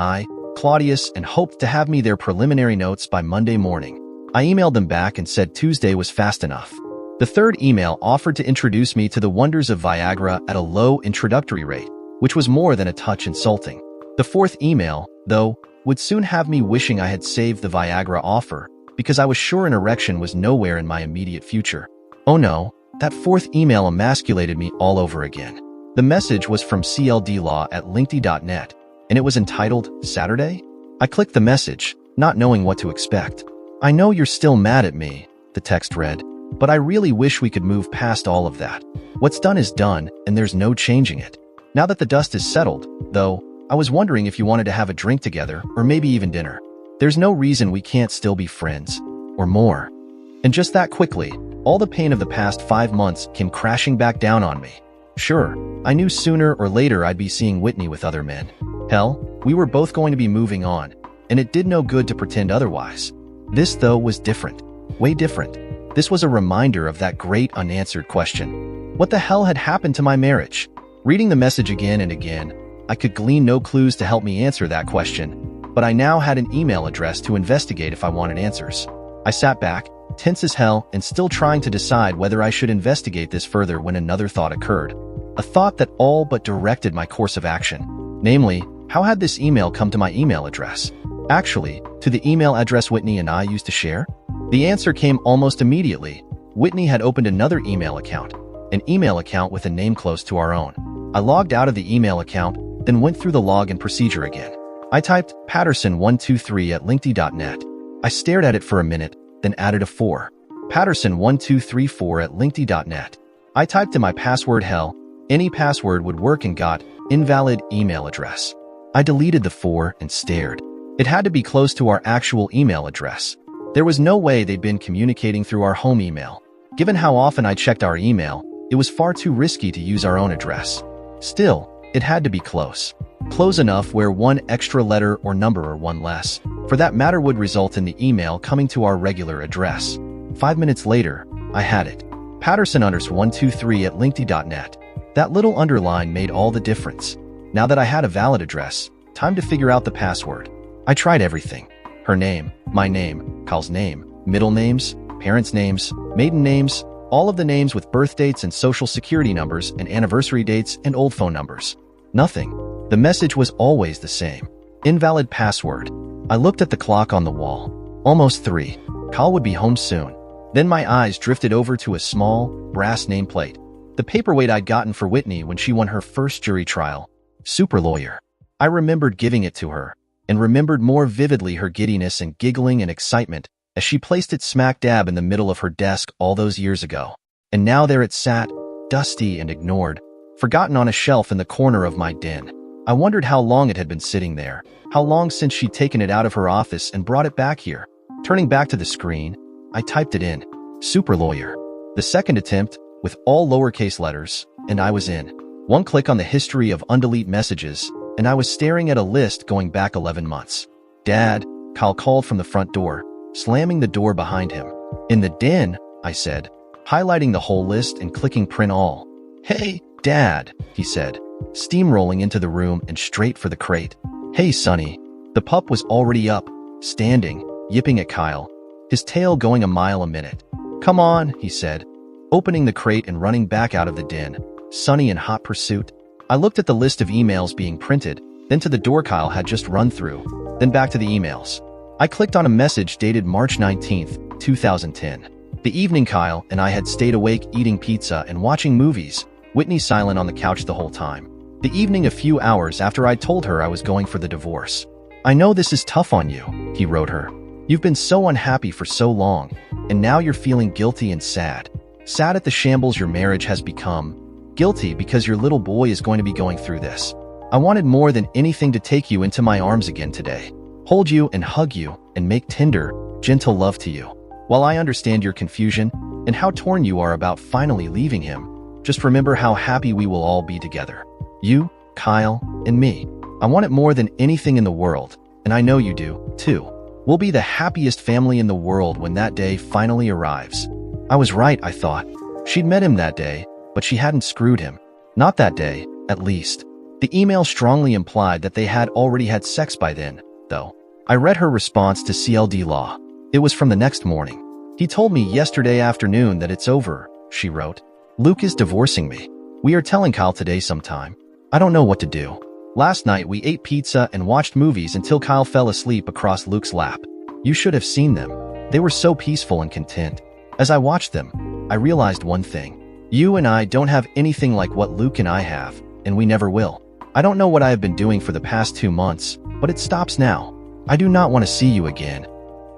Claudius, and hoped to have me their preliminary notes by Monday morning. I emailed them back and said Tuesday was fast enough. The 3rd email offered to introduce me to the wonders of Viagra at a low introductory rate, which was more than a touch insulting. The 4th email, though, would soon have me wishing I had saved the Viagra offer, because I was sure an erection was nowhere in my immediate future. Oh no, that 4th email emasculated me all over again. The message was from cldlaw@linkedin.net, and it was entitled, Saturday? I clicked the message, not knowing what to expect. I know you're still mad at me, the text read, but I really wish we could move past all of that. What's done is done, and there's no changing it. Now that the dust is settled, though, I was wondering if you wanted to have a drink together, or maybe even dinner. There's no reason we can't still be friends, or more. And just that quickly, all the pain of the past 5 months came crashing back down on me. Sure, I knew sooner or later I'd be seeing Whitney with other men. Hell, we were both going to be moving on, and it did no good to pretend otherwise. This, though, was different. Way different. This was a reminder of that great unanswered question. What the hell had happened to my marriage? Reading the message again and again, I could glean no clues to help me answer that question, but I now had an email address to investigate if I wanted answers. I sat back, tense as hell, and still trying to decide whether I should investigate this further when another thought occurred. A thought that all but directed my course of action. Namely, how had this email come to my email address? Actually, to the email address Whitney and I used to share? The answer came almost immediately. Whitney had opened another email account, an email account with a name close to our own. I logged out of the email account, then went through the login procedure again. I typed Patterson123@linkedin.net. I stared at it for a minute, then added a 4. Patterson1234@linkedin.net. I typed in my password. Hell, any password would work, and got invalid email address. I deleted the 4 and stared. It had to be close to our actual email address. There was no way they'd been communicating through our home email. Given how often I checked our email, it was far too risky to use our own address. Still, it had to be close. Close enough where one extra letter or number, or one less, for that matter, would result in the email coming to our regular address. 5 minutes later, I had it. Patterson123@linkedin.net. That little underline made all the difference. Now that I had a valid address, time to figure out the password. I tried everything. Her name, my name, Kyle's name, middle names, parents' names, maiden names, all of the names with birth dates and social security numbers and anniversary dates and old phone numbers. Nothing. The message was always the same. Invalid password. I looked at the clock on the wall. Almost 3. Kyle would be home soon. Then my eyes drifted over to a small, brass nameplate. The paperweight I'd gotten for Whitney when she won her first jury trial. Super lawyer. I remembered giving it to her, and remembered more vividly her giddiness and giggling and excitement as she placed it smack dab in the middle of her desk all those years ago. And now there it sat, dusty and ignored, forgotten on a shelf in the corner of my den. I wondered how long it had been sitting there, how long since she'd taken it out of her office and brought it back here. Turning back to the screen, I typed it in. Super lawyer. The second attempt, with all lowercase letters, and I was in. One click on the history of undelete messages, and I was staring at a list going back 11 months. Dad, Kyle called from the front door, slamming the door behind him. In the den, I said, highlighting the whole list and clicking print all. Hey, Dad, he said, steamrolling into the room and straight for the crate. Hey, Sonny. The pup was already up, standing, yipping at Kyle, his tail going a mile a minute. Come on, he said, opening the crate and running back out of the den, Sonny in hot pursuit. I looked at the list of emails being printed, then to the door Kyle had just run through, then back to the emails. I clicked on a message dated March 19th, 2010. The evening Kyle and I had stayed awake eating pizza and watching movies, Whitney silent on the couch the whole time. The evening a few hours after I told her I was going for the divorce. I know this is tough on you, he wrote her. You've been so unhappy for so long, and now you're feeling guilty and sad. Sad at the shambles your marriage has become. Guilty because your little boy is going to be going through this. I wanted more than anything to take you into my arms again today. Hold you and hug you and make tender, gentle love to you. While I understand your confusion and how torn you are about finally leaving him, just remember how happy we will all be together. You, Kyle, and me. I want it more than anything in the world, and I know you do, too. We'll be the happiest family in the world when that day finally arrives. I was right, I thought. She'd met him that day, but she hadn't screwed him. Not that day, at least. The email strongly implied that they had already had sex by then, though. I read her response to CLD Law. It was from the next morning. He told me yesterday afternoon that it's over, she wrote. Luke is divorcing me. We are telling Kyle today sometime. I don't know what to do. Last night we ate pizza and watched movies until Kyle fell asleep across Luke's lap. You should have seen them. They were so peaceful and content. As I watched them, I realized one thing. You and I don't have anything like what Luke and I have, and we never will. I don't know what I have been doing for the past 2 months, but it stops now. I do not want to see you again.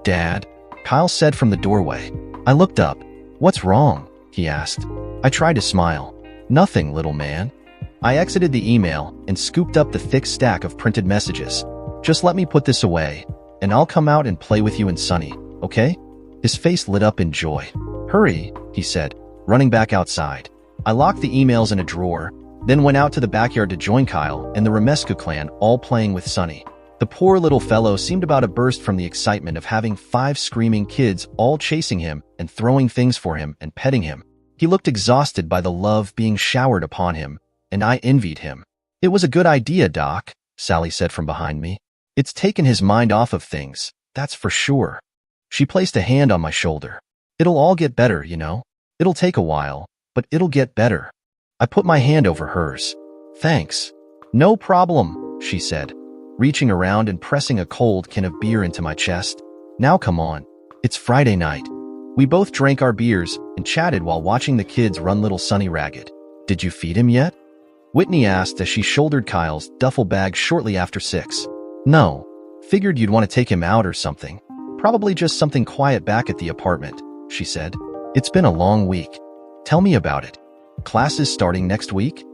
Dad, Kyle said from the doorway. I looked up. What's wrong? He asked. I tried to smile. Nothing, little man. I exited the email and scooped up the thick stack of printed messages. Just let me put this away, and I'll come out and play with you and Sonny, okay? His face lit up in joy. Hurry, he said, running back outside. I locked the emails in a drawer, then went out to the backyard to join Kyle and the Romescu clan all playing with Sonny. The poor little fellow seemed about to burst from the excitement of having 5 screaming kids all chasing him and throwing things for him and petting him. He looked exhausted by the love being showered upon him, and I envied him. It was a good idea, Doc, Sally said from behind me. It's taken his mind off of things, that's for sure. She placed a hand on my shoulder. It'll all get better, you know. It'll take a while, but it'll get better. I put my hand over hers. Thanks. No problem, she said, reaching around and pressing a cold can of beer into my chest. Now come on. It's Friday night. We both drank our beers and chatted while watching the kids run little Sonny ragged. Did you feed him yet? Whitney asked as she shouldered Kyle's duffel bag shortly after 6. No. Figured you'd want to take him out or something. Probably just something quiet back at the apartment, she said. It's been a long week. Tell me about it. Classes starting next week?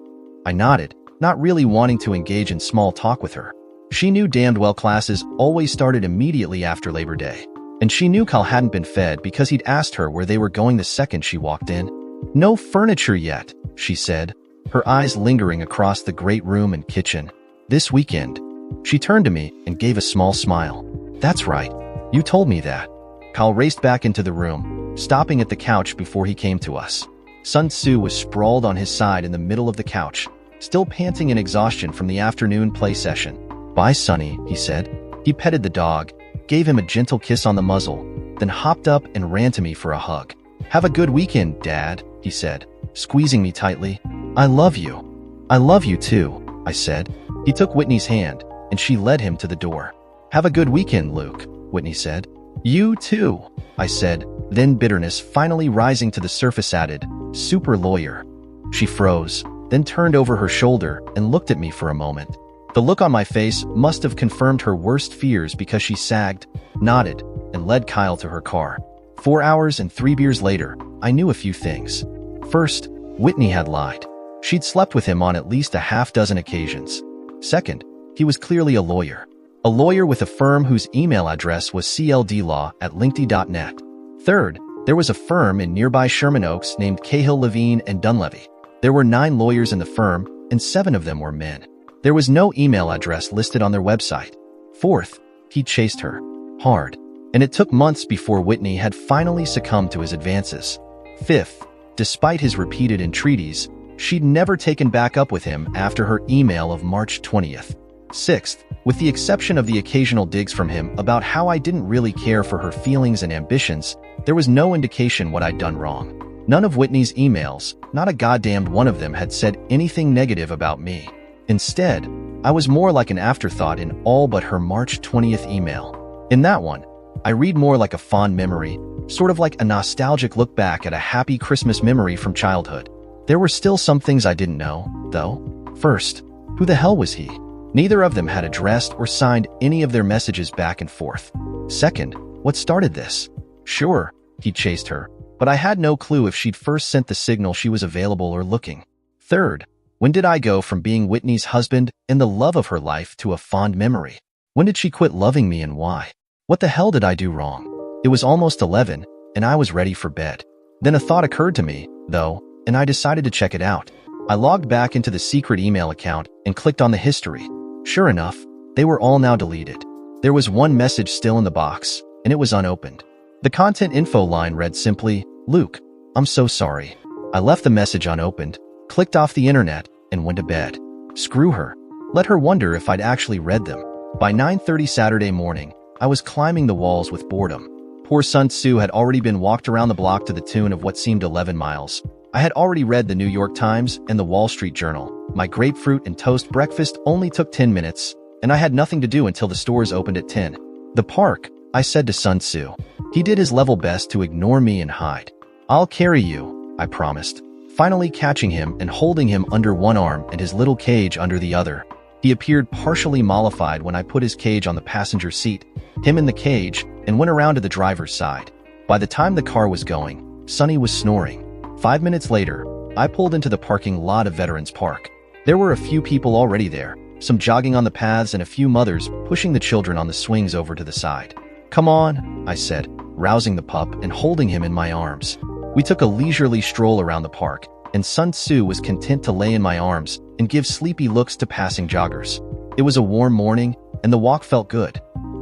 I nodded, not really wanting to engage in small talk with her. She knew damned well classes always started immediately after Labor Day. And she knew Kyle hadn't been fed because he'd asked her where they were going the second she walked in. No furniture yet, she said, her eyes lingering across the great room and kitchen. This weekend. She turned to me and gave a small smile. That's right. You told me that. Kyle raced back into the room, stopping at the couch before he came to us. Sun Tzu was sprawled on his side in the middle of the couch, still panting in exhaustion from the afternoon play session. Bye, Sonny, he said. He petted the dog, gave him a gentle kiss on the muzzle, then hopped up and ran to me for a hug. Have a good weekend, Dad, he said, squeezing me tightly. I love you. I love you too, I said. He took Whitney's hand, and she led him to the door. Have a good weekend, Luke, Whitney said. You too, I said, then bitterness finally rising to the surface added, super lawyer. She froze, then turned over her shoulder and looked at me for a moment. The look on my face must have confirmed her worst fears because she sagged, nodded, and led Kyle to her car. 4 hours and 3 beers later, I knew a few things. First, Whitney had lied. She'd slept with him on at least a half-dozen occasions. Second, he was clearly a lawyer. A lawyer with a firm whose email address was cldlaw@linkedin.net. Third, there was a firm in nearby Sherman Oaks named Cahill, Levine & Dunleavy. There were 9 lawyers in the firm, and 7 of them were men. There was no email address listed on their website. Fourth, he chased her. Hard. And it took months before Whitney had finally succumbed to his advances. Fifth, despite his repeated entreaties, she'd never taken back up with him after her email of March 20th. Sixth, with the exception of the occasional digs from him about how I didn't really care for her feelings and ambitions, there was no indication what I'd done wrong. None of Whitney's emails, not a goddamned one of them, had said anything negative about me. Instead, I was more like an afterthought in all but her March 20th email. In that one, I read more like a fond memory, sort of like a nostalgic look back at a happy Christmas memory from childhood. There were still some things I didn't know, though. First, who the hell was he? Neither of them had addressed or signed any of their messages back and forth. Second, what started this? Sure, he chased her, but I had no clue if she'd first sent the signal she was available or looking. Third, when did I go from being Whitney's husband and the love of her life to a fond memory? When did she quit loving me and why? What the hell did I do wrong? It was almost 11, and I was ready for bed. Then a thought occurred to me, though, and I decided to check it out. I logged back into the secret email account and clicked on the history. Sure enough, they were all now deleted. There was one message still in the box, and it was unopened. The content info line read simply, "Luke, I'm so sorry." I left the message unopened, clicked off the internet, and went to bed. Screw her. Let her wonder if I'd actually read them. By 9:30 Saturday morning, I was climbing the walls with boredom. Poor Sun Tzu had already been walked around the block to the tune of what seemed 11 miles. I had already read the New York Times and the Wall Street Journal. My grapefruit and toast breakfast only took 10 minutes, and I had nothing to do until the stores opened at 10. The park, I said to Sun Tzu. He did his level best to ignore me and hide. I'll carry you, I promised, finally catching him and holding him under one arm and his little cage under the other. He appeared partially mollified when I put his cage on the passenger seat, him in the cage, and went around to the driver's side. By the time the car was going, Sonny was snoring. 5 minutes later, I pulled into the parking lot of Veterans Park. There were a few people already there, some jogging on the paths and a few mothers pushing the children on the swings over to the side. "Come on," I said, rousing the pup and holding him in my arms. We took a leisurely stroll around the park, and Sun Tzu was content to lay in my arms and give sleepy looks to passing joggers. It was a warm morning, and the walk felt good.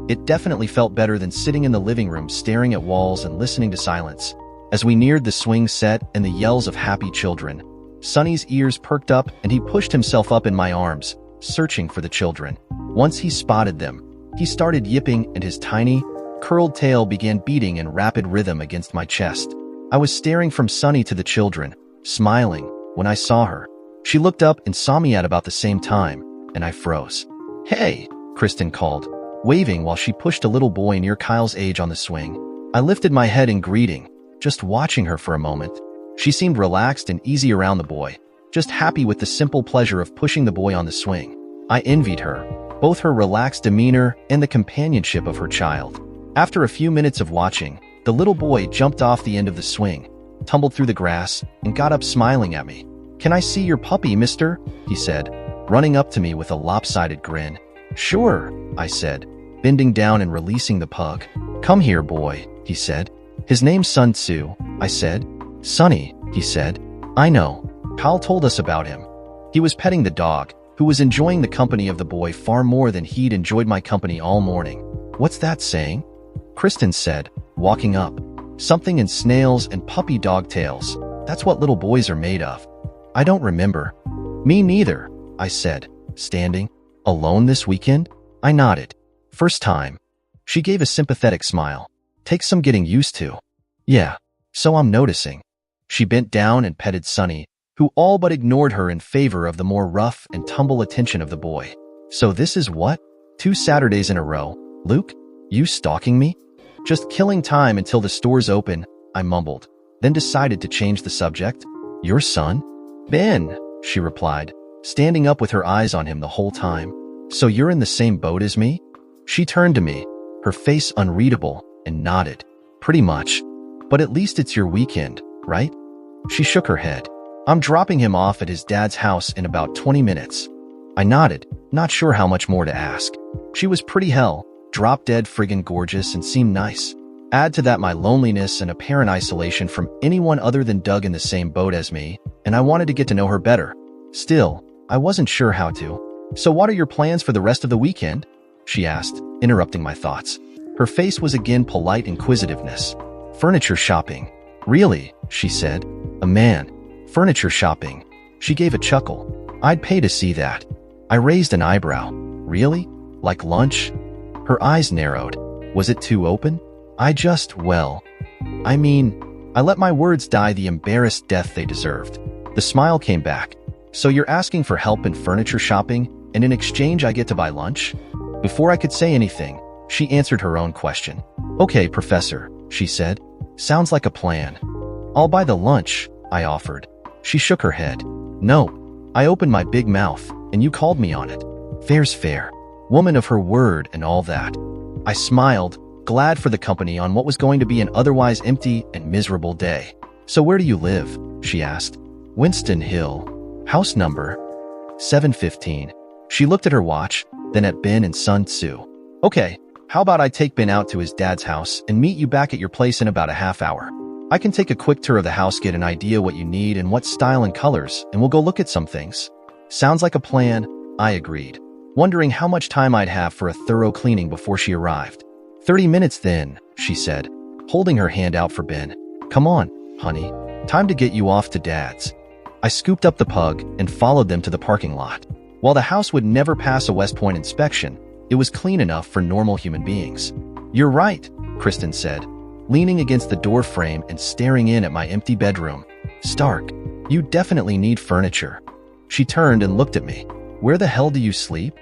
It definitely felt better than sitting in the living room staring at walls and listening to silence. As we neared the swing set and the yells of happy children, Sonny's ears perked up and he pushed himself up in my arms, searching for the children. Once he spotted them, he started yipping and his tiny, curled tail began beating in rapid rhythm against my chest. I was staring from Sonny to the children, smiling, when I saw her. She looked up and saw me at about the same time, and I froze. "Hey," Kristen called, waving while she pushed a little boy near Kyle's age on the swing. I lifted my head in greeting, just watching her for a moment. She seemed relaxed and easy around the boy, just happy with the simple pleasure of pushing the boy on the swing. I envied her, both her relaxed demeanor and the companionship of her child. After a few minutes of watching, the little boy jumped off the end of the swing, tumbled through the grass, and got up smiling at me. "Can I see your puppy, mister?" he said, running up to me with a lopsided grin. "Sure," I said, bending down and releasing the pug. "Come here, boy," he said. "His name's Sun Tzu," I said. "Sonny," he said. "I know. Kyle told us about him." He was petting the dog, who was enjoying the company of the boy far more than he'd enjoyed my company all morning. "What's that saying?" Kristen said, walking up. "Something in snails and puppy dog tails. That's what little boys are made of." "I don't remember." "Me neither," I said, standing. "Alone this weekend?" I nodded. "First time." She gave a sympathetic smile. "Takes some getting used to." "Yeah, so I'm noticing." She bent down and petted Sonny, who all but ignored her in favor of the more rough and tumble attention of the boy. "So this is what? 2 Saturdays in a row? Luke, you stalking me?" "Just killing time until the stores open," I mumbled, then decided to change the subject. "Your son?" Ben, she replied, standing up with her eyes on him the whole time. So you're in the same boat as me? She turned to me, her face unreadable, and nodded. Pretty much. But at least it's your weekend, right? She shook her head. I'm dropping him off at his dad's house in about 20 minutes. I nodded, not sure how much more to ask. She was pretty hell, drop-dead friggin' gorgeous, and seemed nice. Add to that my loneliness and apparent isolation from anyone other than Doug in the same boat as me, and I wanted to get to know her better. Still, I wasn't sure how to. So what are your plans for the rest of the weekend? She asked, interrupting my thoughts. Her face was again polite inquisitiveness. Furniture shopping. Really? She said. A man. Furniture shopping. She gave a chuckle. I'd pay to see that. I raised an eyebrow. Really? Like lunch? Her eyes narrowed. Was it too open? I let my words die the embarrassed death they deserved. The smile came back. So you're asking for help in furniture shopping, and in exchange I get to buy lunch? Before I could say anything, she answered her own question. Okay, Professor, she said. Sounds like a plan. I'll buy the lunch, I offered. She shook her head. No. I opened my big mouth, and you called me on it. Fair's fair. Woman of her word and all that. I smiled, glad for the company on what was going to be an otherwise empty and miserable day. So where do you live? She asked. Winston Hill. House number 715. She looked at her watch, then at Ben and Sun Tzu. Okay, how about I take Ben out to his dad's house and meet you back at your place in about a half hour? I can take a quick tour of the house, get an idea what you need and what style and colors, and we'll go look at some things. Sounds like a plan, I agreed, wondering how much time I'd have for a thorough cleaning before she arrived. 30 minutes then, she said, holding her hand out for Ben. Come on, honey. Time to get you off to Dad's. I scooped up the pug and followed them to the parking lot. While the house would never pass a West Point inspection, it was clean enough for normal human beings. You're right, Kristen said, leaning against the door frame and staring in at my empty bedroom. Stark, you definitely need furniture. She turned and looked at me. Where the hell do you sleep?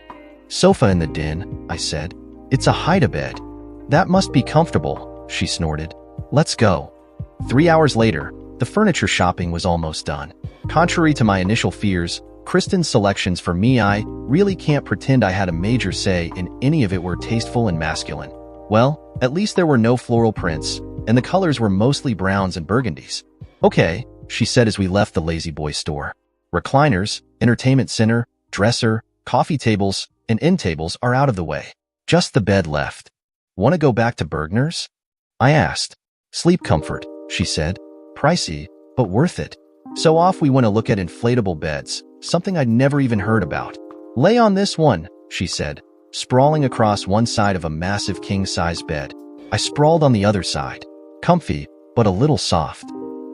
Sofa in the den, I said. It's a hide-a-bed. That must be comfortable, she snorted. Let's go. 3 hours later, the furniture shopping was almost done. Contrary to my initial fears, Kristen's selections for me, I really can't pretend I had a major say in any of it were tasteful and masculine. Well, at least there were no floral prints, and the colors were mostly browns and burgundies. Okay, she said as we left the Lazy Boy store. Recliners, entertainment center, dresser, coffee tables, and end tables are out of the way. Just the bed left. Want to go back to Bergner's? I asked. Sleep comfort, she said. Pricey, but worth it. So off we went to look at inflatable beds, something I'd never even heard about. Lay on this one, she said, sprawling across one side of a massive king-size bed. I sprawled on the other side. Comfy, but a little soft.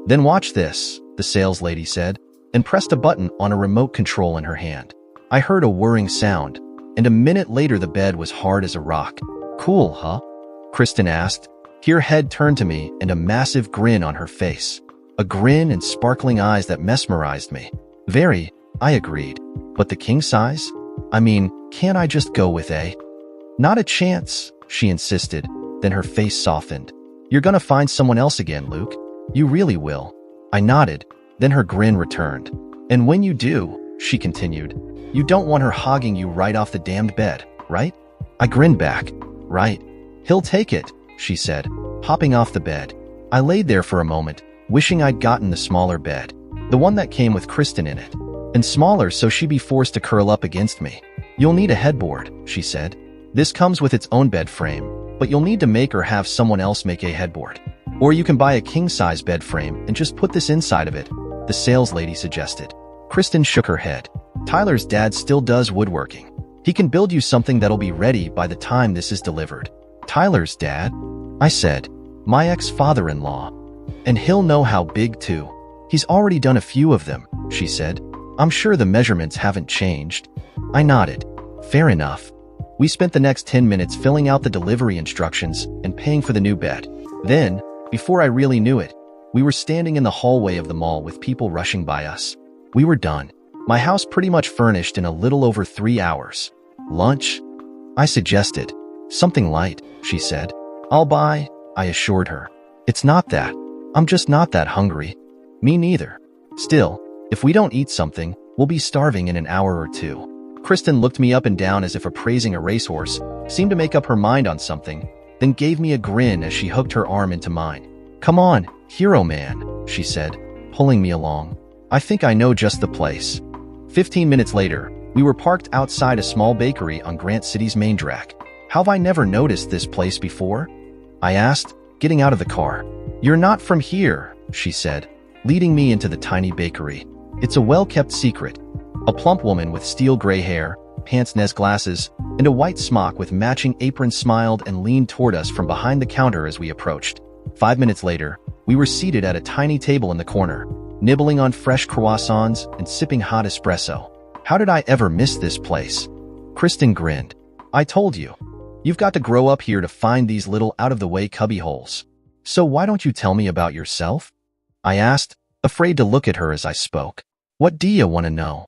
Then watch this, the sales lady said, and pressed a button on a remote control in her hand. I heard a whirring sound, and a minute later the bed was hard as a rock. Cool, huh? Kristen asked. Her head turned to me and a massive grin on her face. A grin and sparkling eyes that mesmerized me. Very, I agreed. But the king size? Can't I just go with a? Not a chance, she insisted. Then her face softened. You're gonna find someone else again, Luke. You really will. I nodded. Then her grin returned. And when you do, she continued, you don't want her hogging you right off the damned bed, right? I grinned back. Right. He'll take it, she said, hopping off the bed. I laid there for a moment, wishing I'd gotten the smaller bed, the one that came with Kristen in it, and smaller so she'd be forced to curl up against me. You'll need a headboard, she said. This comes with its own bed frame, but you'll need to make or have someone else make a headboard. Or you can buy a king-size bed frame and just put this inside of it, the sales lady suggested. Kristen shook her head. Tyler's dad still does woodworking. He can build you something that'll be ready by the time this is delivered. Tyler's dad? I said. My ex-father-in-law. And he'll know how big too. He's already done a few of them, she said. I'm sure the measurements haven't changed. I nodded. Fair enough. We spent the next 10 minutes filling out the delivery instructions and paying for the new bed. Then, before I really knew it, we were standing in the hallway of the mall with people rushing by us. We were done. My house pretty much furnished in a little over 3 hours. Lunch? I suggested. Something light, she said. I'll buy, I assured her. It's not that. I'm just not that hungry. Me neither. Still, If we don't eat something, we'll be starving in an hour or two. Kristen looked me up and down as if appraising a racehorse, seemed to make up her mind on something, then gave me a grin as she hooked her arm into mine. "Come on, hero man," she said, pulling me along. "I think I know just the place." 15 minutes later, we were parked outside a small bakery on Grant City's main drag. "Have I never noticed this place before?" I asked, getting out of the car. "You're not from here," she said, leading me into the tiny bakery. "It's a well-kept secret." A plump woman with steel gray hair, pince-nez glasses, and a white smock with matching apron smiled and leaned toward us from behind the counter as we approached. 5 minutes later, we were seated at a tiny table in the corner, nibbling on fresh croissants and sipping hot espresso. How did I ever miss this place? Kristen grinned. "I told you. You've got to grow up here to find these little out-of-the-way cubbyholes. So why don't you tell me about yourself?" I asked, afraid to look at her as I spoke. "What do you want to know?"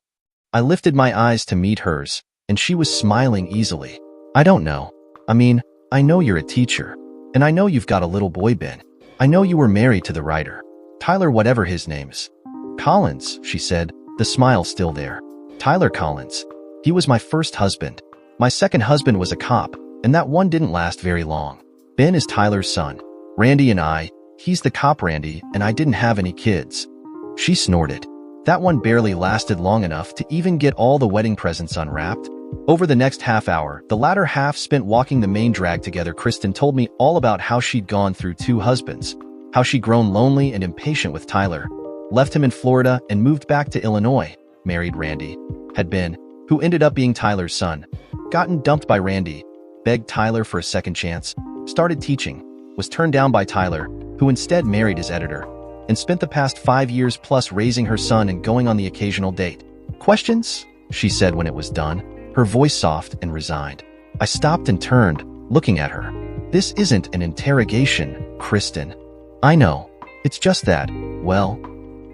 I lifted my eyes to meet hers, and she was smiling easily. "I don't know. I know you're a teacher. And I know you've got a little boy, Ben. I know you were married to the writer. Tyler whatever his name's. Collins," she said, the smile still there. "Tyler Collins. He was my first husband. My second husband was a cop, and that one didn't last very long. Ben is Tyler's son. Randy and he's the cop Randy, and I didn't have any kids." She snorted. That one barely lasted long enough to even get all the wedding presents unwrapped. Over the next half hour, the latter half spent walking the main drag together, Kristen told me all about how she'd gone through 2 husbands, how she'd grown lonely and impatient with Tyler, left him in Florida and moved back to Illinois, married Randy, had been, who ended up being Tyler's son, gotten dumped by Randy, begged Tyler for a second chance, started teaching, was turned down by Tyler, who instead married his editor, and spent the past 5 years plus raising her son and going on the occasional date. "Questions?" she said when it was done, her voice soft and resigned. I stopped and turned, looking at her. "This isn't an interrogation, Kristen." "I know. It's just that, well,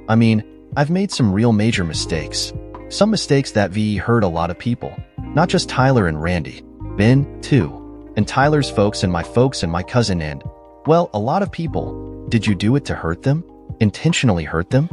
I've made some real major mistakes. Some mistakes that hurt a lot of people. Not just Tyler and Randy. Ben, too. And Tyler's folks and my cousin and, well, a lot of people. Did you do it to hurt them? Intentionally hurt them?"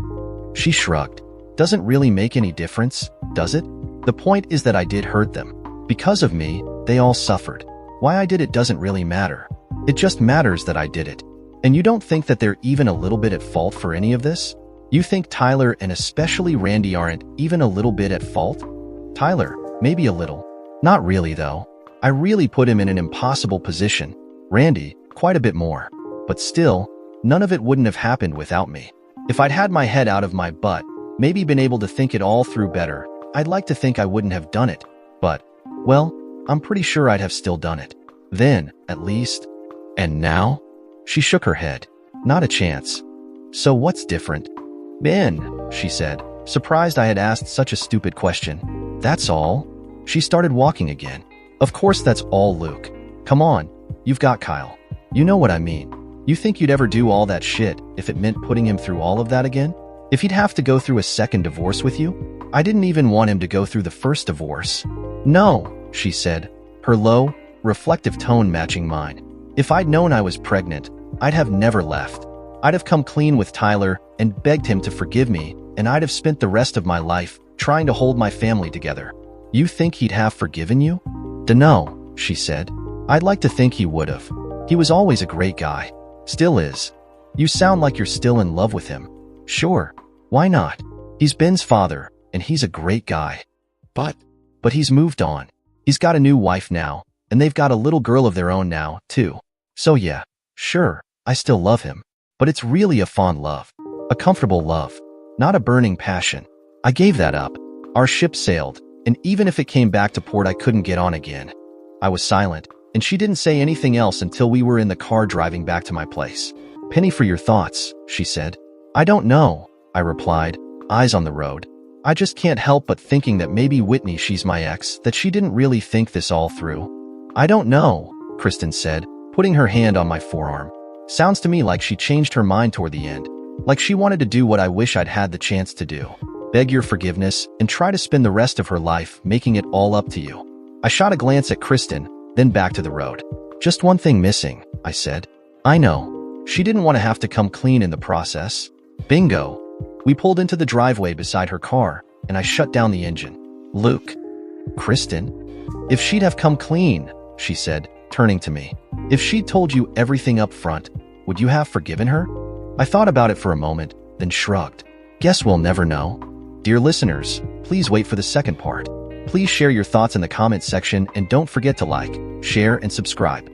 She shrugged. "Doesn't really make any difference, does it? The point is that I did hurt them. Because of me, they all suffered. Why I did it doesn't really matter. It just matters that I did it. And you don't think that they're even a little bit at fault for any of this? You think Tyler and especially Randy aren't even a little bit at fault?" "Tyler, maybe a little. Not really, though. I really put him in an impossible position. Randy, quite a bit more. But still, none of it wouldn't have happened without me. If I'd had my head out of my butt, maybe been able to think it all through better, I'd like to think I wouldn't have done it. But, well, I'm pretty sure I'd have still done it. Then, at least. And now?" She shook her head. "Not a chance." "So what's different?" "Ben," she said, surprised I had asked such a stupid question. "That's all." She started walking again. "Of course that's all, Luke. Come on, you've got Kyle. You know what I mean. You think you'd ever do all that shit if it meant putting him through all of that again? If he'd have to go through a second divorce with you? I didn't even want him to go through the first divorce." "No," she said, her low, reflective tone matching mine. "If I'd known I was pregnant, I'd have never left. I'd have come clean with Tyler and begged him to forgive me, and I'd have spent the rest of my life trying to hold my family together." "You think he'd have forgiven you?" "Dunno," she said. "I'd like to think he would've. He was always a great guy. Still is. You sound like you're still in love with him." "Sure. Why not? He's Ben's father, and he's a great guy. But he's moved on. He's got a new wife now, and they've got a little girl of their own now, too. So yeah, sure, I still love him. But it's really a fond love. A comfortable love. Not a burning passion. I gave that up. Our ship sailed, and even if it came back to port I couldn't get on again." I was silent, and she didn't say anything else until we were in the car driving back to my place. "Penny for your thoughts," she said. "I don't know," I replied, eyes on the road. "I just can't help but thinking that maybe Whitney, she's my ex, that she didn't really think this all through." "I don't know," Kristen said, putting her hand on my forearm. "Sounds to me like she changed her mind toward the end. Like she wanted to do what I wish I'd had the chance to do. Beg your forgiveness and try to spend the rest of her life making it all up to you." I shot a glance at Kristen, then back to the road. "Just one thing missing," I said. "I know. She didn't want to have to come clean in the process." "Bingo. We pulled into the driveway beside her car, and I shut down the engine. Luke. Kristen? If she'd have come clean, she said, turning to me. If she'd told you everything up front, would you have forgiven her? I thought about it for a moment, then shrugged. Guess we'll never know. Dear listeners, please wait for the second part. Please share your thoughts in the comments section and don't forget to like, share, and subscribe.